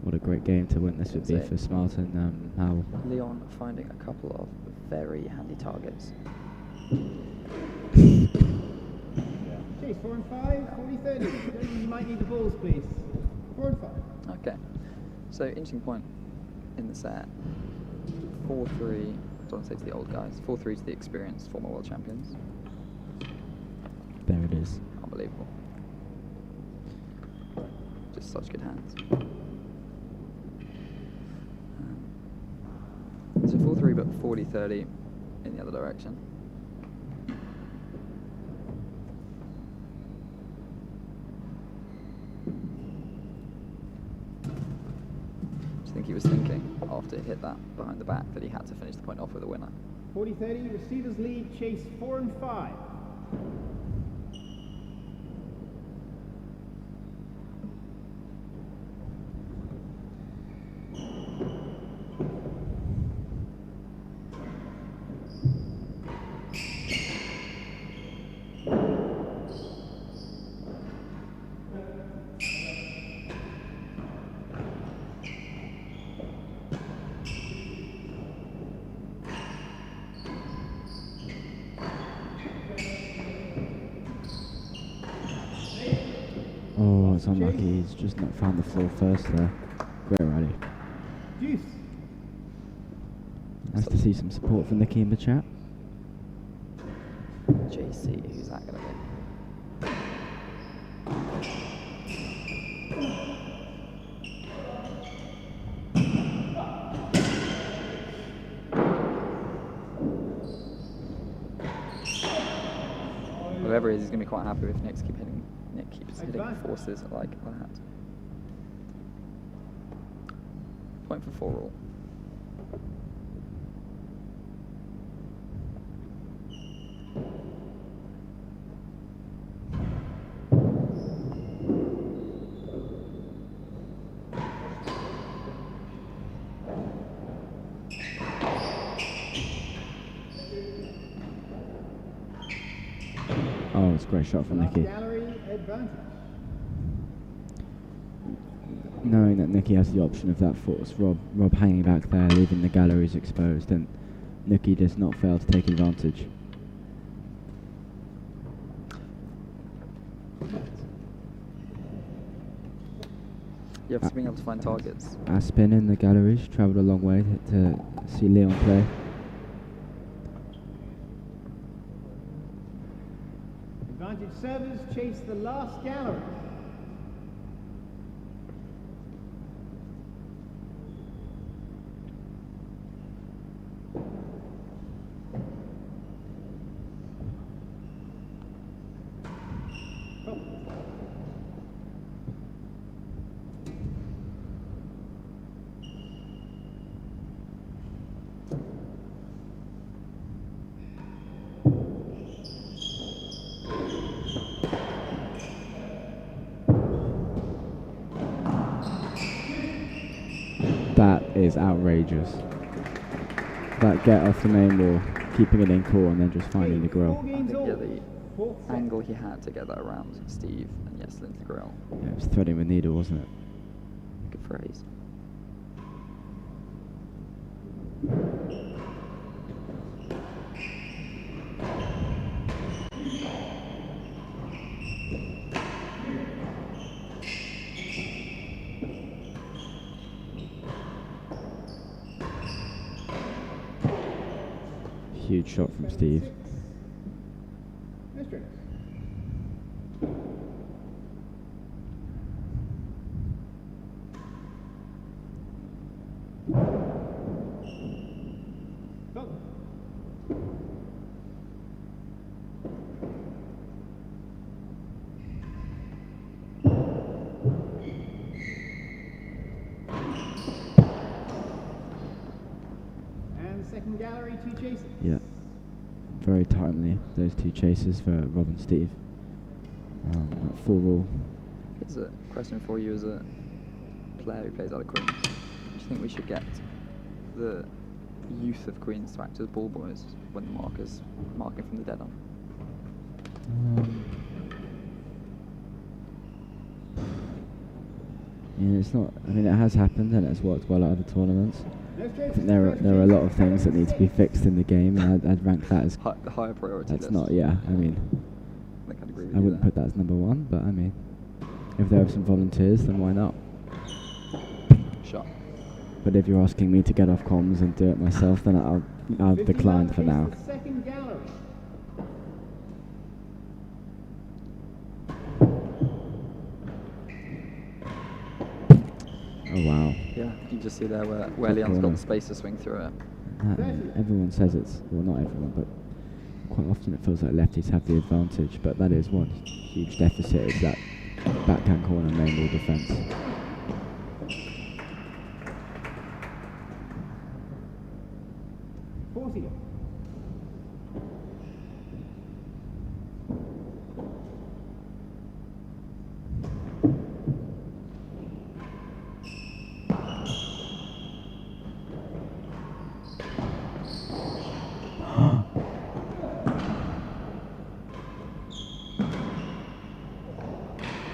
What a great game to win this would be That's it. for Smarton Howell. Leon finding a couple of very handy targets. Chase 4 and 5, 40-30. You might need the balls, please. 4 and 5. Okay, so interesting point in the set. 4-3, I don't want to say to the old guys, 4-3 to the experienced former world champions. There it is. Unbelievable. Just such good hands. So 4-3 but 40-30 in the other direction. I think he was thinking after he hit that behind the back that he had to finish the point off with a winner. 40-30, receivers lead, Chase 4 and 5. Oh, it's unlucky. He's just not found the floor first there. Great rally. Juice. Nice to see some support from Nicky in the chat. JC, who's that going to be? Whoever it is, he's going to be quite happy if Nick keeps hitting forces like that. Point for 4 all. Oh, it's a great shot from Nicky. Gallery advantage. Knowing that Nicky has the option of that force, Rob hanging back there, leaving the galleries exposed, and Nicky does not fail to take advantage. You have to be able to find targets. Aspin in the galleries, travelled a long way to see Leon play. Advantage servers chase the last gallery. That is outrageous. That get off the main wall, keeping it in core and then just finding the grill. I think, yeah, the angle he had to get that around Steve and yes, into the grill. Yeah, it was threading with needle, wasn't it? Good phrase. Huge shot from Steve. Mistress. Stop. And second gallery, 2 chases. Yeah. Very timely, those 2 chases for Rob and Steve. At 4 all. Here's a question for you as a player who plays other queens. Do you think we should get the youth of queens to act as ball boys when the marker's marking from the dead on? Yeah, it's not. I mean, it has happened and it's worked well at other tournaments. No I straight. think there are a lot of things that need to be fixed in the game, and I'd rank that as The higher priority that's list. not. Yeah, I mean, I think I'd agree with I you wouldn't there. put that as number 1, but I mean, if there are some volunteers, then why not? Shot. But if you're asking me to get off comms and do it myself, then I'll decline for now. The second gallery. Oh wow. Yeah, you just see there where Top Leon's got corner. the space to swing through it. Everyone says it's, well, not everyone, but quite often it feels like lefties have the advantage, but that is one huge deficit, is that backhand corner main wall defence.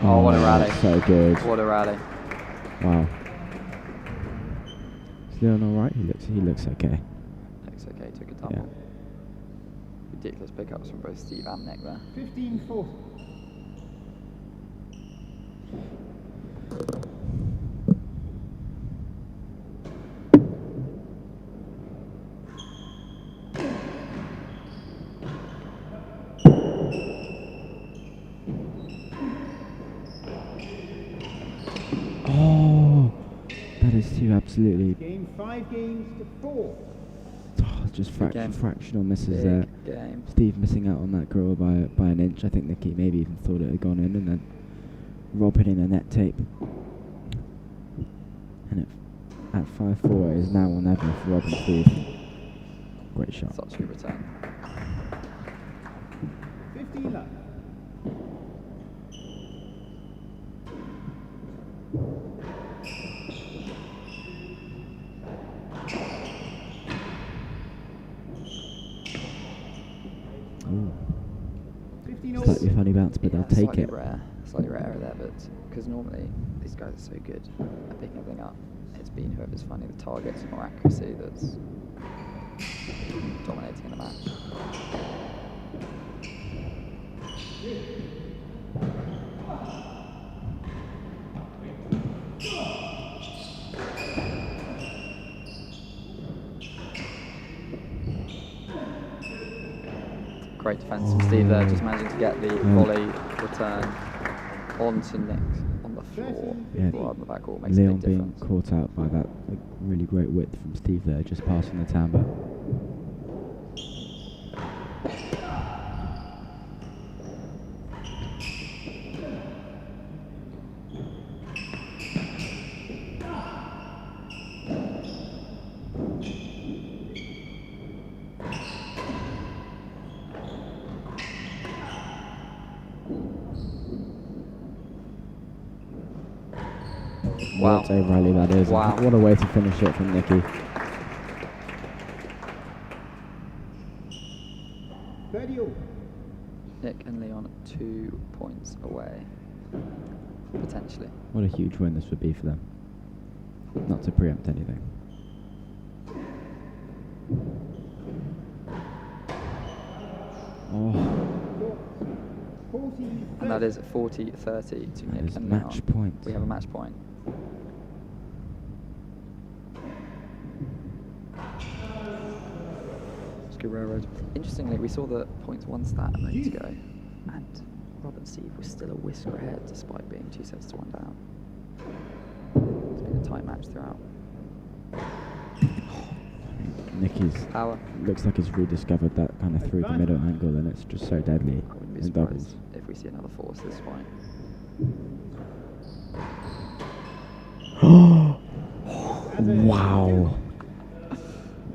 Oh, what a rally. So good. What a rally. Wow. Is Leon alright? He looks okay. Looks okay, took a tumble. Ridiculous pickups from both Steve and Nick there. 15-40. those two absolutely Game 5 games to 4. just Big game. fractional misses Big there. game. Steve missing out on that goal by an inch. I think Nicky maybe even thought it had gone in, and then Rob hitting the net tape. And at 5-4, it is now or never for Rob and Steve. Great shot. Such a good return. 15 love. Ooh. 15 all. Slightly funny bounce, but they'll take slightly it. Slightly rare there, but because normally these guys are so good at picking everything up. It's been whoever's finding the targets more accuracy that's dominating in the match. Great defence from Steve there, just managing to get the volley return onto Nick on the floor Yeah. rather than the back wall. Makes a Leon big being difference. caught out by that really great width from Steve there, just passing the timbre. Wow. What a rally that is. Wow. What a way to finish it from Nicky. 30 all. Nick and Leon 2 points away, potentially. What a huge win this would be for them. Not to preempt anything. Oh, 40. And that is 40-30 to that Nick is and match Leon. point. We have a match point. It's good railroad. Interestingly, we saw the points one stat a moment ago, and Rob and Steve were still a whisker ahead despite being 2 sets to 1 down. It's been a tight match throughout. Nicky's Power. looks like he's rediscovered that kind of through the middle angle, and it's just so deadly I wouldn't be in surprised doubles. if we see another force at this point. Wow.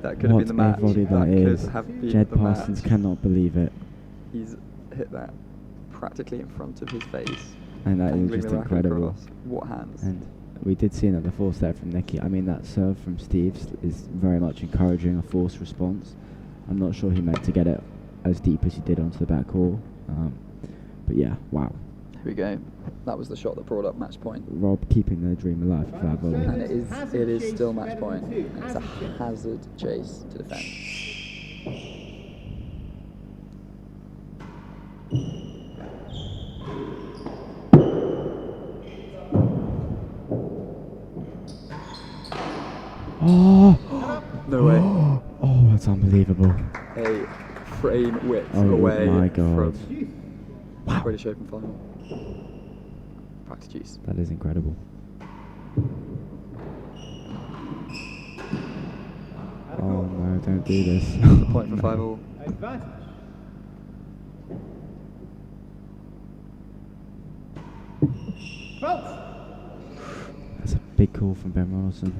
That could have been the match. What a volley that could is. have been Jed the Parsons match. cannot believe it. He's hit that practically in front of his face. And that is angling just the racket incredible. across. What hands? And we did see another force there from Nicky. I mean, that serve from Steve is very much encouraging a force response. I'm not sure he meant to get it as deep as he did onto the back wall. But yeah, wow. Here we go. That was the shot that brought up match point. Rob keeping the dream alive with that volley. And it is still match point. And it's a hazard chase to defend. Oh! No way. Oh, that's unbelievable. A frame width Oh away my God. from British Open final. Practice juice. That is incredible. Oh no, don't do this. Point for 5 all. Advantage. Fault. That's a big call from Ben Ronaldson.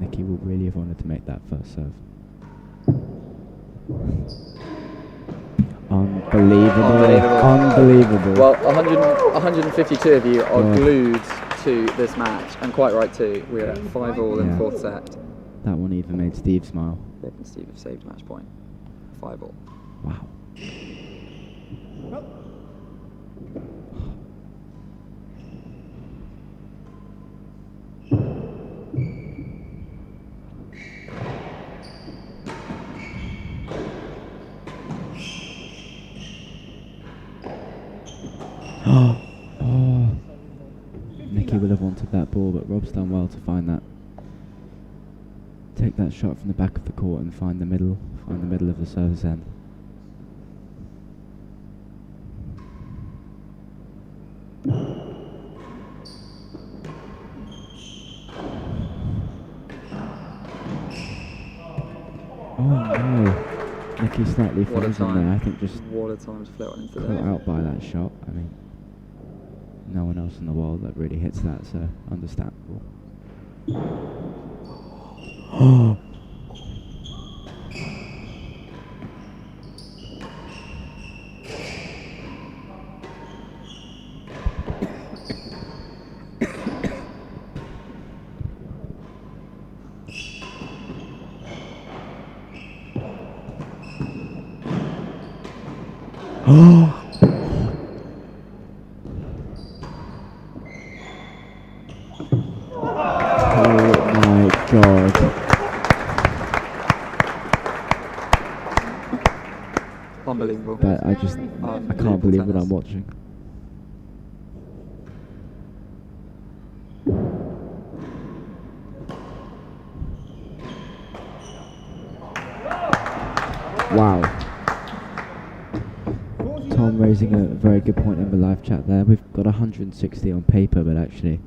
Nicky will really have wanted to make that first serve. Unbelievable. Unbelievable. Well, 152 of you are God. glued to this match, and quite right too. We're at 5 all in Yeah. 4th set. That one even made Steve smile. Rob and Steve have saved match point. 5 all. Wow. Fault. Oh. Nicky would have wanted that ball, but Rob's done well to find that. Take that shot from the back of the court and find the middle of the service end. Oh no. Nicky slightly What a frozen there. I time. think just What a time to float one into caught there. out by that shot. I mean, no one else in the world that really hits that, so understandable. Oh. Oh my god. Unbelievable. But I can't believe what I'm watching. Wow. Tom raising a very good point in the live chat there. We've got 160 on paper, but actually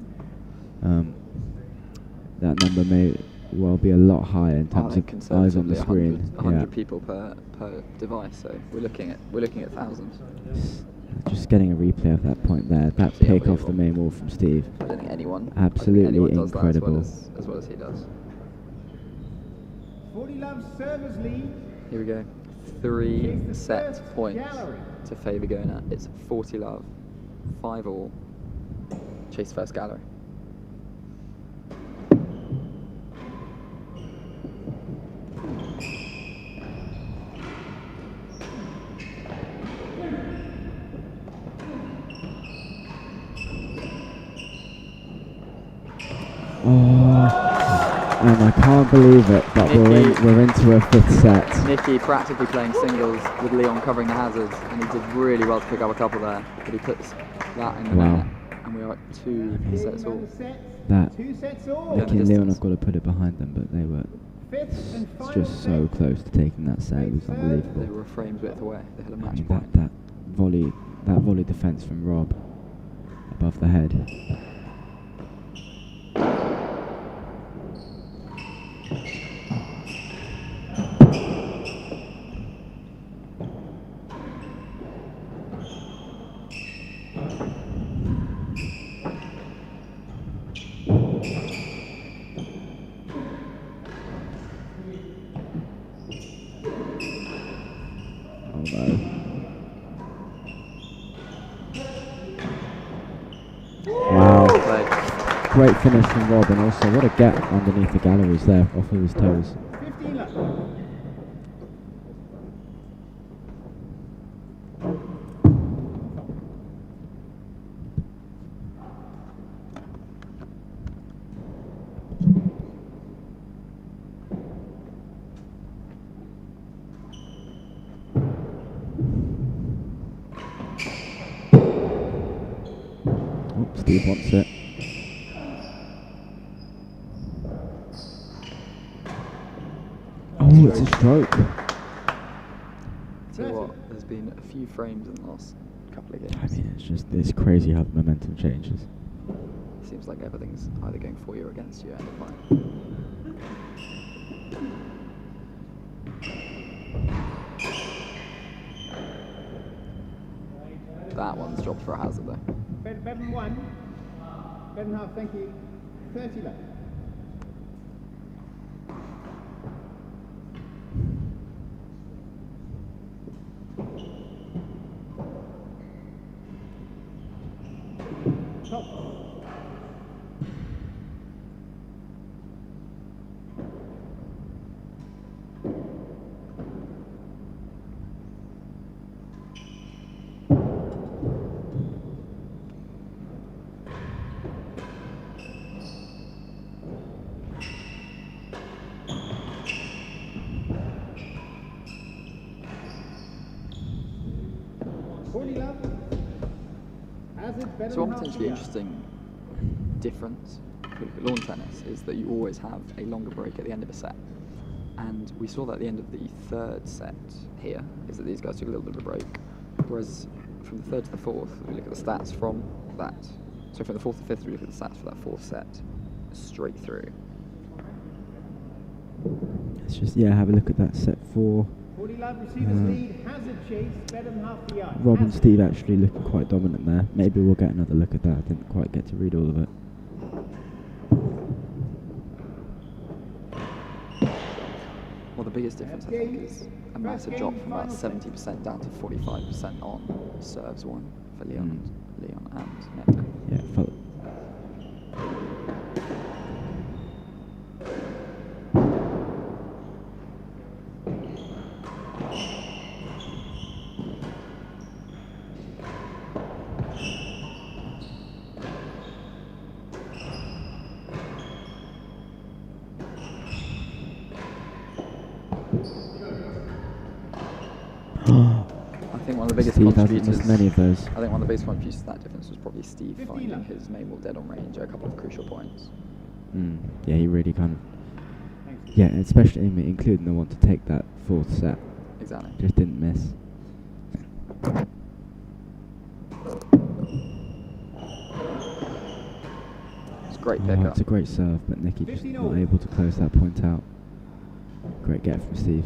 that number may well be a lot higher in terms of eyes on the screen. 100 people per device, so we're looking at thousands. Just getting a replay of that point there. That pick off the main wall from Steve. I don't think anyone Absolutely does incredible. that as well as he does. 40 Love servers lead. Here we go. 3 set points to favour Virgona. It's 40 love, 5 all. Chase first gallery. And I can't believe it, but we're into a fifth set. Nicky practically playing singles with Leon covering the hazards, and he did really well to pick up a couple there, but he puts that in the net, and we are at 2 sets all. That 2 sets all. Nicky and Leon have got to put it behind them, but they were just so close to taking that set. It was unbelievable. They were a frame's width away. They had a match I mean, point. that volley defense from Rob above the head. Great finish from Rob, and also what a get underneath the galleries there, off of his toes. 15 left. Oh, Steve wants it. Oh, it's a stroke. Tell you what, there's been a few frames in the last couple of games. I mean, it's crazy how the momentum changes. Seems like everything's either going for you or against you at any point. That one's dropped for a hazard though. Bevan 1. Bevan half, thank you. 30 left. Top. So one potentially interesting difference if we look at lawn tennis is that you always have a longer break at the end of a set. And we saw that at the end of the third set here, is that these guys took a little bit of a break. Whereas from the third to the fourth, we look at the stats from that. So from the fourth to fifth, we look at the stats for that fourth set straight through. Let's just have a look at that set 4. 40 love receivers lead, Hazard chase, better than half the yard. Rob and Hazard. Steve actually looking quite dominant there. Maybe we'll get another look at that. I didn't quite get to read all of it. Well, the biggest difference, I think, is a massive drop from about 70% down to 45% on serves 1 for Leon and Nick. Yeah, felt I think one of the biggest Steve hasn't contributors. missed many of those. I think one of the biggest contributors to that difference was probably Steve finding his main ball dead on range at a couple of crucial points. Yeah, he really kind of... Yeah, especially including the one to take that 4th set. Exactly. Just didn't miss. It's a great Oh, pickup. it's a great serve, but Nicky just not able to close that point out. Great get from Steve.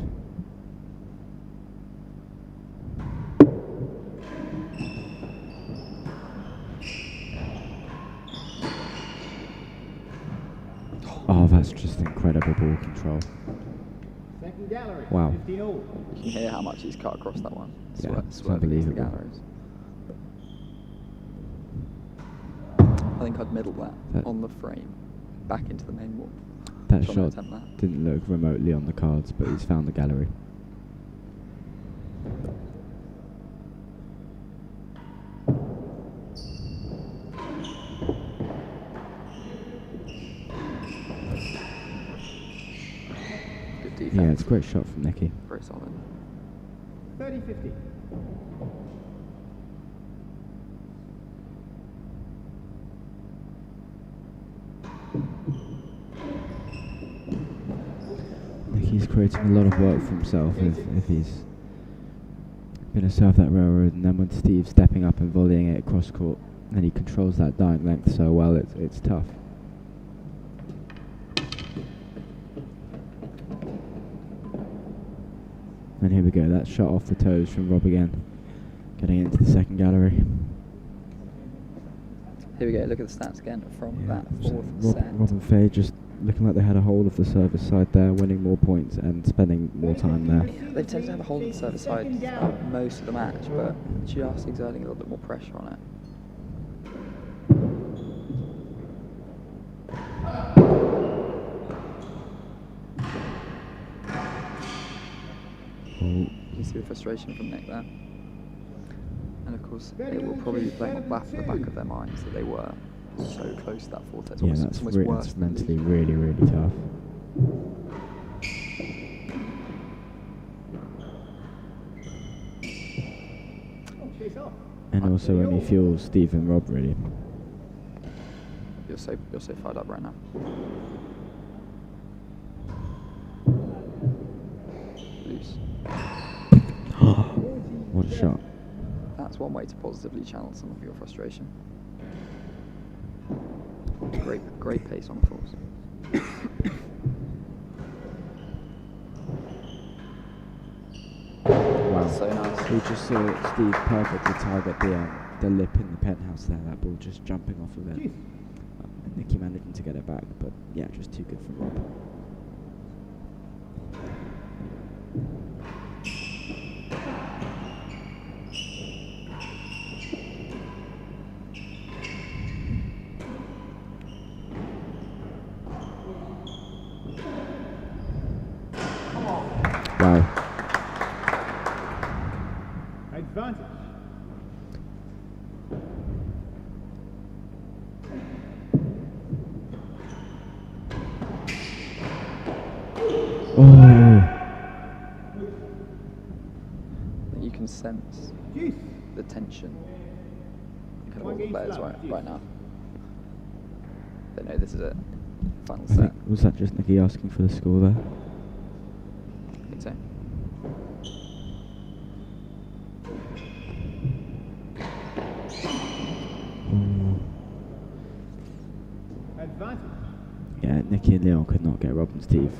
Oh, that's just incredible ball control. Second gallery. Wow. 15 all. You can hear how much he's cut across that one. Yeah, it's Swerving into the unbelievable. galleries. I think I'd middle that on the frame, back into the main wall. That Trying to shot attempt that. didn't look remotely on the cards, but he's found the gallery. Good defense. Yeah, it's a great shot from Nicky. Very solid. 30-50. Nicky's creating a lot of work for himself if he's going to serve that railroad, and then when Steve's stepping up and volleying it across court, and he controls that dying length so well, it's tough. And here we go, that shot off the toes from Rob again, getting into the second gallery. Here we go, look at the stats again from that so 4th set. Rob and Fahey just looking like they had a hold of the service side there, winning more points and spending more time there. Yeah, they tend to have a hold of the service side throughout most of the match, but just exerting a little bit more pressure on it. You can see the frustration from Nick there. And of course, it will probably be playing on the back of their minds that they were so close to that 4th set. Yeah, It's that's almost worse it's than mentally losing. really, really tough. Chase off. And also only fuels Steve and Rob really. You're so fired up right now. Loose. What a shot. That's one way to positively channel some of your frustration. Great pace on the fours. Wow. So nice. We just saw Steve perfectly target the lip in the penthouse there, that ball just jumping off of it. Jeez. And Nicky managing to get it back, but yeah, just too good for Rob. Wow. Advantage. Oh. You can sense Jeez. the tension in kind of all One the game players flat, right jeez. now. They know this is it. Final I set. think, was that just Nicky asking for the score there? I think so. Advantage. Yeah, Nicky and Leon could not get Rob and Steve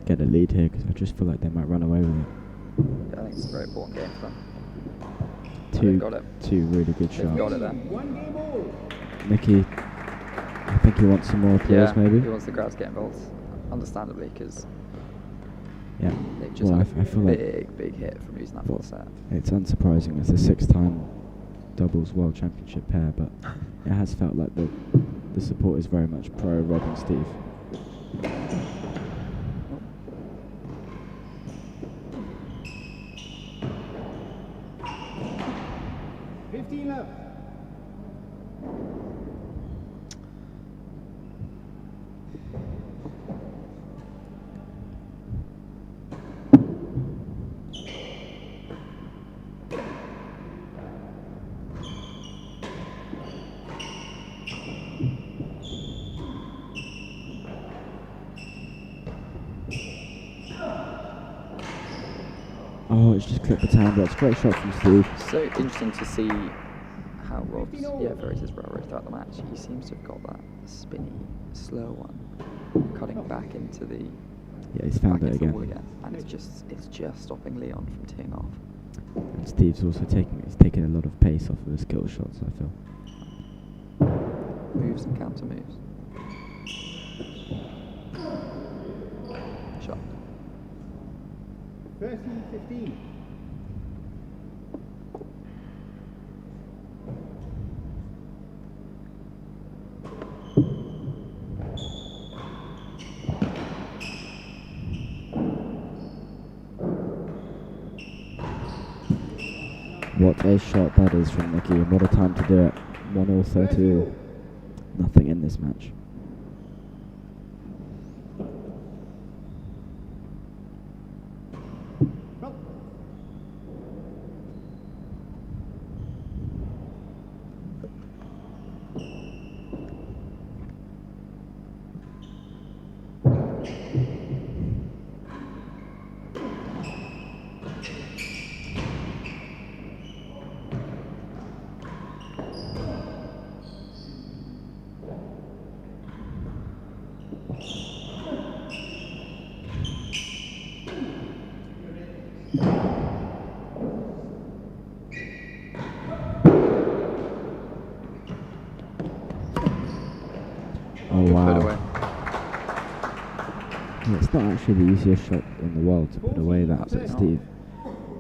get a lead here, because I just feel like they might run away with it. Yeah, I think it's a very important game for them. Two, got it. two really good They've shots. got it then. One game all. Nicky, I think he wants some more applause, Yeah, maybe. he wants the crowd to get involved, understandably, because Yeah. they've just Well, had I feel a like big hit from losing that full set. it's unsurprising. It's a 6-time doubles world championship pair, but it has felt like the support is very much pro Rob and Steve. 15 left. Oh, it's just clipped the tan blocks. Great shot from Steve. So interesting to see how Rob's varies his railroad throughout the match. He seems to have got that spinny, slow one, cutting back into the Yeah, he's found back it into the again. wall again, and it's just stopping Leon from teeing off. And Steve's also taking a lot of pace off of his skill shots, I feel. Moves and counter moves. Shot. 13-15. What a shot that is from Nicky, and what a time to do it. 1-32. Nothing in this match. Well, Oh Good wow. put away. Yeah, it's not actually the easiest shot in the world to put away that, but Absolutely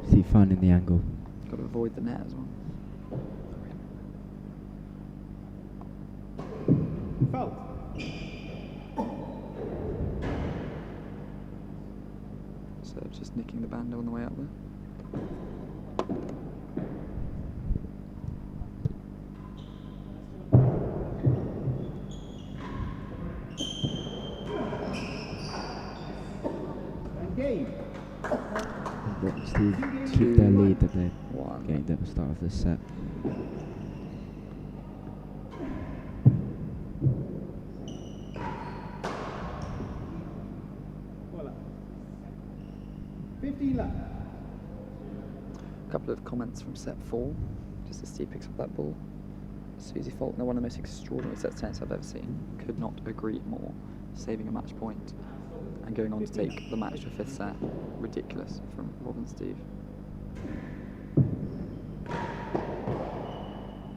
Steve finding the angle. Got to avoid the net as well. fault. So just nicking the band on the way up there. And game. Rob and Steve keep their lead that they One. gained at the start of this set. Voila. 15 left. A couple of comments from set 4, just as Steve picks up that ball. Susie Faulkner, one of the most extraordinary sets of tennis I've ever seen. Could not agree more. Saving a match point and going on to take the match to a 5th set. Ridiculous from Rob and Steve.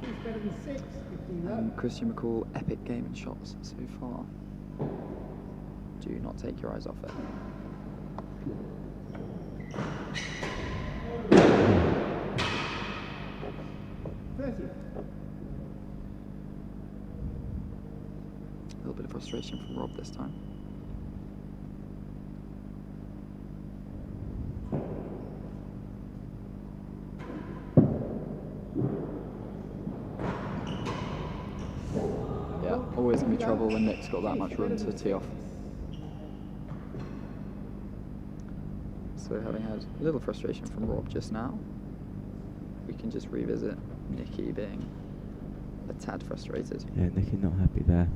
It's better than 6. 15 left. Christian McCall, epic game and shots so far. Do not take your eyes off it. A little bit of frustration from Rob this time. Yeah, always going to be trouble when Nick's got that much room to tee off. So having had a little frustration from Rob just now, we can just revisit Nicky being a tad frustrated. Yeah, Nicky not happy there.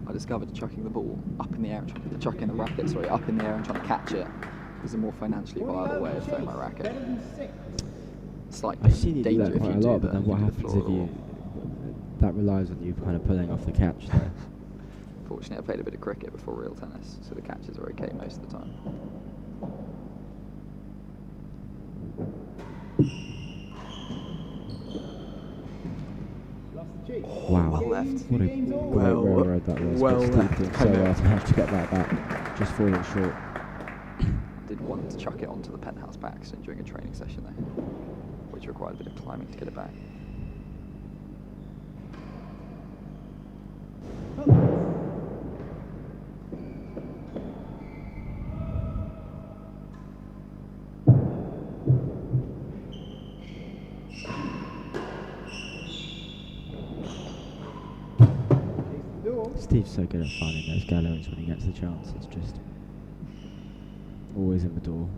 I discovered chucking the ball up in the air, chucking the racket, up in the air and trying to catch it is a more financially viable way of throwing my racket. Better than 6. Slightly I've seen you do danger that if quite you a do lot, but that, then what you do the happens floor if you or that relies on you kind of pulling off the catch there. Fortunately, I played a bit of cricket before real tennis, so the catches are okay most of the time. Lost the cheek. Wow. Well left. What a Games all. great railroad that was. well but left. Steve did so well to manage to get that back, just falling short. Did want to chuck it onto the penthouse backstone during a training session though, which required a bit of climbing to get it back. Steve's so good at finding those galleries when he gets the chance. It's just always in the door.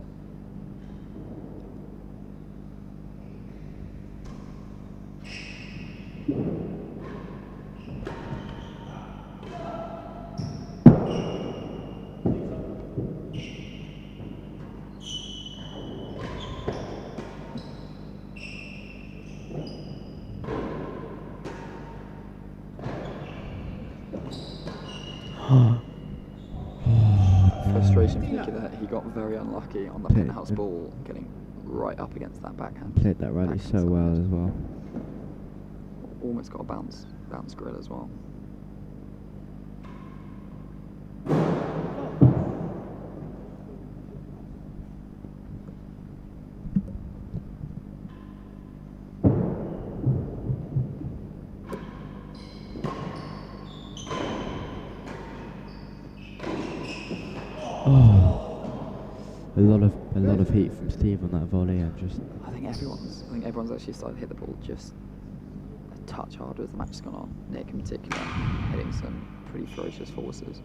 Frustration for Nicky that he got very unlucky on the Played penthouse it. ball, getting right up against that backhand. Played that rally so backhand well side. as well. Almost got a bounce grill as well. A lot of heat from Steve on that volley. And just I think everyone's actually started to hit the ball just a touch harder as the match has gone on. Nick in particular hitting some pretty ferocious forces.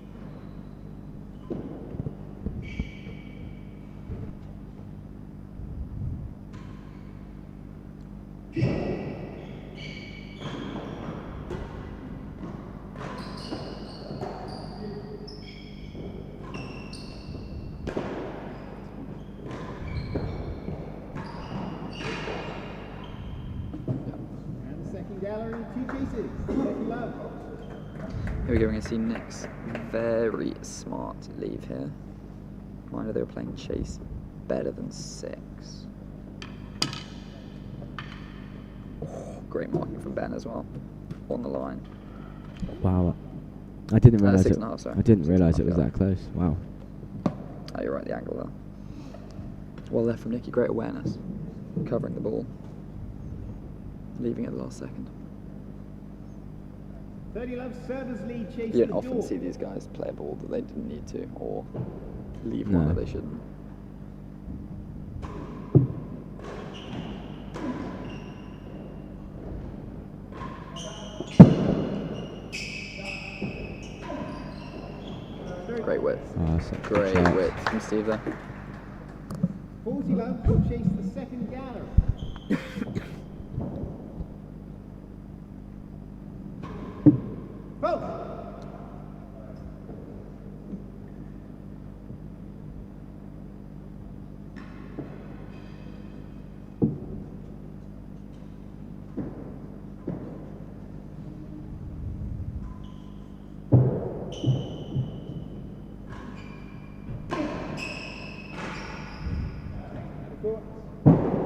And the second gallery, 2 pieces. Becky Love. Here we go, we're going to see Nick's very smart leave here. Mind they were playing chase better than 6. Oh, great marking from Ben as well, on the line. wow. I didn't realize it. 6.5, sorry. I didn't realize it 6.5 was yard. that close. Wow. Oh, you're right, the angle there. Well left from Nicky, great awareness. Covering the ball. Leaving at the last second. 30 Love servers lead, chase You the don't often door. see these guys play a ball that they didn't need to, or leave No. one that they shouldn't. Great width. Oh, such a Great shot. width from Steve there. 40 Love chase the second gallery. Both.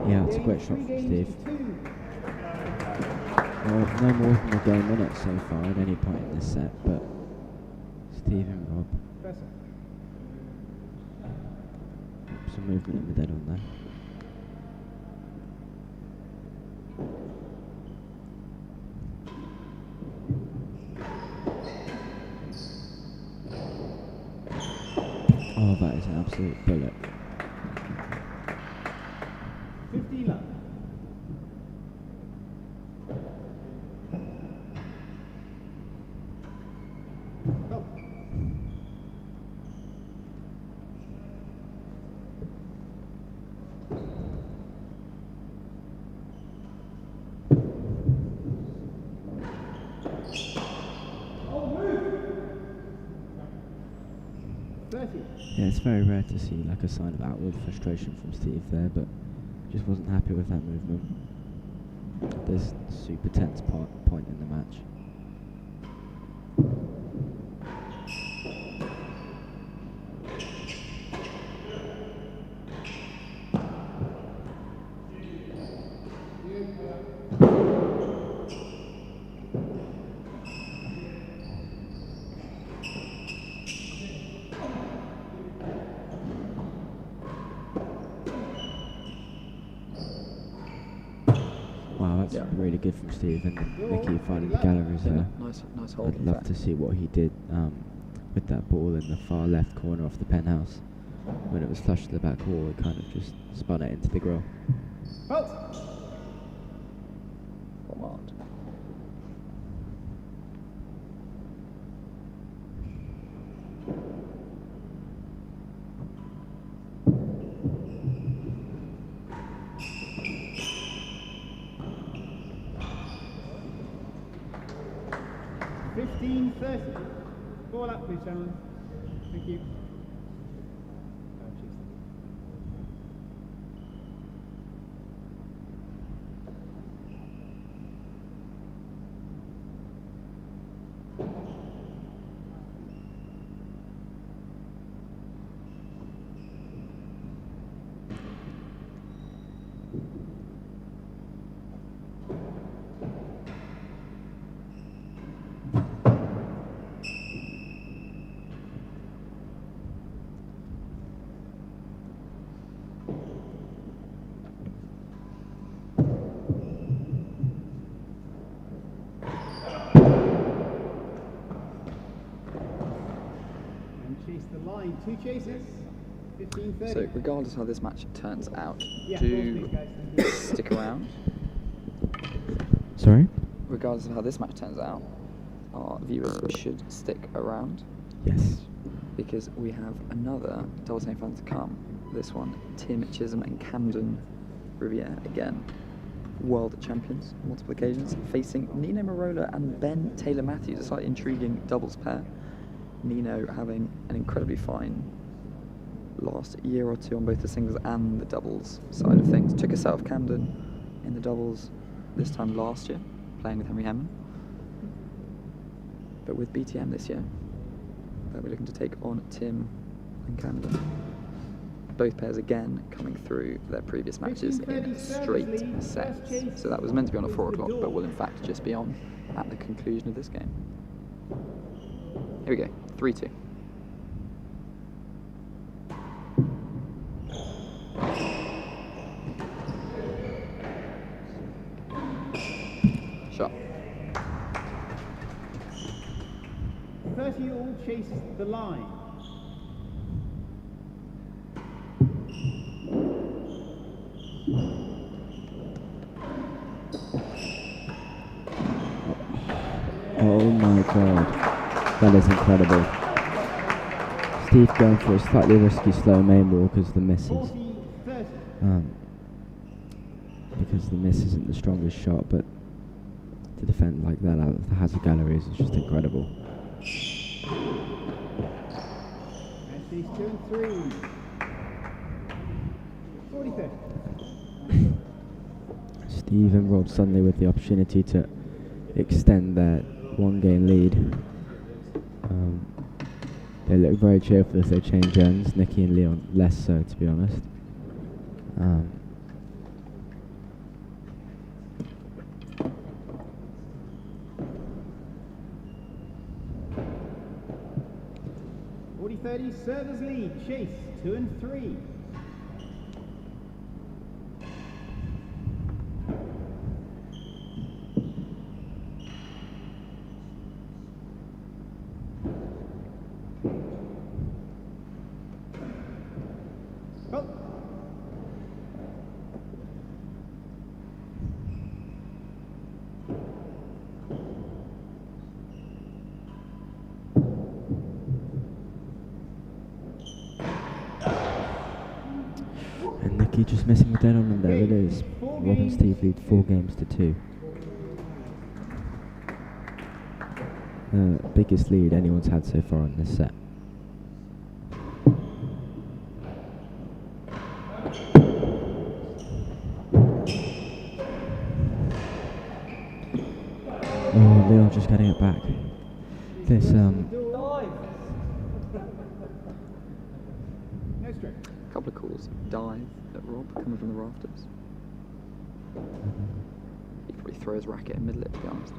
Yeah, it's a great shot from Steve. Well, no more than a game in it so far at any point in this set, but Steve and Rob, some movement in the dead on there. Oh, that is an absolute bullet. 50 Love. Go. Yeah, it's very rare to see like a sign of outward frustration from Steve there, but just wasn't happy with that movement. There's super tense point in the match. Wow, that's Yeah. really good from Steve and Nicky finding the galleries Yeah, there. nice hold. I'd love to see what he did with that ball in the far left corner off the penthouse. When it was flush to the back wall, it kind of just spun it into the grill. Halt! Command. Ball up, please, gentlemen. Thank you. Chase the line. 2 chases. 15-30. So regardless of how this match turns out, Yeah, do pause, please, guys. Thank you. stick around. Sorry? Regardless of how this match turns out, our viewers should stick around Yes. because we have another double semi-final to come. This one, Tim Chisholm and Camden Riviere again, world champions on multiple occasions, facing Nino Marola and Ben Taylor Matthews, a slightly intriguing doubles pair. Nino having an incredibly fine last year or two on both the singles and the doubles side of things. Took us out of Camden in the doubles this time last year, playing with Henry Hemman. But with BTM this year, they'll be looking to take on Tim and Camden. Both pairs again coming through their previous matches in straight sets. So that was meant to be on at 4 o'clock, but will in fact just be on at the conclusion of this game. Here we go, 3-2. Shot. 30 all chase the line. Oh my god. That is incredible. Steve going for a slightly risky slow main ball because the miss is 40-30. because the miss isn't the strongest shot, but to defend like that out of the hazard galleries is just incredible. And she's 2 and 3. 40-30. Steve and Rob suddenly with the opportunity to extend their 1-game lead. They look very cheerful as they change ends. Nicky and Leon less so, to be honest. Um, 40-30, servers lead. Chase 2 and 3. Oh. and Nicky just missing the dead on, and there it is. Rob and Steve lead 4 games to 2. The biggest lead anyone's had so far in this set. just getting it back. This No straight. A couple of calls. Dive at Rob coming from the rafters. He could probably throw his racket in middle it, to be honest.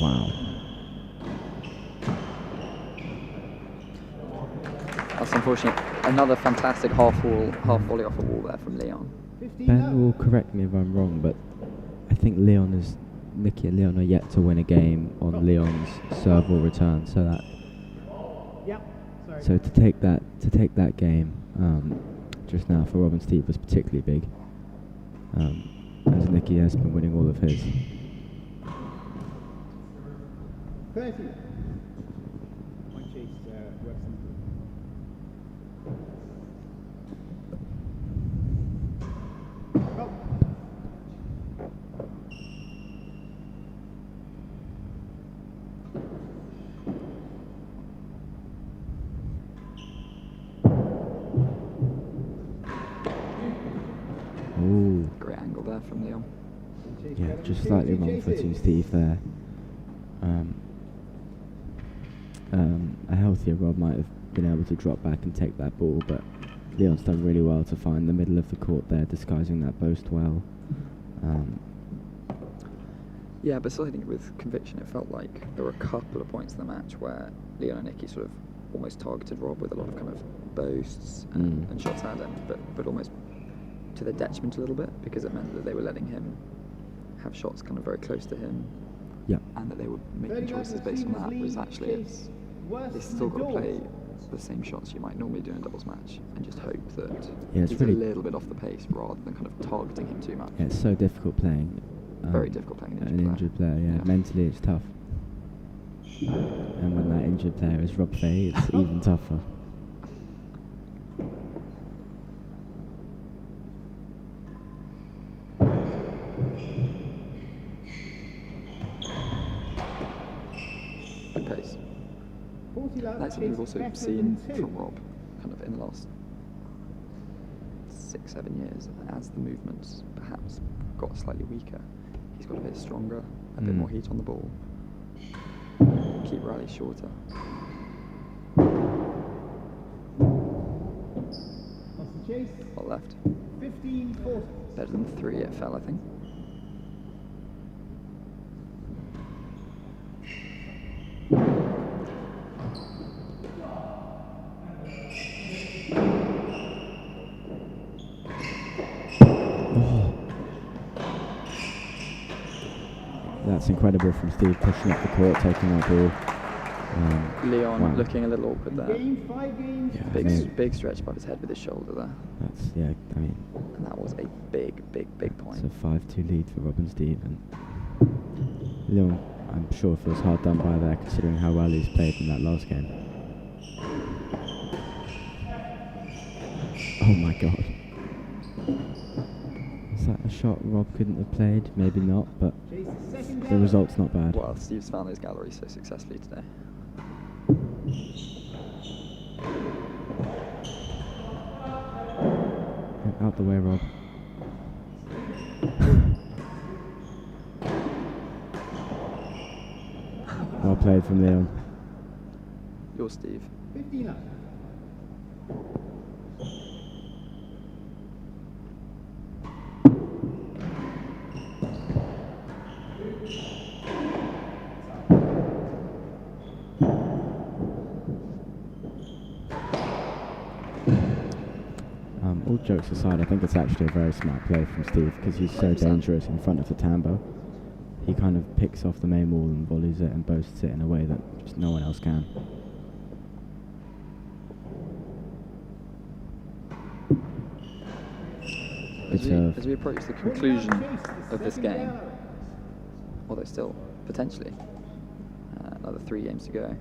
wow. That's unfortunate. Another fantastic half volley off a wall there from Leon. 15 Ben love. will correct me if I'm wrong, but I think Nicky and Leon are yet to win a game on Leon's serve or return. So that Yep. Sorry. so to take that game just now for Rob and Steve was particularly big. As Nicky has been winning all of his. 30. One chase, Weston. Oh. Ooh. Great angle there from Leon. Chase Yeah, better just than slightly 2, wrong chase footing it. Steve there. A healthier Rob might have been able to drop back and take that ball, but Leon's done really well to find the middle of the court there, disguising that boast well. Yeah, but still hitting it with conviction. It felt like there were a couple of points in the match where Leon and Nicky sort of almost targeted Rob with a lot of kind of boasts and shots at him, but almost to their detriment a little bit, because it meant that they were letting him have shots kind of very close to him, Yep. and that they were making 30 choices love, based on Stevens that, whereas lead, actually chase worse they've than still got to the play doors. the same shots you might normally do in a doubles match and just hope that Yeah, it's he's really- a little bit off the pace rather than kind of targeting him too much. Yeah, it's so difficult playing. Very difficult playing an an injured player. Yeah. Yeah. Mentally it's tough. And when that injured player is Rob Fahey, it's even tougher. Good pace. 40 love, That's something we've chase also better seen than 2. from Rob kind of in the last 6-7 years. As the movements perhaps got slightly weaker, he's got a bit stronger, a bit more heat on the ball, keep rallies shorter. Lost the chase. Well left. 15-40. Better than 3 it fell, I think. That's incredible from Steve, pushing up the court, taking that ball. Leon Wow. looking a little awkward there. Game 5 games. Yeah, Big, I mean- big stretch above his head with his shoulder there. That's, yeah, I mean, And that was a big, big, big it's point. a 5-2 lead for Rob and Steve. And Leon, I'm sure, feels hard done by there, considering how well he's played in that last game. Oh my god. Is that a shot Rob couldn't have played? Maybe not, but Chase the second the down. result's not bad. Well, Steve's found those galleries so successfully today. Out the way, Rob. Well played from Leon. You're Steve. 15 up. All jokes aside, I think it's actually a very smart play from Steve, because he's so 100%. dangerous in front of the tambo. He kind of picks off the main wall and volleys it and boasts it in a way that just no one else can. As Good we serve. approach the conclusion of this game, although still potentially another 3 games to go,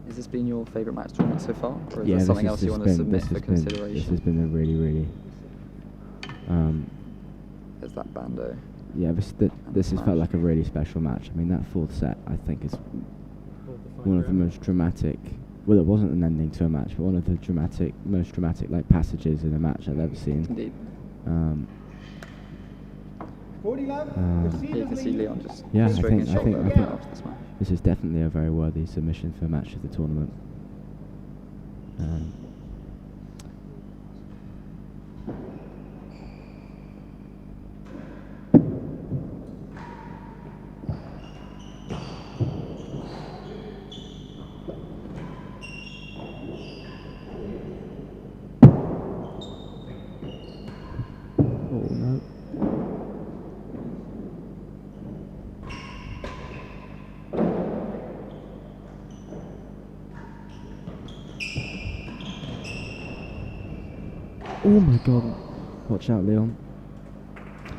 has this been your favourite match tournament so far, or is there this something has else you just want to been- submit this for has been- This consideration? has been a really, There's that bando. yeah. This has felt like a really special match. I mean, that fourth set, I think, is one of the most dramatic well, it wasn't an ending to a match, but one of the most dramatic like passages in a match I've ever seen. Indeed. 40 love. You can see Leon just Yeah, I string think- his I shoulder think- over I think- after the smash. This is definitely a very worthy submission for a match of the tournament. Oh no. Oh my god. Watch out, Leon.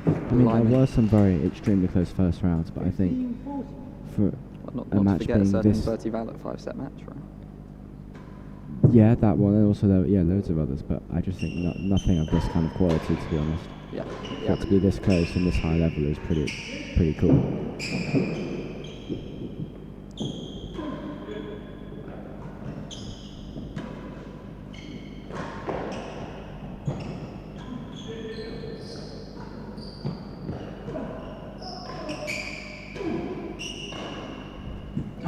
I mean, Blimey. there were some very extremely close first rounds, but I think 15-40. for Well, not a to match forget a being certain this... Bertie Vallet 5-set match, right? Yeah, that one, and also there were, loads of others, but I just think nothing of this kind of quality, to be honest. Yeah. For it to be this close and this high level is pretty cool.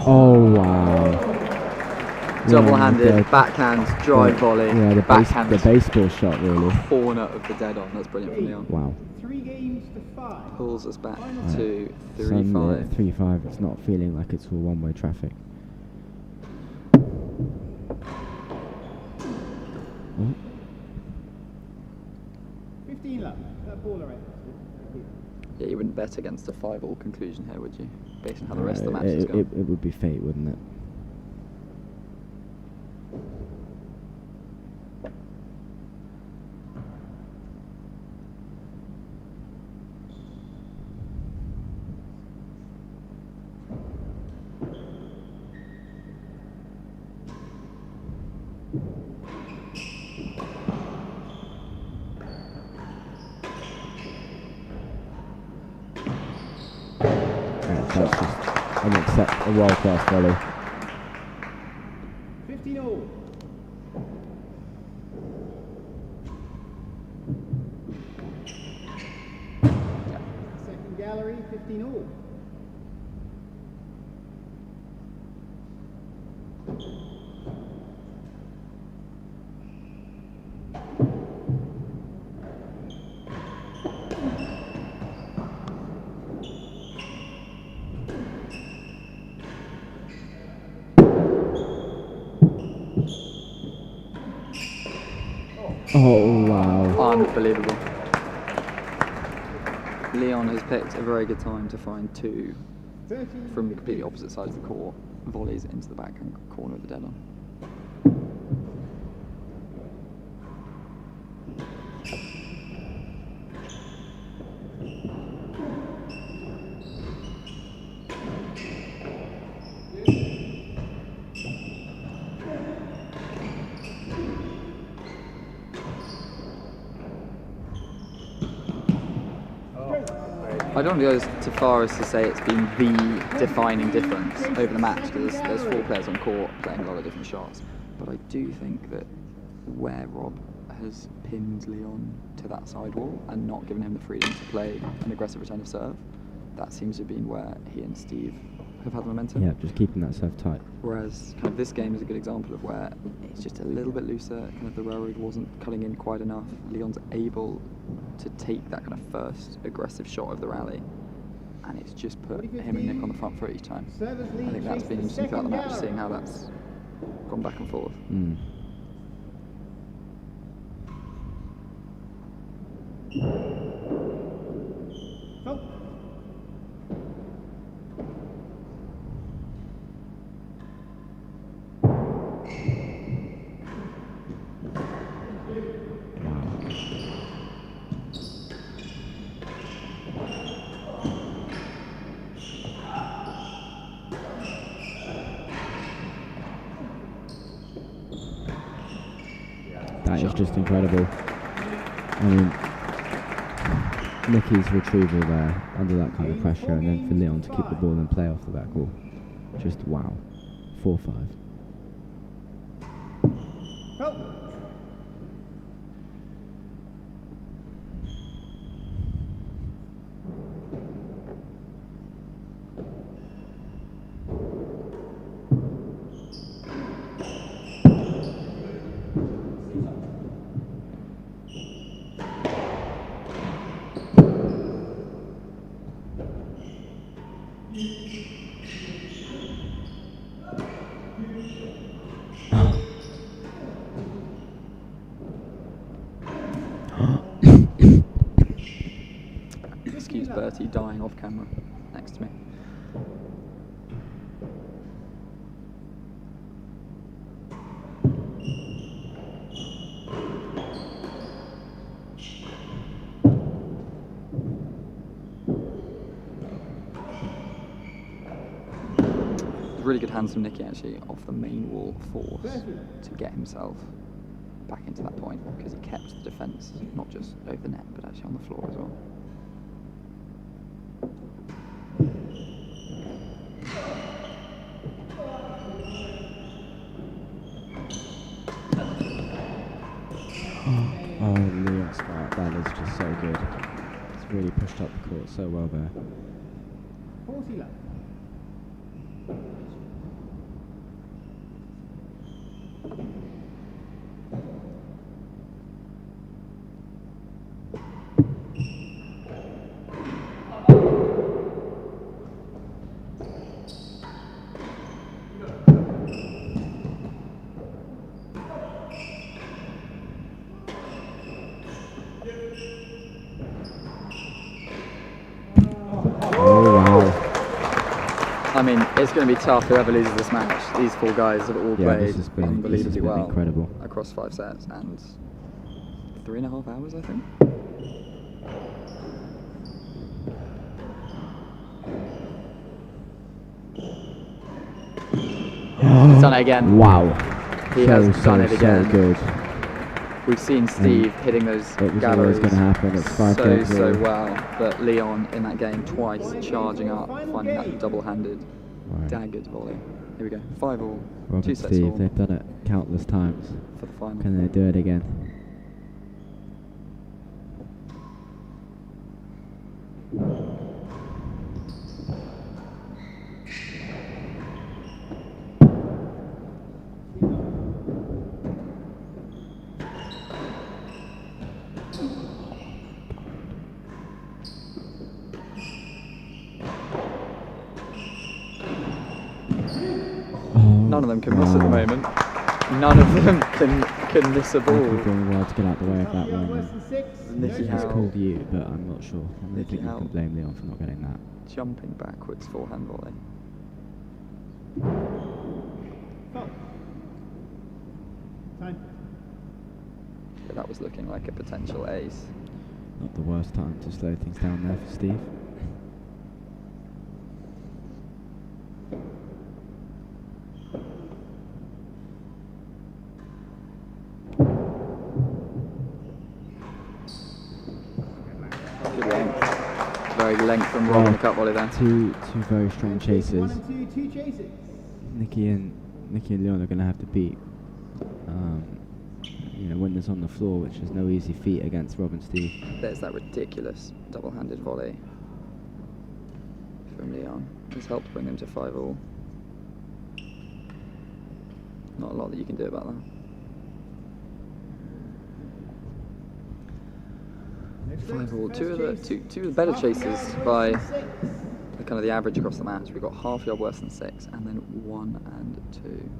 Oh wow. Double-handed, Yeah, backhand, drive volley, Yeah, the backhand, baseball shot, really. corner of the dead on. That's brilliant from Leon. Wow. 3 games to 5. Pulls us back Final to Suddenly 3-5. at 3-5, it's not feeling like it's all one-way traffic. Oh, 15 love. That ball right. Yeah, you wouldn't bet against a 5-all conclusion here, would you? Based on how the rest of the match is it going. would be fate, wouldn't it? That's just a world-class volley. 15 all. Second gallery, 15 all. Oh wow. Unbelievable. Leon has picked a very good time to find two 30. from completely opposite sides of the court volleys into the backhand corner of the dead on. I don't want to go too far as to say it's been the defining difference over the match, because there's 4 players on court playing a lot of different shots. But I do think that where Rob has pinned Leon to that sidewall and not given him the freedom to play an aggressive return of serve, that seems to have been where he and Steve have had the momentum. Yeah, just keeping that serve tight. Whereas kind of this game is a good example of where it's just a little bit looser, kind of the railroad wasn't cutting in quite enough. Leon's able to take that kind of first aggressive shot of the rally, and it's just put him and Nick on the front foot each time. Servers I lead think that's chase been the interesting throughout the second match, seeing how gallery. that's gone back and forth. Mm. Oh. Wow. That is just incredible. I mean, Nicky's retrieval there under that kind of pressure, and then for Leon to keep the ball and play off the back wall. Just wow. 4-5. Help! Excuse Bertie dying off camera next to me. Really good hands from Nicky actually off the main wall force to get himself back into that point, because he kept the defence not just over the net but actually on the floor as well. Oh, Leon Scott, that is just so good. It's really pushed up the court so well there. 40 left. I mean, it's going to be tough whoever loses this match. These four guys have all played this has been unbelievably well incredible across 5 sets and 3.5 hours, I think. He's done it again. Wow. He has done it again. So good. We've seen Steve hitting those It was galleries always going to happen. It's 5 games so really. well, but Leon in that game twice charging up, finding that double-handed, Right. daggered volley. Here we go, 5-all, 2 Robert sets Steve, all they've done it countless times. for the final. Can they do it again? None of them can miss at the moment. None of them can miss a Nicky ball. doing well to get out the way of that one. Nicky He's Howell called you, but I'm not sure. I don't Nicky think you Howell. can blame Leon for not getting that. jumping backwards forehand volley. Time. Yeah, that was looking like a potential ace. Not the worst time to slow things down there for Steve. Good length. Very length from Rob on the cut volley there. Two very strong chases. 1 and 2, 2 chases. Nicky and Leon are going to have to beat, winners on the floor, which is no easy feat against Rob and Steve. There's that ridiculous double-handed volley from Leon. It's helped bring them to 5-all. Not a lot that you can do about that. Next 5-all. first Two of the chase. better Half a yard chases worse by than 6. the kind of the average across the match. We've got half yard worse than 6, and then 1 and 2.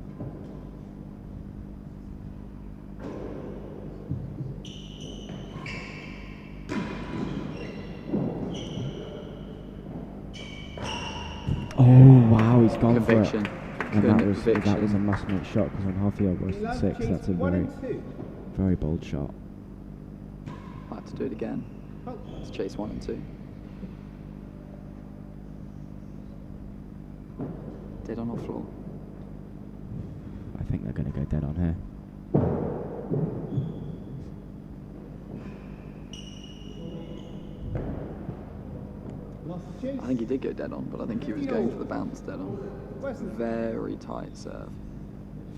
Oh wow, he's gone Conviction. for it. And that was a Conviction. must-make shot, because on half yard worse than Love 6, chase that's a 1 very, and 2. very bold shot. Might have to do it again. Oh. Let's chase 1 and 2. Dead on off floor. I think they're going to go dead on here. Lost the chase. I think he did go dead on, but I think he was going for the bounce dead on. Worse than 6. Very tight serve.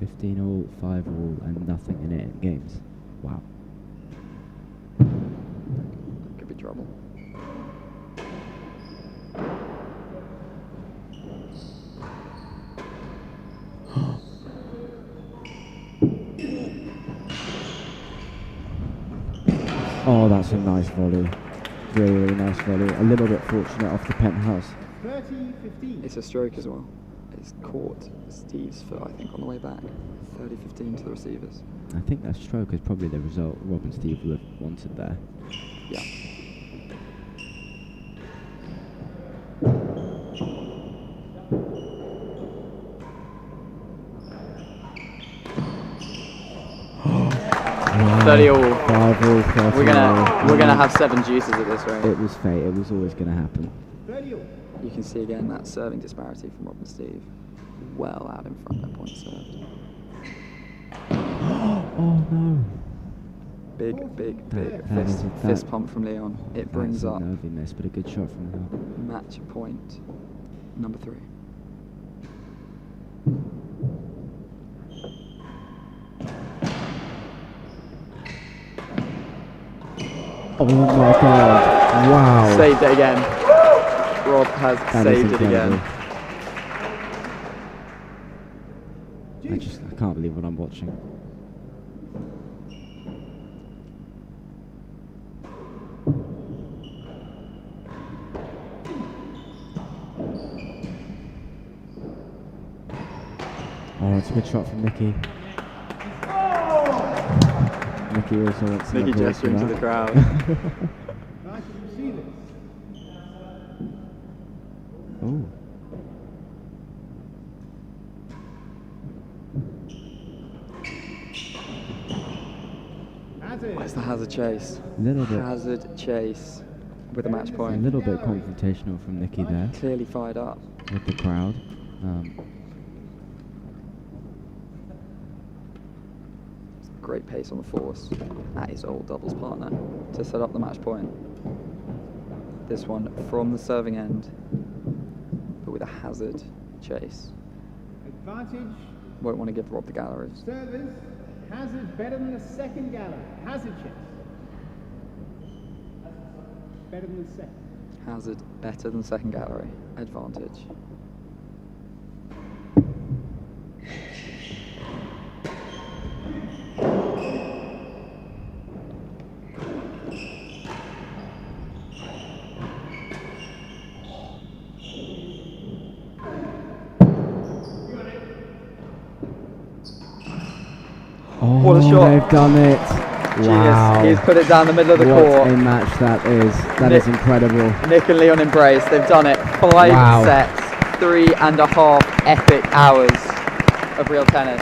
15 all, 5 all, and nothing in it in games. Wow. Could be trouble. Oh, that's a nice volley. Really, really nice volley. A little bit fortunate off the penthouse. 30-15. It's a stroke as well. It's caught Steve's foot, I think, on the way back. 30-15 to the receivers. I think that stroke is probably the result Rob and Steve would have wanted there. Yeah. Wow. 30 all. 5 all, 30 We're all. gonna have 7 juices at this rate. It was fate. It was always going to happen. 30 all. You can see again that serving disparity from Rob and Steve. Well out in front at point served. Oh no. Big That is fist that- pump from Leon. It brings That's up a nervy miss, but a good shot from him. match point number 3. Oh my god! Wow! Saved it again. Rob has That is saved it again. incredible. I can't believe what I'm watching. Oh, it's a good shot from Nicky. Nicky also wants some Nicky applause for gesturing to that. the crowd. Right, you see this. Oh. Hazard. Where's the hazard chase? Little bit. Hazard chase with a match A point. little bit confrontational from Nicky there Clearly fired up. with the crowd. Great pace on the force at his old doubles partner to set up the match point. This one from the serving end, but with a hazard chase. Advantage. Won't want to give Rob the galleries. Service. Hazard better than the second gallery. Hazard chest. Better than the second. Hazard better than second gallery. Advantage. Oh, What a shot. they've done it. Wow. He's put it down the middle of the what court. a match that is. That Nick- is incredible. Nick and Leon embrace. They've done it. 5 Wow. sets, 3.5 epic hours of real tennis.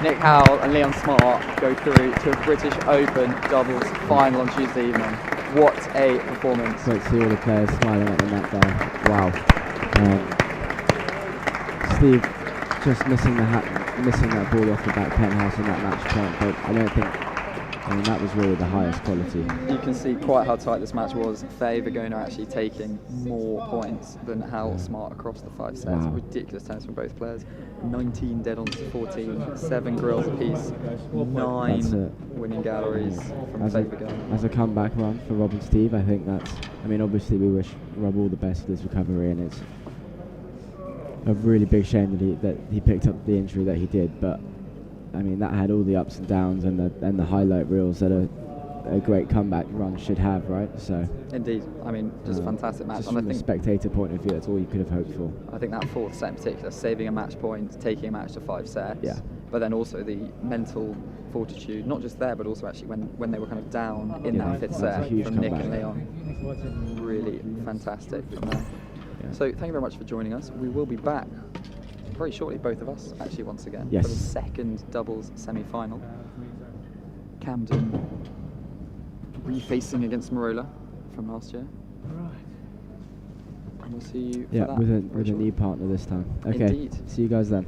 Nick Howell and Leon Smart go through to a British Open doubles final on Tuesday evening. What a performance. Great to see all the players smiling at the net there. Wow. Steve just missing that ball off the back penthouse in that match point, but I don't think. I mean, that was really the highest quality. You can see quite how tight this match was. Fahey, Virgona actually taking more points than Howell Smart across the 5 sets. Wow. Ridiculous tennis from both players. 19 dead on to 14, 7 grills apiece, 9 That's it. winning galleries from As Fahey, a, Virgona. as a comeback run for Rob and Steve, I think that's. I mean, obviously we wish Rob all the best with his recovery, and it's a really big shame that he picked up the injury that he did. But I mean, that had all the ups and downs and the highlight reels that a great comeback run should have, right? So. Indeed, I mean, just a fantastic match. Just And I from a think spectator point of view, that's all you could have hoped for. I think that 4th set in particular, saving a match point, taking a match to 5 sets, Yeah. but then also the mental fortitude, not just there, but also actually when they were kind of down in Yeah, that 5th that's a set huge from Nick and comeback. Leon. Really fantastic from them. Yeah. So thank you very much for joining us. We will be back very shortly, both of us, actually, once again, Yes. for the second doubles semi-final. Camden refacing against Marola from last year. And we'll see you for Yeah, that with very a shortly. new partner this time. Okay, Indeed. see you guys then.